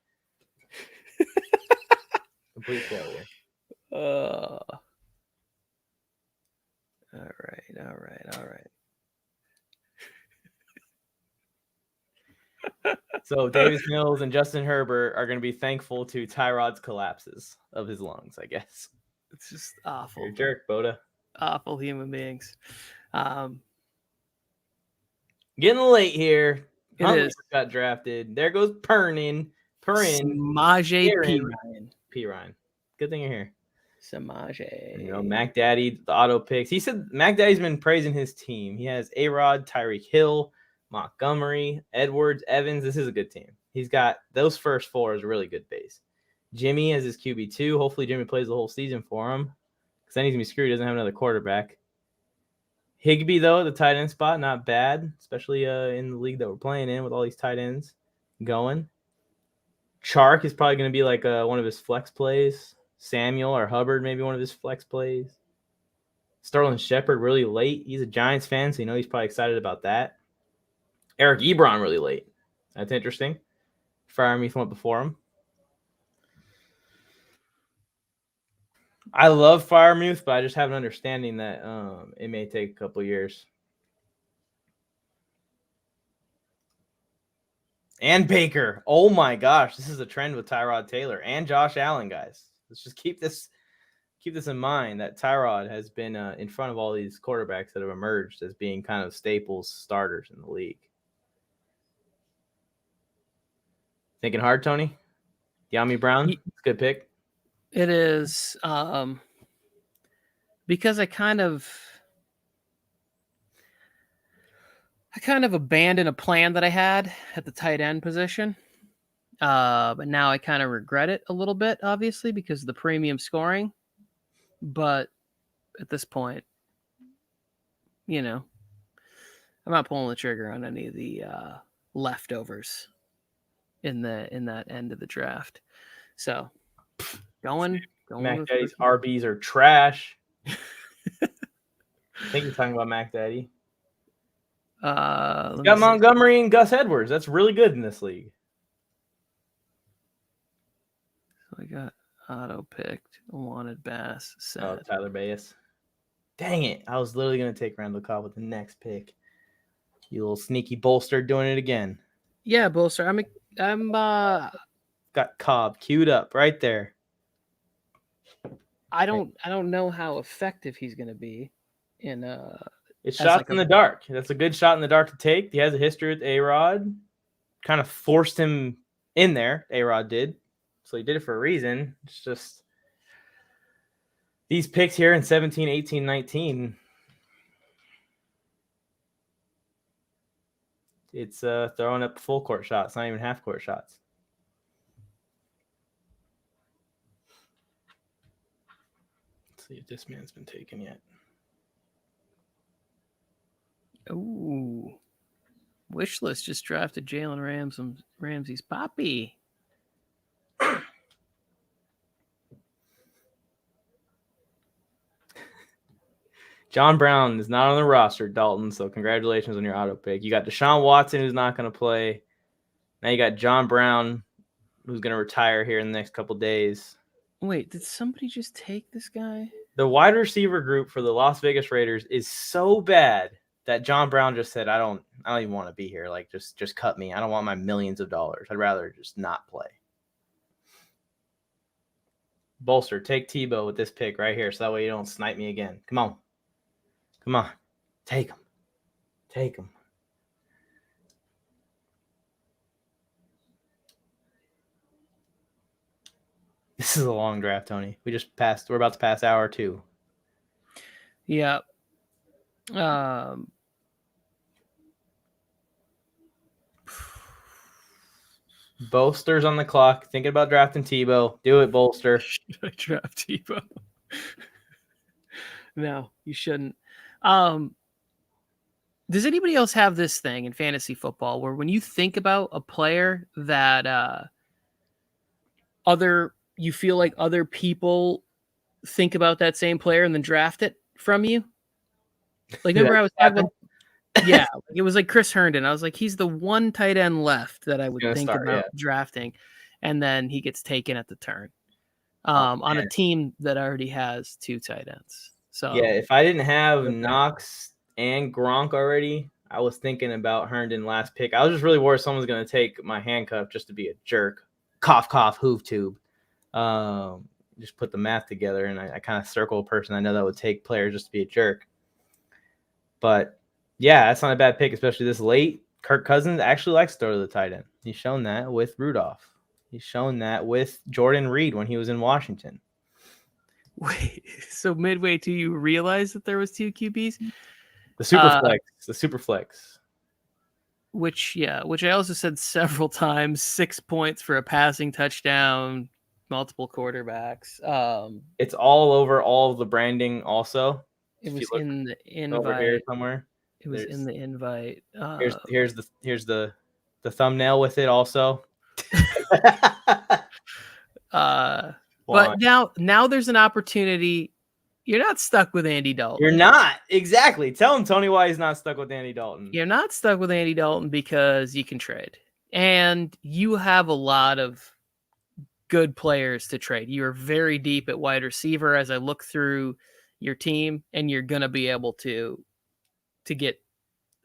Complete failure. All right. So Davis Mills and Justin Herbert are going to be thankful to Tyrod's collapses of his lungs, I guess. It's just awful. You're a jerk, Boda. Awful human beings. Getting late here. It is. Got drafted. There goes Perrin. Samaje Perine. Good thing you're here. Samaje. Mac Daddy, the auto picks. He said Mac Daddy's been praising his team. He has A-Rod, Tyreek Hill, Montgomery, Edwards, Evans. This is a good team. He's got those first 4 is a really good base. Jimmy as his QB2. Hopefully Jimmy plays the whole season for him, because then he's going to be screwed. He doesn't have another quarterback. Higbee, though, the tight end spot, not bad, especially in the league that we're playing in with all these tight ends going. Chark is probably going to be like one of his flex plays. Samuel or Hubbard, maybe one of his flex plays. Sterling Shepard really late. He's a Giants fan, so he's probably excited about that. Eric Ebron really late. That's interesting. Freiermuth went before him. I love Freiermuth, but I just have an understanding that it may take a couple years. And Baker. Oh my gosh, this is a trend with Tyrod Taylor and Josh Allen, guys. Let's just keep this in mind, that Tyrod has been in front of all these quarterbacks that have emerged as being kind of staples starters in the league. Thinking hard, Tony? Yami Brown, it's a good pick. It is, because I kind of abandoned a plan that I had at the tight end position. But now I kind of regret it a little bit, obviously, because of the premium scoring. But at this point, I'm not pulling the trigger on any of the leftovers in that end of the draft. So going Mac Daddy's RBs are trash. I think you're talking about Mac Daddy. You got Montgomery and Gus Edwards. That's really good in this league. So I got auto picked, wanted Bass. Set. Oh, Tyler Bass. Dang it. I was literally going to take Randall Cobb with the next pick. You little sneaky Bolstered doing it again. Yeah, Bolster. I'm got Cobb queued up right there. I don't know how effective he's going to be in It's shots in the dark. That's a good shot in the dark to take. He has a history with A-Rod. Kind of forced him in there. A-Rod did. So he did it for a reason. It's just these picks here in 17, 18, 19. It's throwing up full court shots, not even half court shots. Let's see if this man's been taken yet. Ooh. Wishlist just drafted Jalen Ramsey's Poppy. John Brown is not on the roster, Dalton, so congratulations on your auto pick. You got Deshaun Watson, who's not going to play. Now you got John Brown, who's going to retire here in the next couple days. Wait, did somebody just take this guy? The wide receiver group for the Las Vegas Raiders is so bad that John Brown just said, I don't even want to be here. Like, just cut me. I don't want my millions of dollars. I'd rather just not play. Bolstered, take Tebow with this pick right here so that way you don't snipe me again. Come on. Come on. Take him. Take him. This is a long draft, Tony. We're about to pass hour 2. Yeah. Bolster's on the clock. Thinking about drafting Tebow. Do it, Bolster. Should I draft Tebow? No, you shouldn't. Does anybody else have this thing in fantasy football where when you think about a player that you feel like other people think about that same player and then draft it from you? Like, remember I was talking about, yeah, it was like Chris Herndon. I was like, he's the one tight end left that I would think about drafting, and then he gets taken at the turn on a team that already has 2 tight ends. So yeah, if I didn't have Knox and Gronk already, I was thinking about Herndon last pick. I was just really worried someone's going to take my handcuff just to be a jerk. Cough, cough, hoof tube. Just put the math together, and I kind of circle a person I know that would take players just to be a jerk. But yeah, that's not a bad pick, especially this late. Kirk Cousins actually likes to throw to the tight end. He's shown that with Rudolph. He's shown that with Jordan Reed when he was in Washington. Wait, so midway to you realize that there was 2 QBs? The Superflex. Which I also said several times, 6 points for a passing touchdown, multiple quarterbacks. It's all over all of the branding also. It was in the invite. Over here somewhere. It was in the invite. Here's the thumbnail with it also. But now there's an opportunity. You're not stuck with Andy Dalton. You're not. Exactly. Tell him, Tony, why he's not stuck with Andy Dalton. You're not stuck with Andy Dalton because you can trade. And you have a lot of good players to trade. You are very deep at wide receiver as I look through your team, and you're going to be able to get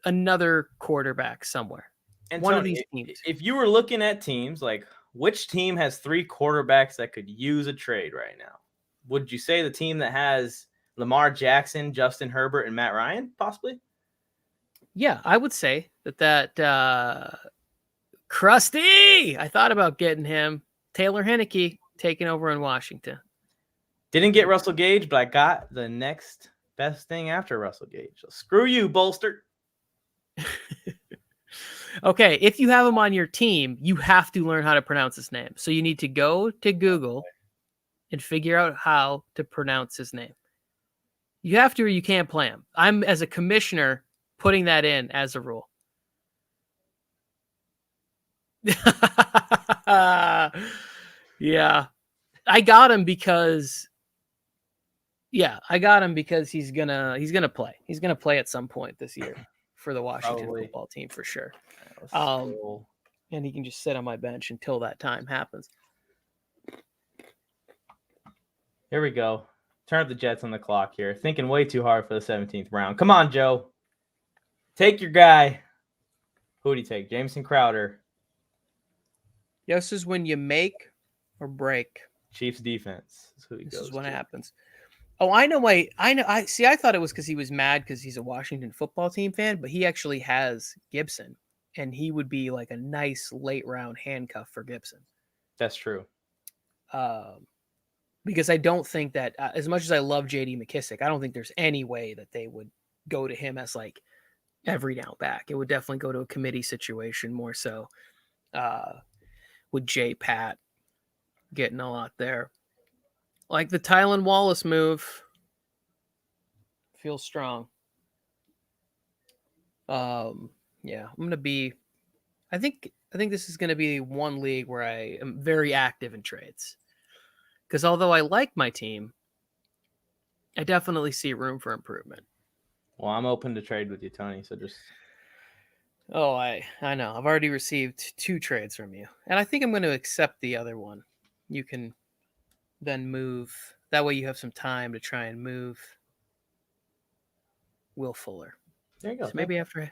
another quarterback somewhere. And one Tony, of these teams. If you were looking at teams, like which team has 3 quarterbacks that could use a trade right now? Would you say the team that has Lamar Jackson, Justin Herbert, and Matt Ryan, possibly? Yeah, I would say that Krusty, I thought about getting him. Taylor Heineke taking over in Washington. Didn't get Russell Gage, but I got the next best thing after Russell Gage. So screw you, Bolstered. Okay, if you have him on your team, you have to learn how to pronounce his name. So you need to go to Google and figure out how to pronounce his name. You have to, or you can't play him. I'm, as a commissioner, putting that in as a rule. Yeah. I got him because he's gonna play. He's gonna play at some point this year for the Washington football team for sure. And he can just sit on my bench until that time happens. Here we go. Turn up the Jets on the clock here. Thinking way too hard for the 17th round. Come on, Joe. Take your guy. Who do you take? Jameson Crowder. This is when you make or break. Chiefs defense. This is when it happens. Oh, I know. I thought it was because he was mad because he's a Washington football team fan, but he actually has Gibson, and he would be like a nice late round handcuff for Gibson. That's true. Because I don't think that as much as I love J.D. McKissick, I don't think there's any way that they would go to him as like every down back. It would definitely go to a committee situation more so with J. Pat getting a lot there. Like the Tylan Wallace move. Feels strong. Yeah, I'm going to be I think this is going to be one league where I am very active in trades. Because although I like my team, I definitely see room for improvement. Well, I'm open to trade with you, Tony. So just. Oh, I know. I've already received 2 trades from you, and I think I'm going to accept the other one. You can then move. That way, you have some time to try and move Will Fuller. There you go. So maybe after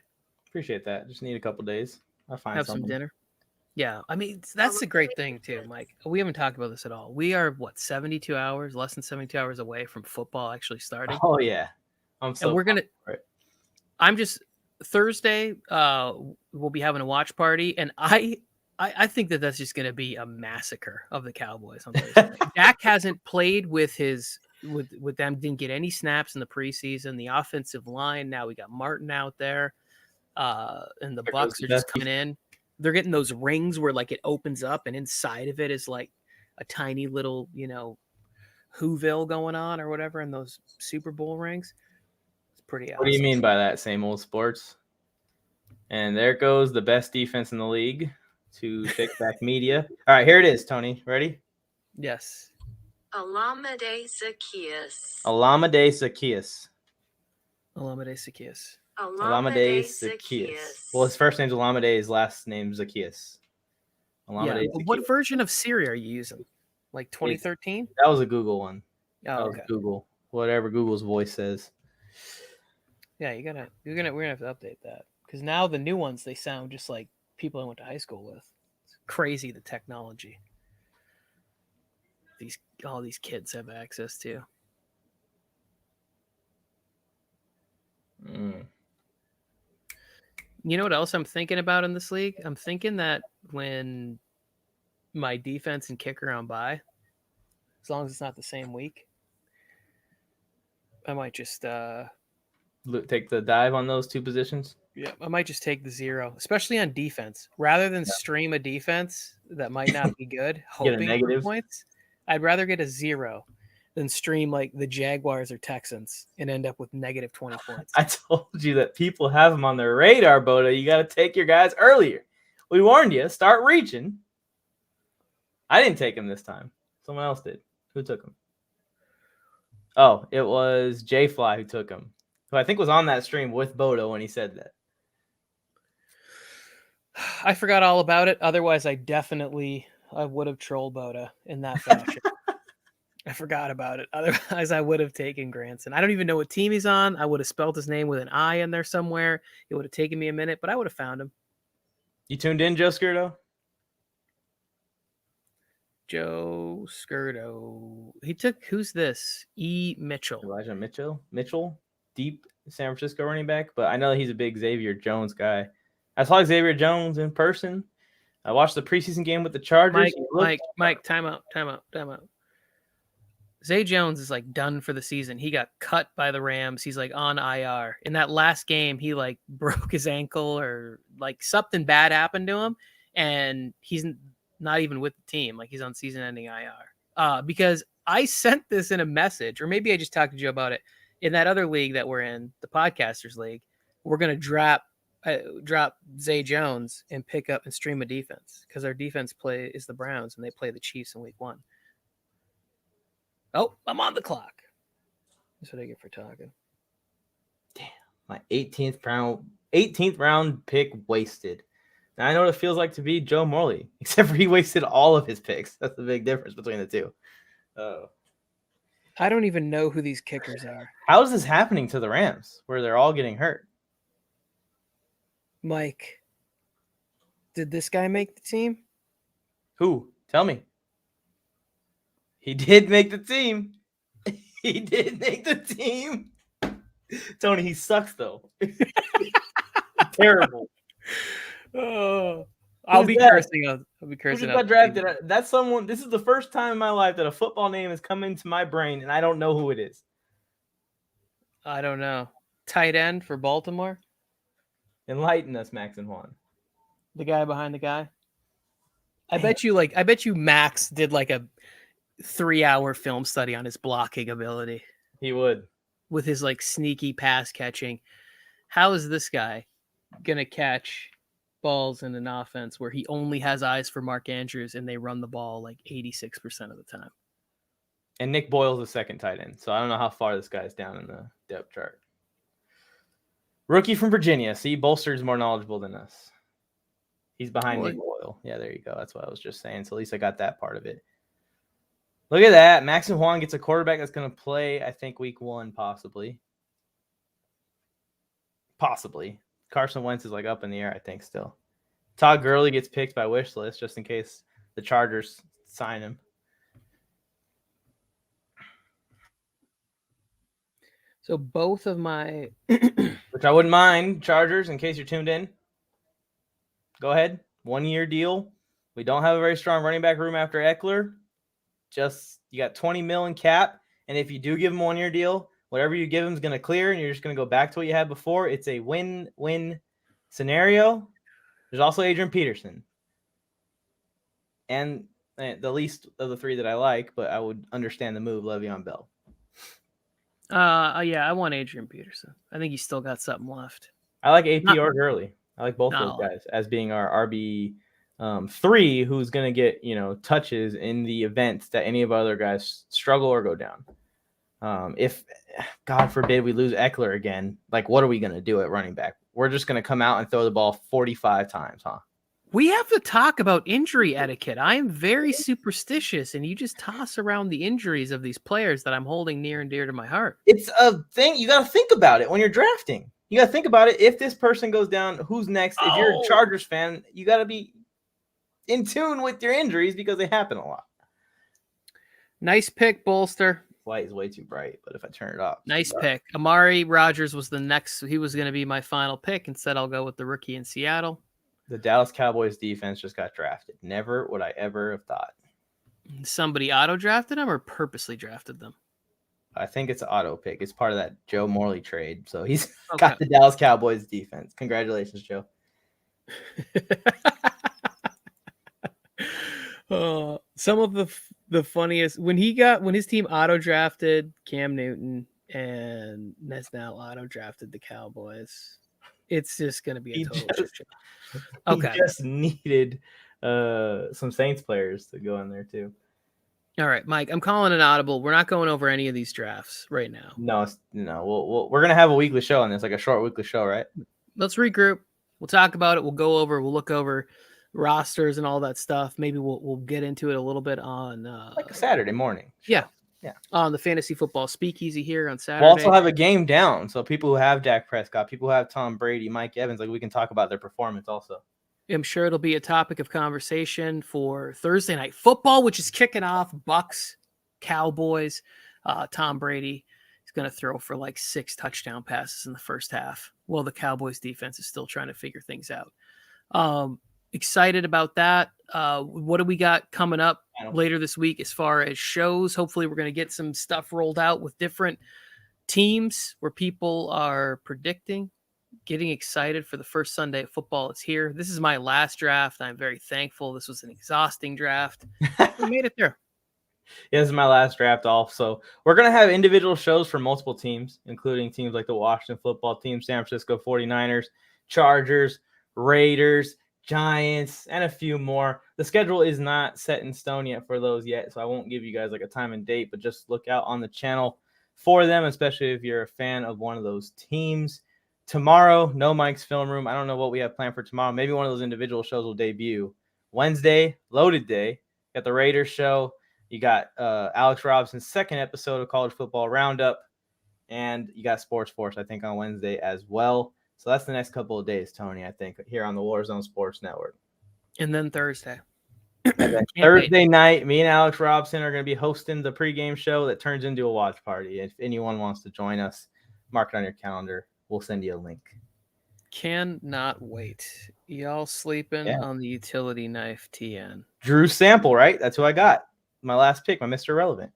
appreciate that. Just need a couple days. I'll find have something. some dinner. Yeah, I mean that's a great thing too, Mike. We haven't talked about this at all. We are 72 hours, less than 72 hours away from football actually starting. Oh yeah, and we're gonna. I'm just Thursday. We'll be having a watch party, and I think that's just gonna be a massacre of the Cowboys on Thursday. Dak hasn't played with them. Didn't get any snaps in the preseason. The offensive line now we got Martin out there, and the Bucs are just coming in. They're getting those rings where like it opens up and inside of it is like a tiny little, Whoville going on or whatever in those Super Bowl rings. It's pretty awesome. What do you mean by that? Same old sports. And there goes the best defense in the league to take back media. All right, here it is, Tony. Ready? Yes. Olamide Zacchaeus. Olamide Zacchaeus. Olamide Zacchaeus. Olamide Zacchaeus. Well, his first name's Olamide, his last name's Zacchaeus. Yeah. What version of Siri are you using? Like 2013? That was a Google one. Oh, that was Google. Whatever Google's voice says. Yeah, we're gonna have to update that because now the new ones they sound just like people I went to high school with. It's crazy the technology all these kids have access to. You know what else I'm thinking about in this league? I'm thinking that when my defense and kicker are on bye, as long as it's not the same week, I might just take the dive on those 2 positions. Yeah, I might just take the 0, especially on defense, rather than stream a defense that might not be good, hoping for points. I'd rather get a 0 than stream like the Jaguars or Texans and end up with negative 20 points. I told you that people have them on their radar, Boda. You got to take your guys earlier. We warned you. Start reaching. I didn't take him this time. Someone else did. Who took him? Oh, it was J Fly who took him, who I think was on that stream with Boda when he said that. I forgot all about it. Otherwise, I would have trolled Boda in that fashion. I forgot about it. Otherwise, I would have taken Granson. I don't even know what team he's on. I would have spelled his name with an I in there somewhere. It would have taken me a minute, but I would have found him. You tuned in, Joe Scurto? Joe Scurto. He took, who's this? E. Mitchell. Elijah Mitchell? Deep San Francisco running back, but I know that he's a big Xavier Jones guy. I saw Xavier Jones in person. I watched the preseason game with the Chargers. Mike, time out. Zay Jones is like done for the season. He got cut by the Rams. He's like on IR. In that last game, he like broke his ankle or like something bad happened to him. And he's not even with the team. Like he's on season-ending IR. Because I sent this in a message, or maybe I just talked to Joe about it. In that other league that we're in, the Podcasters League, we're going to drop Zay Jones and pick up and stream a defense because our defense play is the Browns and they play the Chiefs in week 1. Oh, I'm on the clock. That's what I get for talking. Damn, my 18th round pick wasted. Now I know what it feels like to be Joe Morley, except for he wasted all of his picks. That's the big difference between the two. I don't even know who these kickers are. How is this happening to the Rams, where they're all getting hurt? Mike, did this guy make the team? Who? Tell me. He did make the team. He did make the team. Tony, he sucks, though. Terrible. Oh, I'll be cursing. I'll be cursing. Who just got drafted? That's someone. This is the first time in my life that a football name has come into my brain, and I don't know who it is. I don't know. Tight end for Baltimore. Enlighten us, Max and Juan. The guy behind the guy. I bet you Max did like a 3-hour film study on his blocking ability. He would. With his like sneaky pass catching. How is this guy gonna catch balls in an offense where he only has eyes for Mark Andrews and they run the ball like 86% of the time? And Nick Boyle's the second tight end, so I don't know how far this guy's down in the depth chart. Rookie from Virginia. See, Bolstered's more knowledgeable than us. He's behind Nick Boyle. Yeah, there you go. That's what I was just saying. So at least I got that part of it. Look at that. Maxon Juan gets a quarterback that's going to play, I think, week 1, possibly. Possibly. Carson Wentz is like up in the air, I think, still. Todd Gurley gets picked by wish list just in case the Chargers sign him. So both of my... Which I wouldn't mind, Chargers, in case you're tuned in. Go ahead. 1-year deal. We don't have a very strong running back room after Eckler. Just, you got $20 million cap. And if you do give him a 1-year deal, whatever you give him is going to clear, and you're just going to go back to what you had before. It's a win-win scenario. There's also Adrian Peterson. And the least of the 3 that I like, but I would understand the move, Le'Veon Bell. Yeah, I want Adrian Peterson. I think he's still got something left. I like AP or Gurley. I like both those guys as being our RB 3, who's going to get, touches in the event that any of our other guys struggle or go down. If, God forbid, we lose Eckler again, like, what are we going to do at running back? We're just going to come out and throw the ball 45 times, huh? We have to talk about injury etiquette. I am very superstitious, and you just toss around the injuries of these players that I'm holding near and dear to my heart. It's a thing. You got to think about it when you're drafting. You got to think about it. If this person goes down, who's next? If you're a Chargers fan, you got to be in tune with your injuries because they happen a lot. Nice pick, Bolster. Light is way too bright, but if I turn it off. Nice pick. Amari Rogers was the next. He was going to be my final pick. Instead, I'll go with the rookie in Seattle. The Dallas Cowboys defense just got drafted. Never would I ever have thought. Somebody auto-drafted them or purposely drafted them? I think it's an auto pick. It's part of that Joe Morley trade. So he's got the Dallas Cowboys defense. Congratulations, Joe. Some of the funniest when his team auto-drafted Cam Newton and that's now auto-drafted the Cowboys. It's just going to be a total shit show. Okay. He just needed some Saints players to go in there too. All right, Mike, I'm calling an audible. We're not going over any of these drafts right now. No. We're going to have a weekly show on this, like a short weekly show, right? Let's regroup. We'll talk about it. We'll look over rosters and all that stuff. Maybe we'll get into it a little bit on like a Saturday morning. Yeah. Yeah. On the Fantasy Football Speakeasy here on Saturday. We'll also have a game down. So people who have Dak Prescott, people who have Tom Brady, Mike Evans, like we can talk about their performance also. I'm sure it'll be a topic of conversation for Thursday Night Football, which is kicking off. Bucks, Cowboys, Tom Brady is going to throw for like 6 touchdown passes in the first half. Well, the Cowboys defense is still trying to figure things out. Excited about that. What do we got coming up later this week as far as shows? Hopefully we're going to get some stuff rolled out with different teams where people are predicting, getting excited for the first Sunday of football. It's here. This is my last draft. I'm very thankful. This was an exhausting draft. We made it there. Yeah, this is my last draft also. We're going to have individual shows for multiple teams, including teams like the Washington football team, San Francisco 49ers, Chargers, Raiders, Giants, and a few more. The schedule is not set in stone yet for those yet, so I won't give you guys like a time and date, but just look out on the channel for them, especially if you're a fan of one of those teams. Tomorrow, no Mike's Film Room. I don't know what we have planned for tomorrow. Maybe one of those individual shows will debut. Wednesday, loaded day. Got the Raiders show. You got Alex Robson's second episode of College Football Roundup, and you got Sports Force, I think, on Wednesday as well. So that's the next couple of days, Tony, I think, here on the Warzone Sports Network. And then Thursday. And then Thursday night, me and Alex Robson are going to be hosting the pregame show that turns into a watch party. If anyone wants to join us, mark it on your calendar. We'll send you a link. Cannot wait. Y'all sleeping on the utility knife TN. Drew Sample, right? That's who I got. My last pick, my Mr. Relevant.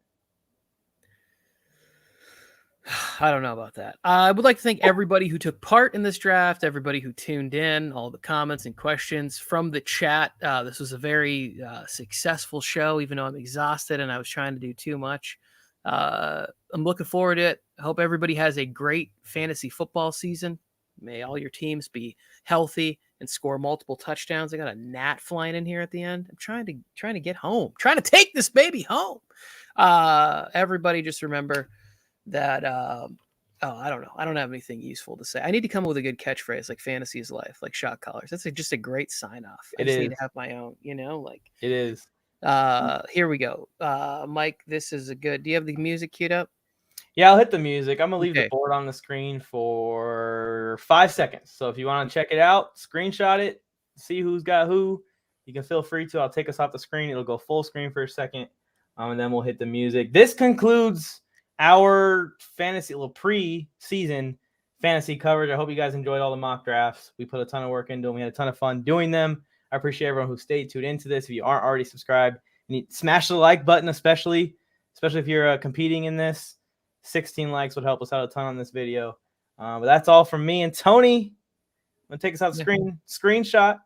I don't know about that. I would like to thank everybody who took part in this draft, everybody who tuned in, all the comments and questions from the chat. This was a very successful show, even though I'm exhausted and I was trying to do too much. I'm looking forward to it. I hope everybody has a great fantasy football season. May all your teams be healthy and score multiple touchdowns. I got a gnat flying in here at the end. I'm trying to get home, trying to take this baby home. Everybody just remember that Oh, I don't know. I don't have anything useful to say. I need to come up with a good catchphrase like fantasy is life, like shot callers. That's just a great sign off. I just need to have my own, like it is. Here we go. Mike, this is a good. Do you have the music queued up? Yeah, I'll hit the music. I'm gonna leave the board on the screen for 5 seconds. So if you want to check it out, screenshot it, see who's got who. You can feel free to. I'll take us off the screen. It'll go full screen for a second, and then we'll hit the music. This concludes our little pre-season fantasy coverage. I hope you guys enjoyed all the mock drafts. We put a ton of work into them. We had a ton of fun doing them. I appreciate everyone who stayed tuned into this. If you aren't already subscribed, smash the like button, especially if you're competing in this. 16 likes would help us out a ton on this video. But that's all from me and Tony. I'm going to take us out the screen, screenshot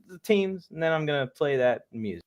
the teams, and then I'm going to play that music.